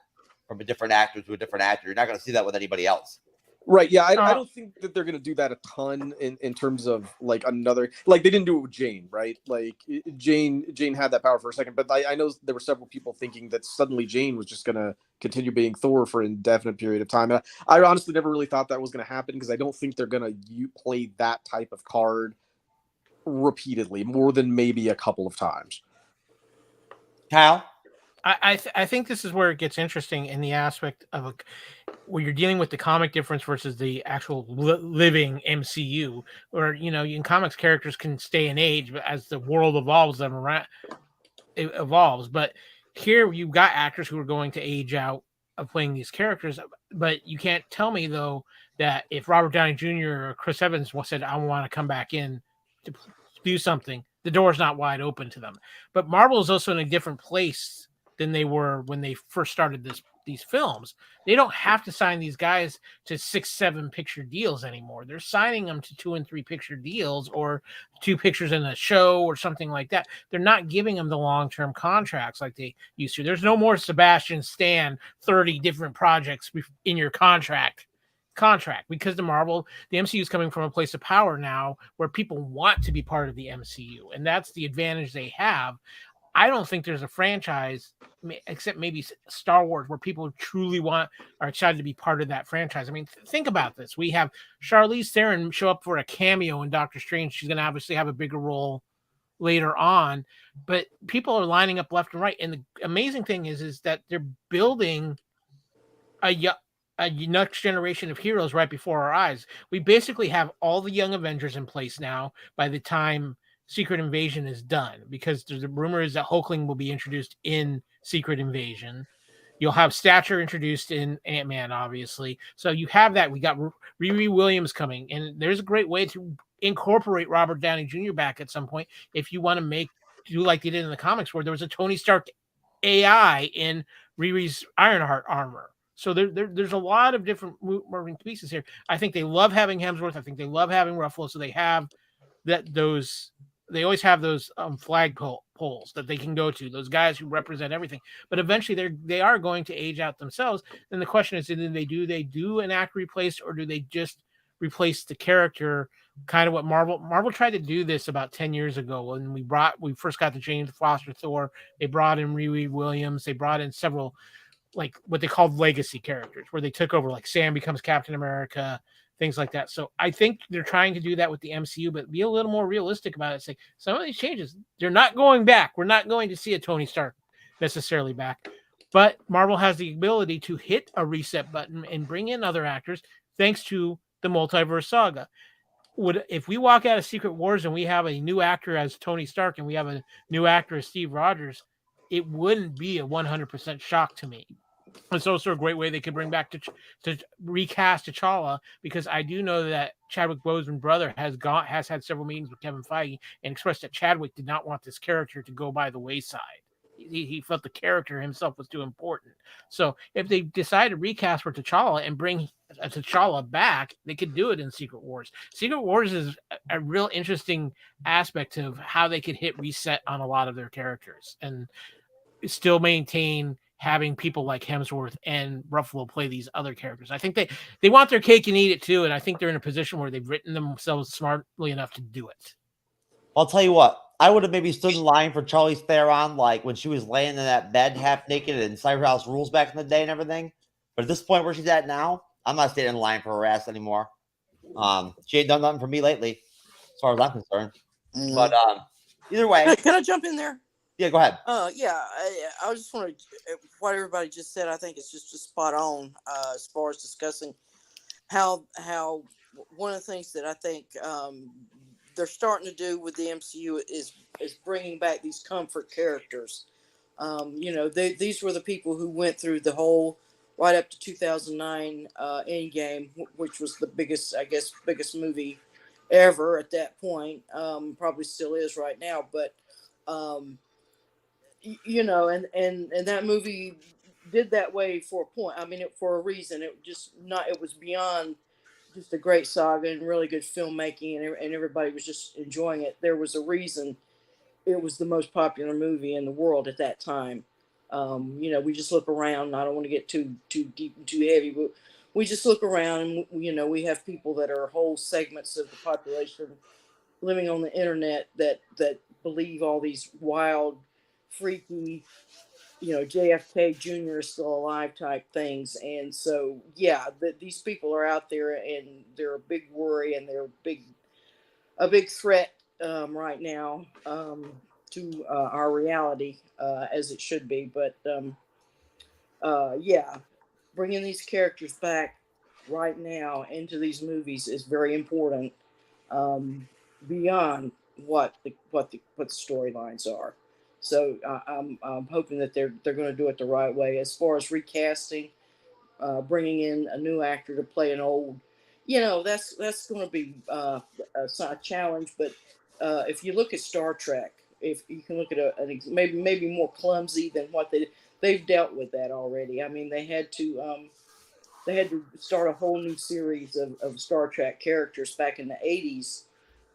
from a different actor to a different actor. You're not going to see that with anybody else. Right. Yeah. I don't think that they're going to do that a ton in terms of like another, like they didn't do it with Jane, right? Like Jane had that power for a second, but I know there were several people thinking that suddenly Jane was just going to continue being Thor for an indefinite period of time. And I honestly never really thought that was going to happen, because I don't think they're going to play that type of card repeatedly, more than maybe a couple of times. Kyle? I think this is where it gets interesting in the aspect of where you're dealing with the comic difference versus the actual living MCU, or in comics characters can stay in age, but as the world evolves, it evolves. But here you've got actors who are going to age out of playing these characters, but you can't tell me though that if Robert Downey Jr. or Chris Evans said, "I want to come back in to do something," the door's not wide open to them. But Marvel is also in a different place than they were when they first started these films. They don't have to sign these guys to 6-7 picture deals anymore. They're signing them to 2 and 3 picture deals, or 2 pictures in a show or something like that. They're not giving them the long-term contracts like they used to. There's no more Sebastian Stan 30 different projects in your contract, because the MCU is coming from a place of power now where people want to be part of the MCU, and that's the advantage they have. I don't think there's a franchise, except maybe Star Wars, where people truly are excited to be part of that franchise. I mean, think about this. We have Charlize Theron show up for a cameo in Doctor Strange. She's going to obviously have a bigger role later on, but people are lining up left and right. And the amazing thing is that they're building a next generation of heroes right before our eyes. We basically have all the young Avengers in place now by the time Secret Invasion is done, because there's a rumor is that Hulkling will be introduced in Secret Invasion. You'll have Stature introduced in Ant-Man, obviously. So you have that. We got Riri Williams coming, and there's a great way to incorporate Robert Downey Jr. back at some point if you want to make do like they did in the comics, where there was a Tony Stark AI in Riri's Ironheart armor. So there's a lot of different moving pieces here. I think they love having Hemsworth. I think they love having Ruffalo. So they have they always have those flag poles that they can go to, those guys who represent everything. But eventually they are going to age out themselves. And the question is, do they do an act replace, or do they just replace the character? Kind of what Marvel tried to do this about 10 years ago when we first got the James Foster Thor. They brought in Riri Williams. They brought in several, like what they called legacy characters, where they took over, like Sam becomes Captain America, things like that. So I think they're trying to do that with the MCU, but be a little more realistic about it. Say some of these changes, they're not going back. We're not going to see a Tony Stark necessarily back, but Marvel has the ability to hit a reset button and bring in other actors thanks to the multiverse saga. If we walk out of Secret Wars and we have a new actor as Tony Stark and we have a new actor as Steve Rogers, it wouldn't be a 100% shock to me. It's also a great way they could bring back to recast T'Challa, because I do know that Chadwick Boseman's brother has had several meetings with Kevin Feige and expressed that Chadwick did not want this character to go by the wayside. He felt the character himself was too important. So if they decide to recast for T'Challa and bring T'Challa back, they could do it in Secret Wars. Secret Wars is a real interesting aspect of how they could hit reset on a lot of their characters and still maintain having people like Hemsworth and Ruffalo play these other characters. I think they want their cake and eat it too, and I think they're in a position where they've written themselves smartly enough to do it. I'll tell you what, I would have maybe stood in line for Charlize Theron, like when she was laying in that bed half naked in Cyber House Rules back in the day and everything. But at this point where she's at now, I'm not standing in line for her ass anymore. She ain't done nothing for me lately, as far as I'm concerned. But either way. Can I jump in there? Yeah, go ahead. Yeah, I just want to, what everybody just said, I think it's just spot on as far as discussing how one of the things that I think they're starting to do with the MCU is bringing back these comfort characters. These were the people who went through the whole right up to 2009 Endgame, which was the biggest movie ever at that point. Probably still is right now, but and that movie did that way for a point. I mean, for a reason. It was beyond just a great saga and really good filmmaking, and everybody was just enjoying it. There was a reason it was the most popular movie in the world at that time. We just look around. I don't want to get too deep and too heavy, but we just look around and, we have people that are whole segments of the population living on the internet that believe all these wild, freaky, JFK Jr. is still alive type things. And so, these people are out there and they're a big worry and they're a big threat right now to our reality as it should be. But bringing these characters back right now into these movies is very important beyond what the storylines are. So I'm hoping that they're going to do it the right way. As far as recasting, bringing in a new actor to play an old, that's going to be a challenge. But if you look at Star Trek, if you can look at maybe more clumsy than what they've dealt with that already. I mean, they had to start a whole new series of Star Trek characters back in the 80s.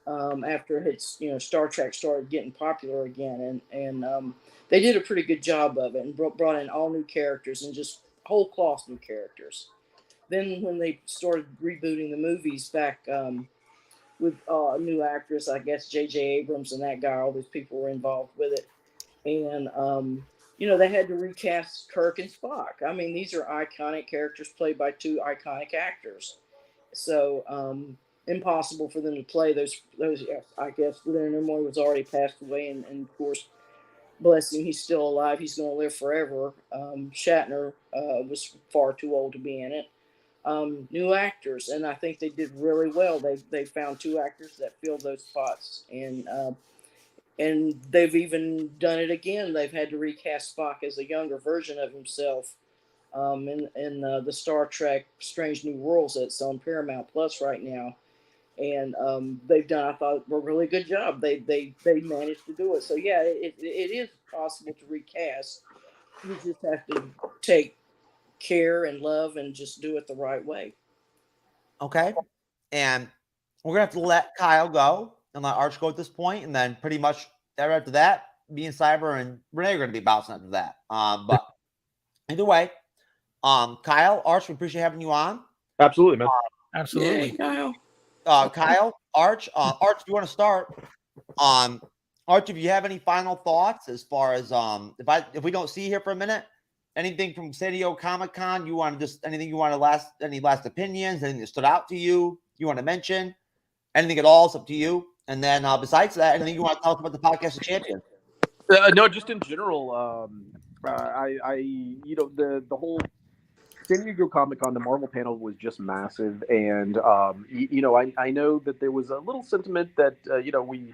After Star Trek started getting popular again, and they did a pretty good job of it and brought in all new characters and just whole cloth new characters. Then when they started rebooting the movies back with new actors, I guess J.J. Abrams and that guy, all these people were involved with it, and they had to recast Kirk and Spock. I mean, these are iconic characters played by two iconic actors, so. Impossible for them to play those. I guess Leonard Nimoy was already passed away, and of course, bless him, he's still alive. He's going to live forever. Shatner was far too old to be in it. New actors, and I think they did really well. They found two actors that filled those spots, and they've even done it again. They've had to recast Spock as a younger version of himself in the Star Trek Strange New Worlds that's on Paramount Plus right now. and they've done, I thought, a really good job. They managed to do it. So yeah, it is possible to recast. You just have to take care and love and just do it the right way. Okay. And we're going to have to let Kyle go and let Arch go at this point, and then pretty much after that, me and Cyber and Renee are going to be bouncing after that. But either way, Kyle, Arch, we appreciate having you on. Absolutely, man. Absolutely. Yeah, Kyle. Kyle, Arch, Arch, if you want to start, Arch, if you have any final thoughts as far as if we don't see you here for a minute, anything from San Diego Comic-Con, you want to just anything you want to any last opinions, anything that stood out to you want to mention, anything at all, it's up to you. And then besides that, anything you want to tell us about the Podcast of Champions? No, just in general, the whole San Diego Comic-Con, the Marvel panel was just massive, and I know that there was a little sentiment that we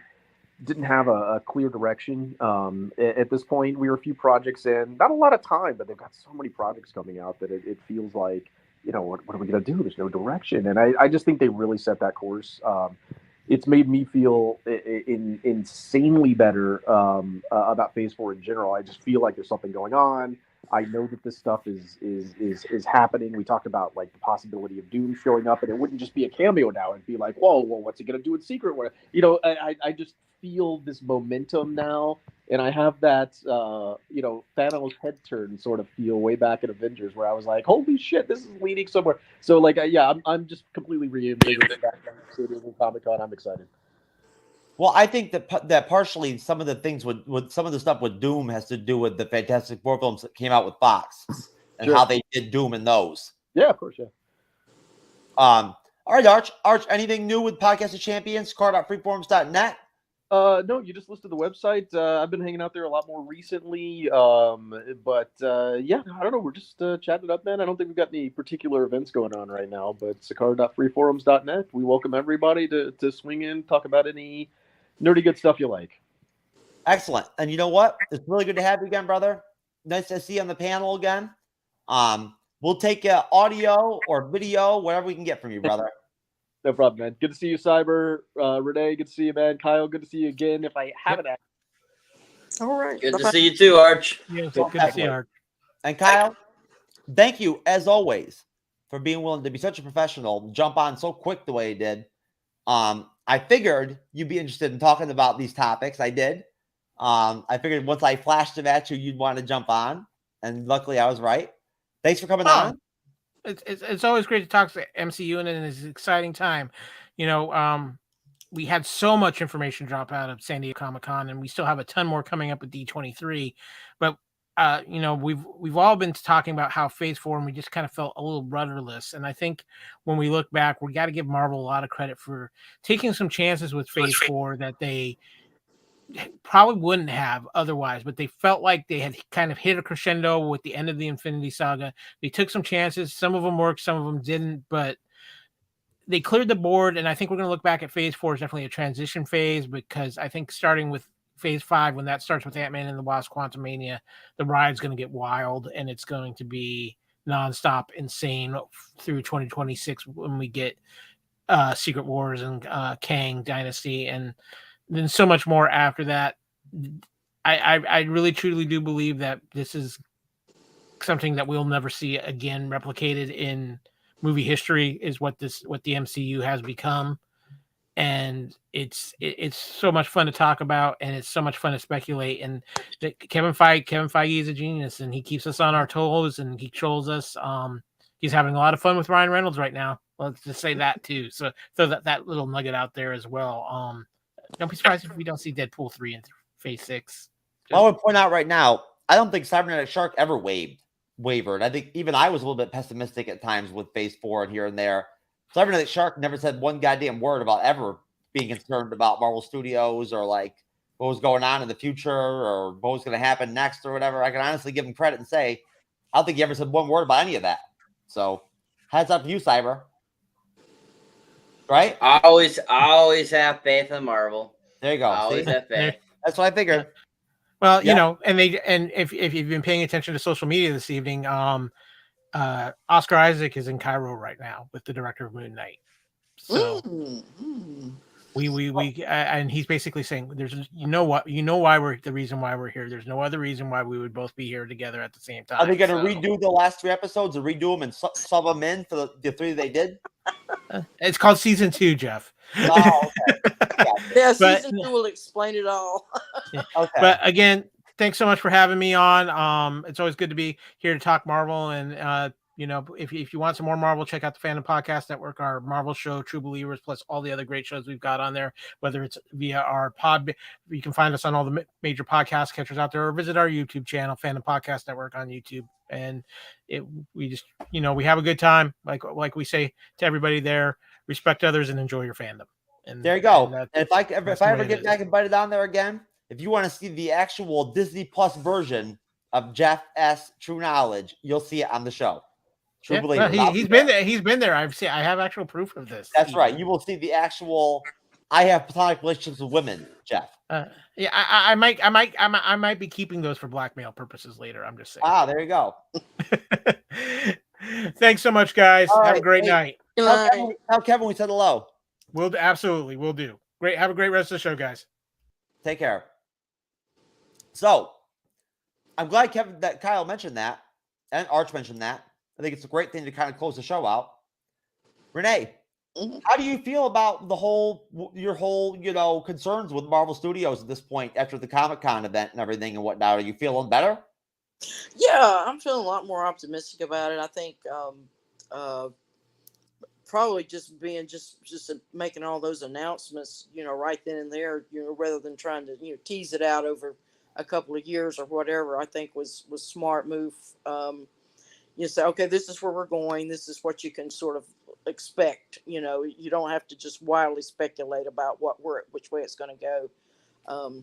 didn't have a clear direction at this point. We were a few projects in, not a lot of time, but they've got so many projects coming out that it feels like, what are we going to do? There's no direction, and I just think they really set that course. It's made me feel insanely better about Phase 4 in general. I just feel like there's something going on. I know that this stuff is happening. We talked about like the possibility of Doom showing up, and it wouldn't just be a cameo now. It'd be like, whoa, well, what's he gonna do in secret? I just feel this momentum now, and I have that Thanos head turn sort of feel way back in Avengers, where I was like, holy shit, this is leading somewhere. So like, I'm just completely reinvigorated back in Comic-Con. I'm excited. Well, I think that partially some of the things with some of the stuff with Doom has to do with the Fantastic Four films that came out with Fox and how they did Doom in those. Yeah, of course, yeah. All right, Arch, anything new with Podcast of Champions, card.freeforums.net? No, you just listed the website. I've been hanging out there a lot more recently. But I don't know. We're just chatting it up, man. I don't think we've got any particular events going on right now, but sakara.freeforums.net. We welcome everybody to swing in, talk about any nerdy good stuff you like. Excellent. And you know what? It's really good to have you again, brother. Nice to see you on the panel again. We'll take audio or video, whatever we can get from you, brother. No problem, man. Good to see you, Cyber. Renee, good to see you, man. Kyle, good to see you again. If I haven't All right. Good to see you too, Arch. Yeah, good to see you, Arch. And Kyle, thank you, as always, for being willing to be such a professional, jump on so quick the way you did. I figured you'd be interested in talking about these topics. I did. I figured once I flashed them at you, you'd want to jump on. And luckily, I was right. Thanks for coming on. It's always great to talk to MCU, and it's an exciting time. We had so much information drop out of San Diego Comic-Con, and we still have a ton more coming up with D23. But we've all been talking about how Phase 4, and we just kind of felt a little rudderless. And I think when we look back, we got to give Marvel a lot of credit for taking some chances with Phase 4 that they probably wouldn't have otherwise, but they felt like they had kind of hit a crescendo with the end of the Infinity Saga. They took some chances. Some of them worked, some of them didn't, but they cleared the board. And I think we're going to look back at Phase 4 as definitely a transition phase, because I think starting with Phase 5, when that starts with Ant-Man and the Wasp: Quantumania, the ride's going to get wild, and it's going to be nonstop insane through 2026 when we get Secret Wars and Kang Dynasty, and then so much more after that. I really truly do believe that this is something that we'll never see again replicated in movie history, is what the MCU has become. And it's so much fun to talk about, and it's so much fun to speculate. And Kevin Feige is a genius, and he keeps us on our toes, and he trolls us. He's having a lot of fun with Ryan Reynolds right now. Let's just say that too. So throw that little nugget out there as well. Don't be surprised if we don't see Deadpool 3 in Phase 6. I would point out right now, I don't think Cybernetic Shark ever wavered. I think even I was a little bit pessimistic at times with Phase 4 and here and there. Cybernetic Shark never said one goddamn word about ever being concerned about Marvel Studios or like what was going on in the future or what was going to happen next or whatever. I can honestly give him credit and say, I don't think he ever said one word about any of that. So, heads up to you, Cyber. Right? I always have faith in Marvel. There you go. I always have faith. That's what I figured. Well, and if you've been paying attention to social media this evening, Oscar Isaac is in Cairo right now with the director of Moon Knight. So and he's basically saying there's why we're the reason why we're here. There's no other reason why we would both be here together at the same time. Are they going to redo the last 3 episodes or redo them and sub them in for the 3 they did? It's called season 2, Jeff. Oh, okay. Yeah, season 2 will explain it all. Okay. But again, thanks so much for having me on. It's always good to be here to talk Marvel. And if you want some more Marvel, check out the Fandom Podcast Network, our Marvel show, True Believers, plus all the other great shows we've got on there. Whether it's via our pod, you can find us on all the major podcast catchers out there, or visit our YouTube channel, Fandom Podcast Network on YouTube. And we just we have a good time, like we say to everybody there. Respect others and enjoy your fandom. And there you go. And if I ever get back invited on there again, if you want to see the actual Disney Plus version of Jeff S. True Knowledge, you'll see it on the show. True Believers. He's been there. He's been there. I have actual proof of this. That's right. You will see the actual. I have platonic relationships with women, Jeff. I might be keeping those for blackmail purposes later. I'm just saying. There you go. Thanks so much, guys. All have right, a great night. Tell Kevin we said hello. We'll do. Great. Have a great rest of the show, guys. Take care. So, I'm glad Kyle mentioned that, and Arch mentioned that. I think it's a great thing to kind of close the show out. Renee, how do you feel about your whole concerns with Marvel Studios at this point after the Comic-Con event and everything and whatnot? Are you feeling better? Yeah, I'm feeling a lot more optimistic about it. I think probably just making all those announcements, right then and there, rather than trying to tease it out over a couple of years or whatever, I think was smart move. You say, okay, this is where we're going. This is what you can sort of expect. You don't have to just wildly speculate about which way it's going to go.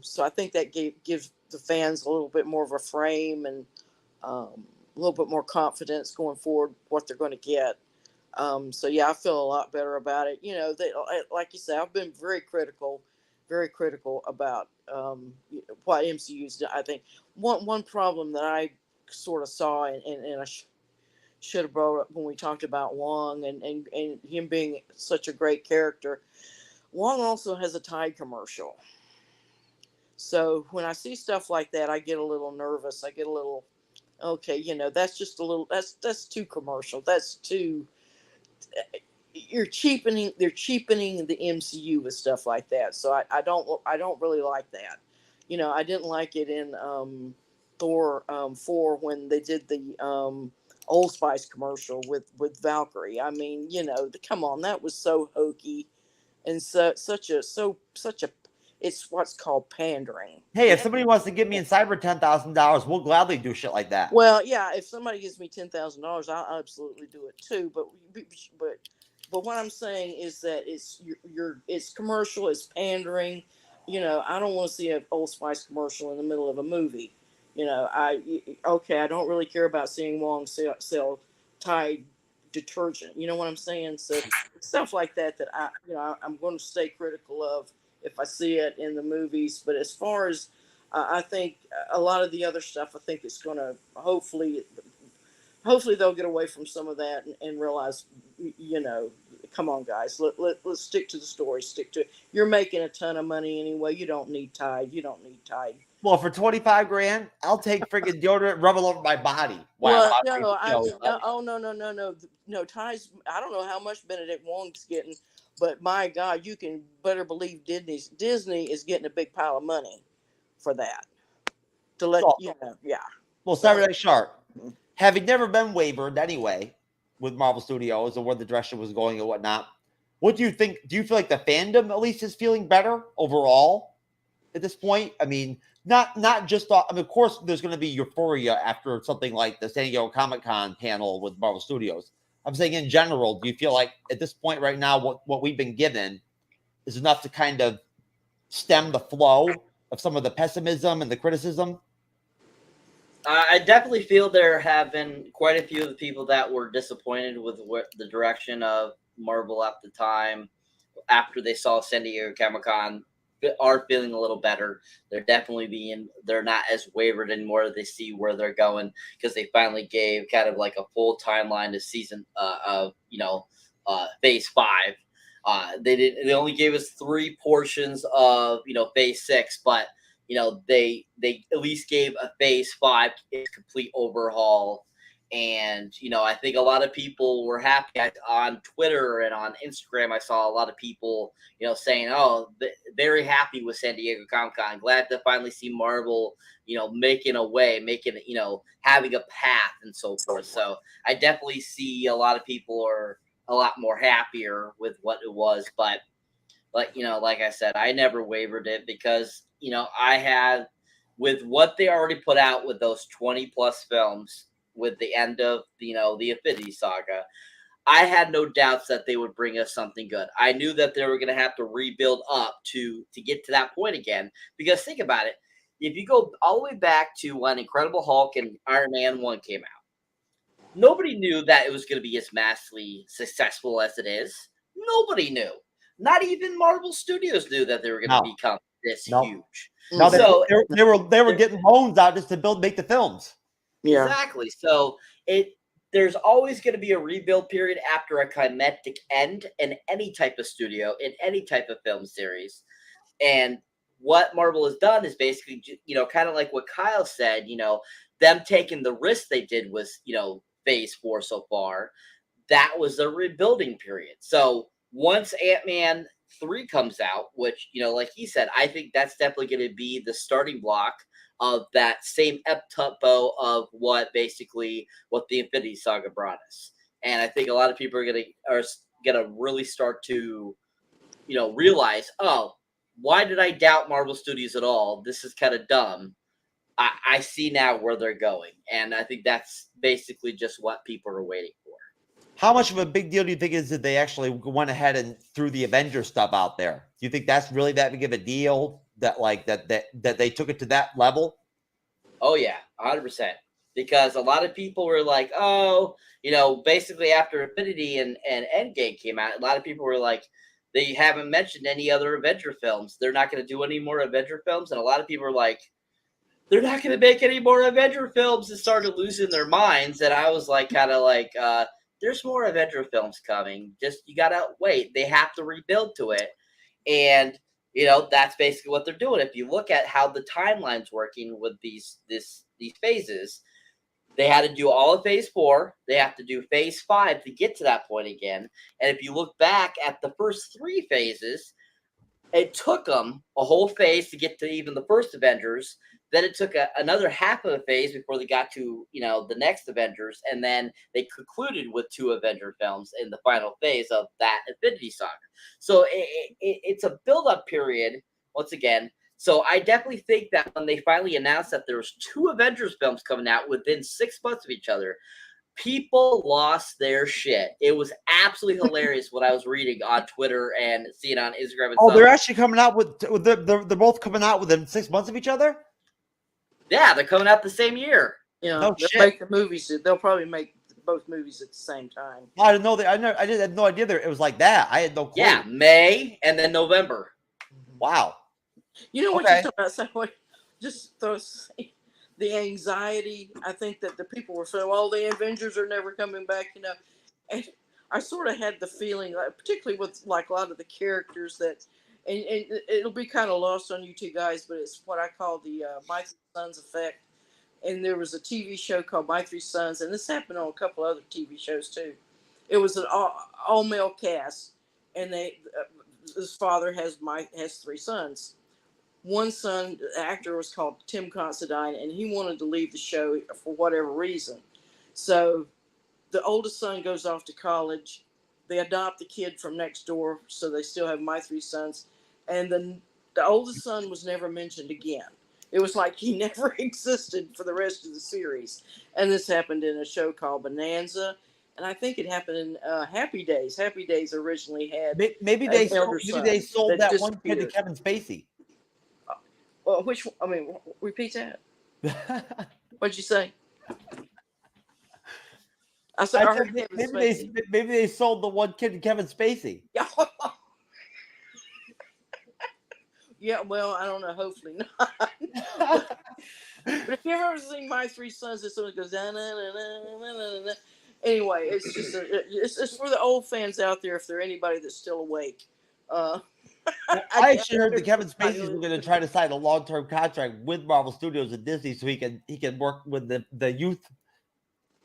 So I think that gives the fans a little bit more of a frame and a little bit more confidence going forward what they're going to get. So yeah, I feel a lot better about it. Like you say, I've been very critical about what MCU's done. I think one problem that I sort of saw, and I should have brought up when we talked about Wong and him being such a great character. Wong also has a Tide commercial. So when I see stuff like that, I get a little nervous. I get a little, okay, that's just a little, that's too commercial. That's too, they're cheapening the MCU with stuff like that. So I don't really like that. I didn't like it in Thor 4 when they did the Old Spice commercial with Valkyrie. I mean, come on, that was so hokey and such a it's what's called pandering. Hey, if somebody wants to give me in cyber $10,000, we'll gladly do shit like that. Well, yeah, if somebody gives me $10,000, I'll absolutely do it too. But what I'm saying is that it's commercial, it's pandering. I don't want to see an Old Spice commercial in the middle of a movie. I don't really care about seeing Wong sell Tide detergent. You know what I'm saying? So stuff like that I'm going to stay critical of if I see it in the movies. But as far as I think a lot of the other stuff, I think it's going to hopefully they'll get away from some of that and realize, come on, guys, let's stick to the story, stick to it. You're making a ton of money anyway. You don't need Tide. Well, for $25,000, I'll take freaking deodorant, rub it over my body. Wow. Well, no, Tide's. I don't know how much Benedict Wong's getting, but my God, you can better believe Disney is getting a big pile of money for that. To let yeah. Well, Saturday Sharp, having never been wavered anyway with Marvel Studios or where the direction was going and whatnot, what do you think? Do you feel like the fandom at least is feeling better overall at this point? I mean, not just. Of course, there's going to be euphoria after something like the San Diego Comic-Con panel with Marvel Studios. I'm saying in general, do you feel like at this point right now, what we've been given is enough to kind of stem the flow of some of the pessimism and the criticism? I definitely feel there have been quite a few of the people that were disappointed with the direction of Marvel at the time after they saw San Diego Comic-Con are feeling a little better. They're not as wavered anymore. They see where they're going because they finally gave kind of like a full timeline to season of phase 5 They only gave us 3 portions of Phase 6, but they at least gave a Phase 5 complete overhaul. And I think a lot of people were happy. On Twitter and on Instagram, I saw a lot of people saying, "Oh, very happy with San Diego Comic-Con. Glad to finally see Marvel making a way, having a path and so forth." So I definitely see a lot of people are a lot more happier with what it was. But like I said, I never wavered it because I had, with what they already put out with those 20 plus films, with the end of the Infinity Saga, I had no doubts that they would bring us something good. I knew that they were going to have to rebuild up to get to that point again. Because think about it, if you go all the way back to when Incredible Hulk and Iron Man 1 came out, nobody knew that it was going to be as massively successful as it is. Nobody knew. Not even Marvel Studios knew that they were going to become this huge. No, So they were getting loans out just to make the films. Yeah. Exactly. So there's always going to be a rebuild period after a climactic end in any type of studio, in any type of film series. And what Marvel has done is basically, kind of like what Kyle said, them taking the risk they did was, Phase 4 so far. That was the rebuilding period. So once Ant-Man 3 comes out, which, like he said, I think that's definitely going to be the starting block of that same up-tempo of what the Infinity Saga brought us. And I think a lot of people are gonna really start to, realize, oh, why did I doubt Marvel Studios at all? This is kind of dumb. I see now where they're going. And I think that's basically just what people are waiting for. How much of a big deal do you think is that they actually went ahead and threw the Avengers stuff out there? Do you think that's really that big of a deal that they took it to that level? Oh yeah, 100%. Because a lot of people were like, oh, basically after Infinity and Endgame came out, a lot of people were like, they haven't mentioned any other Avenger films. They're not going to do any more Avenger films. And a lot of people were like, they're not going to make any more Avenger films, and started losing their minds. And I was like, there's more Avenger films coming. Just, you got to wait. They have to rebuild to it. And, that's basically what they're doing. If you look at how the timeline's working with these phases, they had to do all of Phase 4. They have to do Phase 5 to get to that point again. And if you look back at the first 3 phases, it took them a whole phase to get to even the first Avengers. Then it took another half of a phase before they got to, the next Avengers. And then they concluded with 2 Avenger films in the final phase of that Infinity Saga. So it's a build-up period, once again. So I definitely think that when they finally announced that there was 2 Avengers films coming out within 6 months of each other, people lost their shit. It was absolutely hilarious what I was reading on Twitter and seeing on Instagram and stuff. They're actually coming out they're both coming out within 6 months of each other? Yeah, they're coming out the same year. They'll make the movies. They'll probably make both movies at the same time. I didn't know that. I had no idea it was like that. I had no clue. Yeah, May and then November. Wow. You know what you're talking about? So just the anxiety. I think that the people were saying, "Well, the Avengers are never coming back," and I sort of had the feeling, particularly with like a lot of the characters that. And it'll be kind of lost on you two guys, but it's what I call the My Three Sons effect. And there was a TV show called My Three Sons, and this happened on a couple other TV shows too. It was an all male cast, and his father has 3 sons. One son, the actor, was called Tim Considine, and he wanted to leave the show for whatever reason. So the oldest son goes off to college. They adopt the kid from next door, so they still have My Three Sons. And then the oldest son was never mentioned again. It was like he never existed for the rest of the series. And this happened in a show called Bonanza. And I think it happened in Happy Days. Happy Days originally had maybe they sold that one kid to Kevin Spacey. Well, repeat that. What'd you say? I heard maybe they sold the one kid to Kevin Spacey. Yeah, well, I don't know. Hopefully not. But if you ever seen My Three Sons, this one goes, Anyway, it's just it's for the old fans out there, if there anybody that's still awake. Well, I actually heard that Kevin Spacey's going to try to sign a long-term contract with Marvel Studios and Disney so he can work with the youth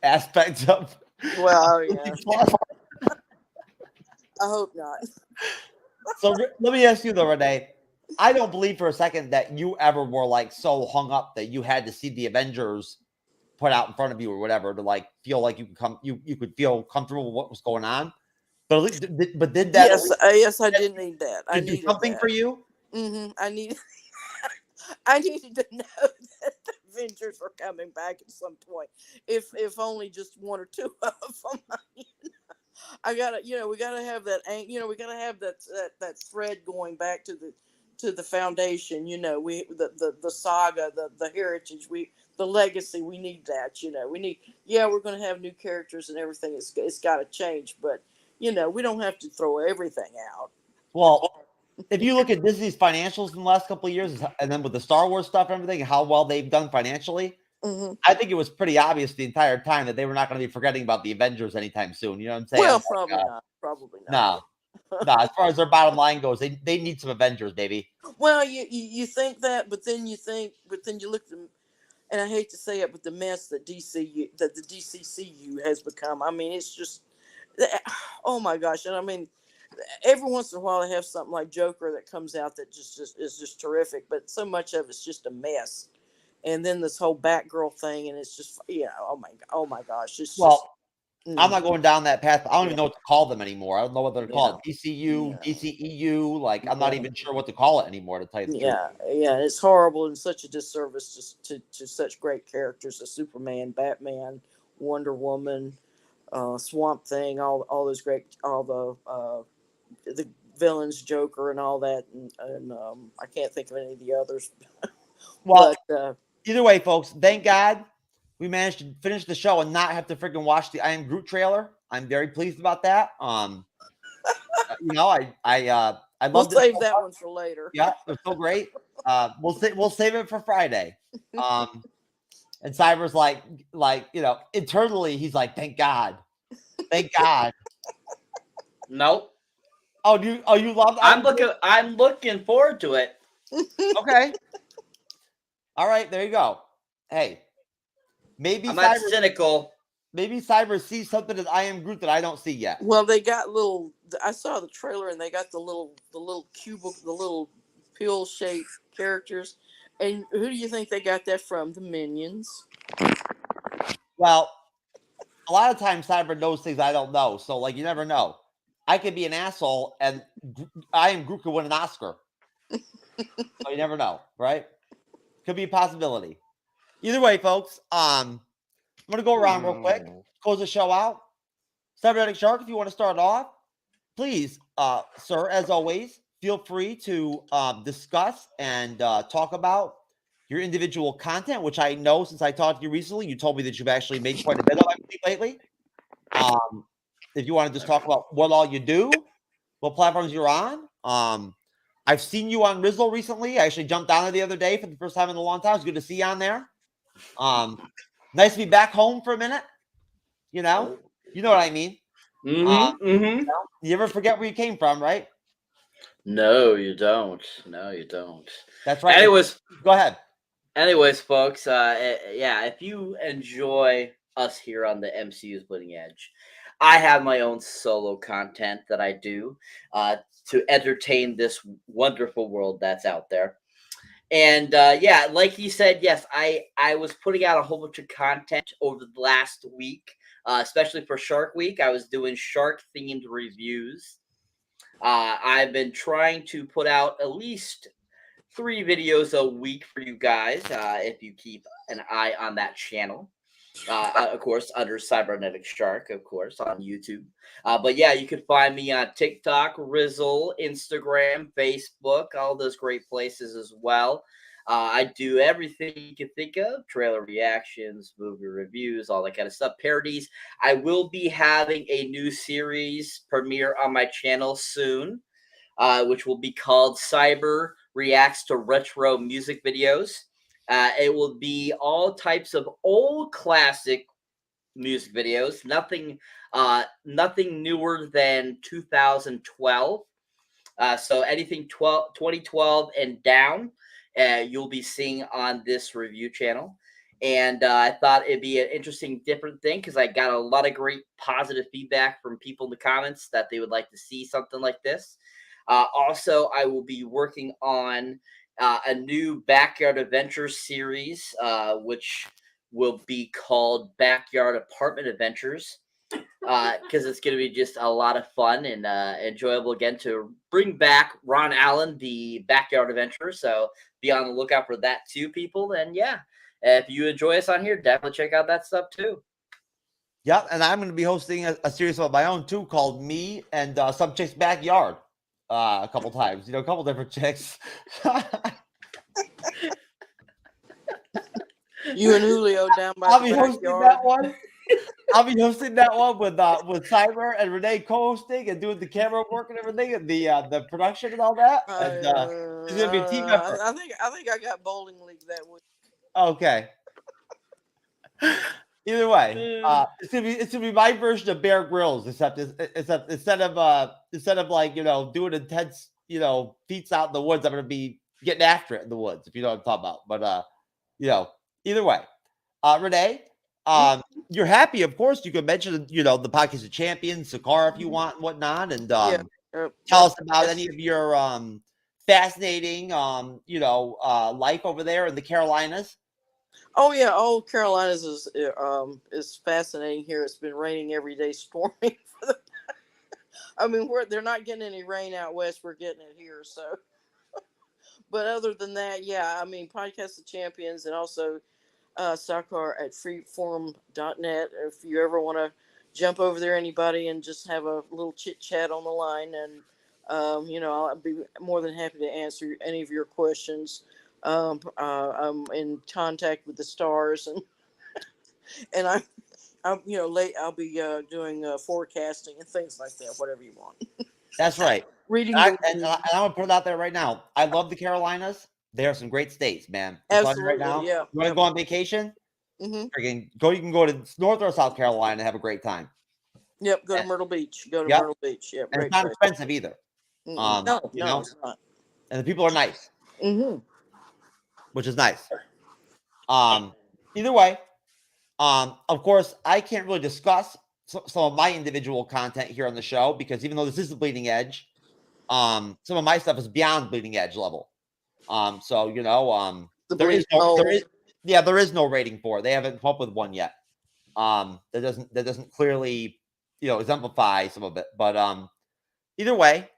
aspects of. Well, yeah. I hope not. So let me ask you though, Renee. I don't believe for a second that you ever were like so hung up that you had to see the Avengers put out in front of you or whatever to like feel like you could feel comfortable with what was going on. But at least, did that? Yes, I did need that. I needed something that. for you. I needed to know that the Avengers were coming back at some point, if only just one or two of them. I gotta, we gotta have that. We gotta have that thread going back to the foundation. We the saga, the heritage, the legacy. We need that. We need. Yeah, we're gonna have new characters and everything. It's got to change, but we don't have to throw everything out. Well, if you look at Disney's financials in the last couple of years, and then with the Star Wars stuff and everything, how well they've done financially, I think it was pretty obvious the entire time that they were not going to be forgetting about the Avengers anytime soon. You know what I'm saying? Well, probably not. Probably not. No. As far as their bottom line goes, they need some Avengers, baby. Well, you think that, but then you look at them, and I hate to say it, but the mess that the DCCU has become. I mean, it's just, oh my gosh! And I mean, every once in a while they have something like Joker that comes out that just is just terrific, but so much of it's just a mess. And then this whole Batgirl thing, and it's just, oh my gosh. I'm not going down that path. I don't even know what to call them anymore. I don't know what to call it. DCU, DCEU. Like, I'm not even sure what to call it anymore, to tell you the truth. Yeah. It's horrible and such a disservice to such great characters as Superman, Batman, Wonder Woman, Swamp Thing, all those great, all the villains, Joker, and all that. And I can't think of any of the others. Well, either way, folks, thank God we managed to finish the show and not have to freaking watch the I Am Groot trailer. I'm very pleased about that. I we'll save that one for later. Yeah, it was so great. We'll save it for Friday. And Cyber's like internally he's like, thank God. Nope. Oh, you love that? I'm looking forward to it. Okay. All right, there you go. Hey, maybe I'm not cynical. Maybe Cyber sees something that I Am Groot that I don't see yet. Well, they got I saw the trailer and they got the little cubicle, the little pill-shaped characters. And who do you think they got that from? The Minions. Well, a lot of times Cyber knows things I don't know, so like you never know. I could be an asshole and I Am Groot could win an Oscar. So you never know, right? Could be a possibility. Either way, folks, I'm going to go around real quick, close the show out. Cybernetic Shark, if you want to start off, please, sir, as always, feel free to discuss and talk about your individual content, which I know since I talked to you recently, you told me that you've actually made quite a bit of lately. If you want to just talk about what all you do, what platforms you're on. I've seen you on Rizzle recently. I actually jumped on there the other day for the first time in a long time. It's good to see you on there. Nice to be back home for a minute. You know what I mean. You ever forget where you came from, right? No, you don't. That's right. Anyways, go ahead. Anyways, folks, if you enjoy us here on the MCU's Bleeding Edge, I have my own solo content that I do to entertain this wonderful world that's out there. And like he said, yes, I was putting out a whole bunch of content over the last week, especially for Shark Week. I was doing shark-themed reviews. I've been trying to put out at least 3 videos a week for you guys, if you keep an eye on that channel. Of course, under Cybernetic Shark, of course, on YouTube. But yeah, you can find me on TikTok, Rizzle, Instagram, Facebook, all those great places as well. I do everything you can think of, trailer reactions, movie reviews, all that kind of stuff, parodies. I will be having a new series premiere on my channel soon, which will be called Cyber Reacts to Retro Music Videos. It will be all types of old classic music videos. Nothing newer than 2012. So anything 2012 and down, you'll be seeing on this review channel. And I thought it'd be an interesting, different thing because I got a lot of great positive feedback from people in the comments that they would like to see something like this. Also, I will be working on a new Backyard Adventures series, which will be called Backyard Apartment Adventures, because it's going to be just a lot of fun and enjoyable again to bring back Ron Allen, the Backyard Adventurer. So be on the lookout for that too, people. And yeah, if you enjoy us on here, definitely check out that stuff too. Yep, and I'm going to be hosting a series of my own too called Me and Some Chick's Backyard a couple times. A couple different chicks. You and Julio down by I'll the be backyard. hosting that one. I'll be hosting that one with Cyber and Renee co-hosting and doing the camera work and everything and the production and all that. And it's gonna be a team effort. I think I got bowling league that week. Okay. Either way, it's gonna be my version of Bear Grylls, except instead of like doing intense feats out in the woods, I'm gonna be getting after it in the woods, if you know what I'm talking about. But either way, Renee, you're happy, of course. You could mention the Podcast of Champions, Sakara, if you want, and whatnot, and tell us about any of your fascinating life over there in the Carolinas. Oh yeah, Carolinas is fascinating here. It's been raining every day, storming. I mean, they're not getting any rain out west. We're getting it here. So, but other than that, yeah, I mean, Podcast of Champions and also Sakar at freeform.net. If you ever want to jump over there, anybody, and just have a little chit chat on the line, and I'll be more than happy to answer any of your questions. I'm in contact with the stars, and I'll be doing forecasting and things like that, whatever you want. That's right. Reading, and I'm gonna put it out there right now. I love the Carolinas. They are some great states, man. Absolutely, right now. yeah. You want to go on vacation? Mm-hmm. You can go to North or South Carolina and have a great time. Yep, go to Myrtle Beach. Myrtle Beach. Yep, and it's not expensive either. No, it's not. And the people are nice. Mm-hmm. Which is nice. Either way, of course, I can't really discuss some of my individual content here on the show because even though this is the Bleeding Edge, some of my stuff is beyond Bleeding Edge level. So there is no rating for it. They haven't come up with one yet. That doesn't clearly exemplify some of it. But either way,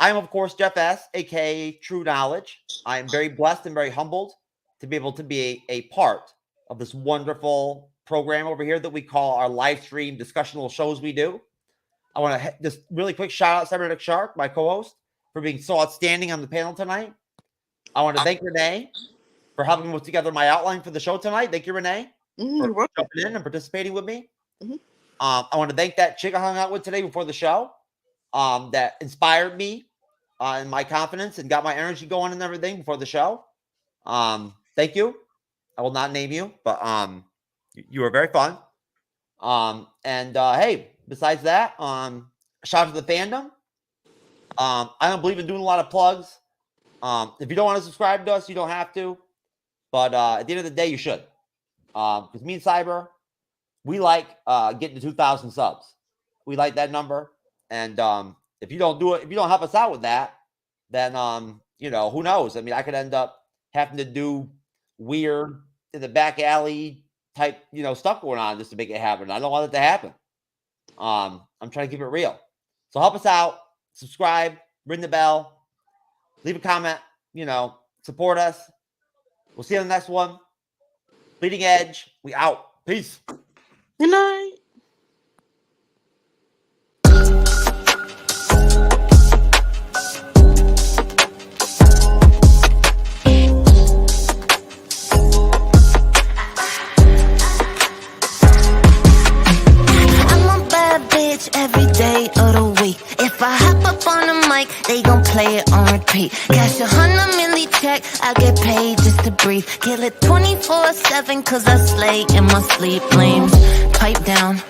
I am, of course, Jeff S., aka True Knowledge. I am very blessed and very humbled to be able to be a part of this wonderful program over here that we call our live stream discussional shows we do. I want to just really quick shout out Cybernetic Shark, my co-host, for being so outstanding on the panel tonight. I want to thank Renee for helping put together my outline for the show tonight. Thank you, Renee, for jumping in and participating with me. Mm-hmm. I want to thank that chick I hung out with today before the show that inspired me and my confidence and got my energy going and everything before the show. Thank you. I will not name you, but you were very fun. Hey, besides that, shout out to the fandom. I don't believe in doing a lot of plugs. If you don't want to subscribe to us, you don't have to. But at the end of the day, you should. Because me and Cyber, we like getting to 2,000 subs. We like that number. And if you don't do it, if you don't help us out with that, then who knows? I mean, I could end up having to do weird in the back alley type, stuff going on just to make it happen. I don't want it to happen. I'm trying to keep it real. So help us out, subscribe, ring the bell, leave a comment, support us. We'll see you on the next one. Bleeding Edge, we out. Peace. Good night. Every day of the week. If I hop up on the mic, they gon' gon' play it on repeat. Cash 100 milli check, I get paid just to breathe. Kill it 24/7 cause I slay in my sleep. Flames pipe down.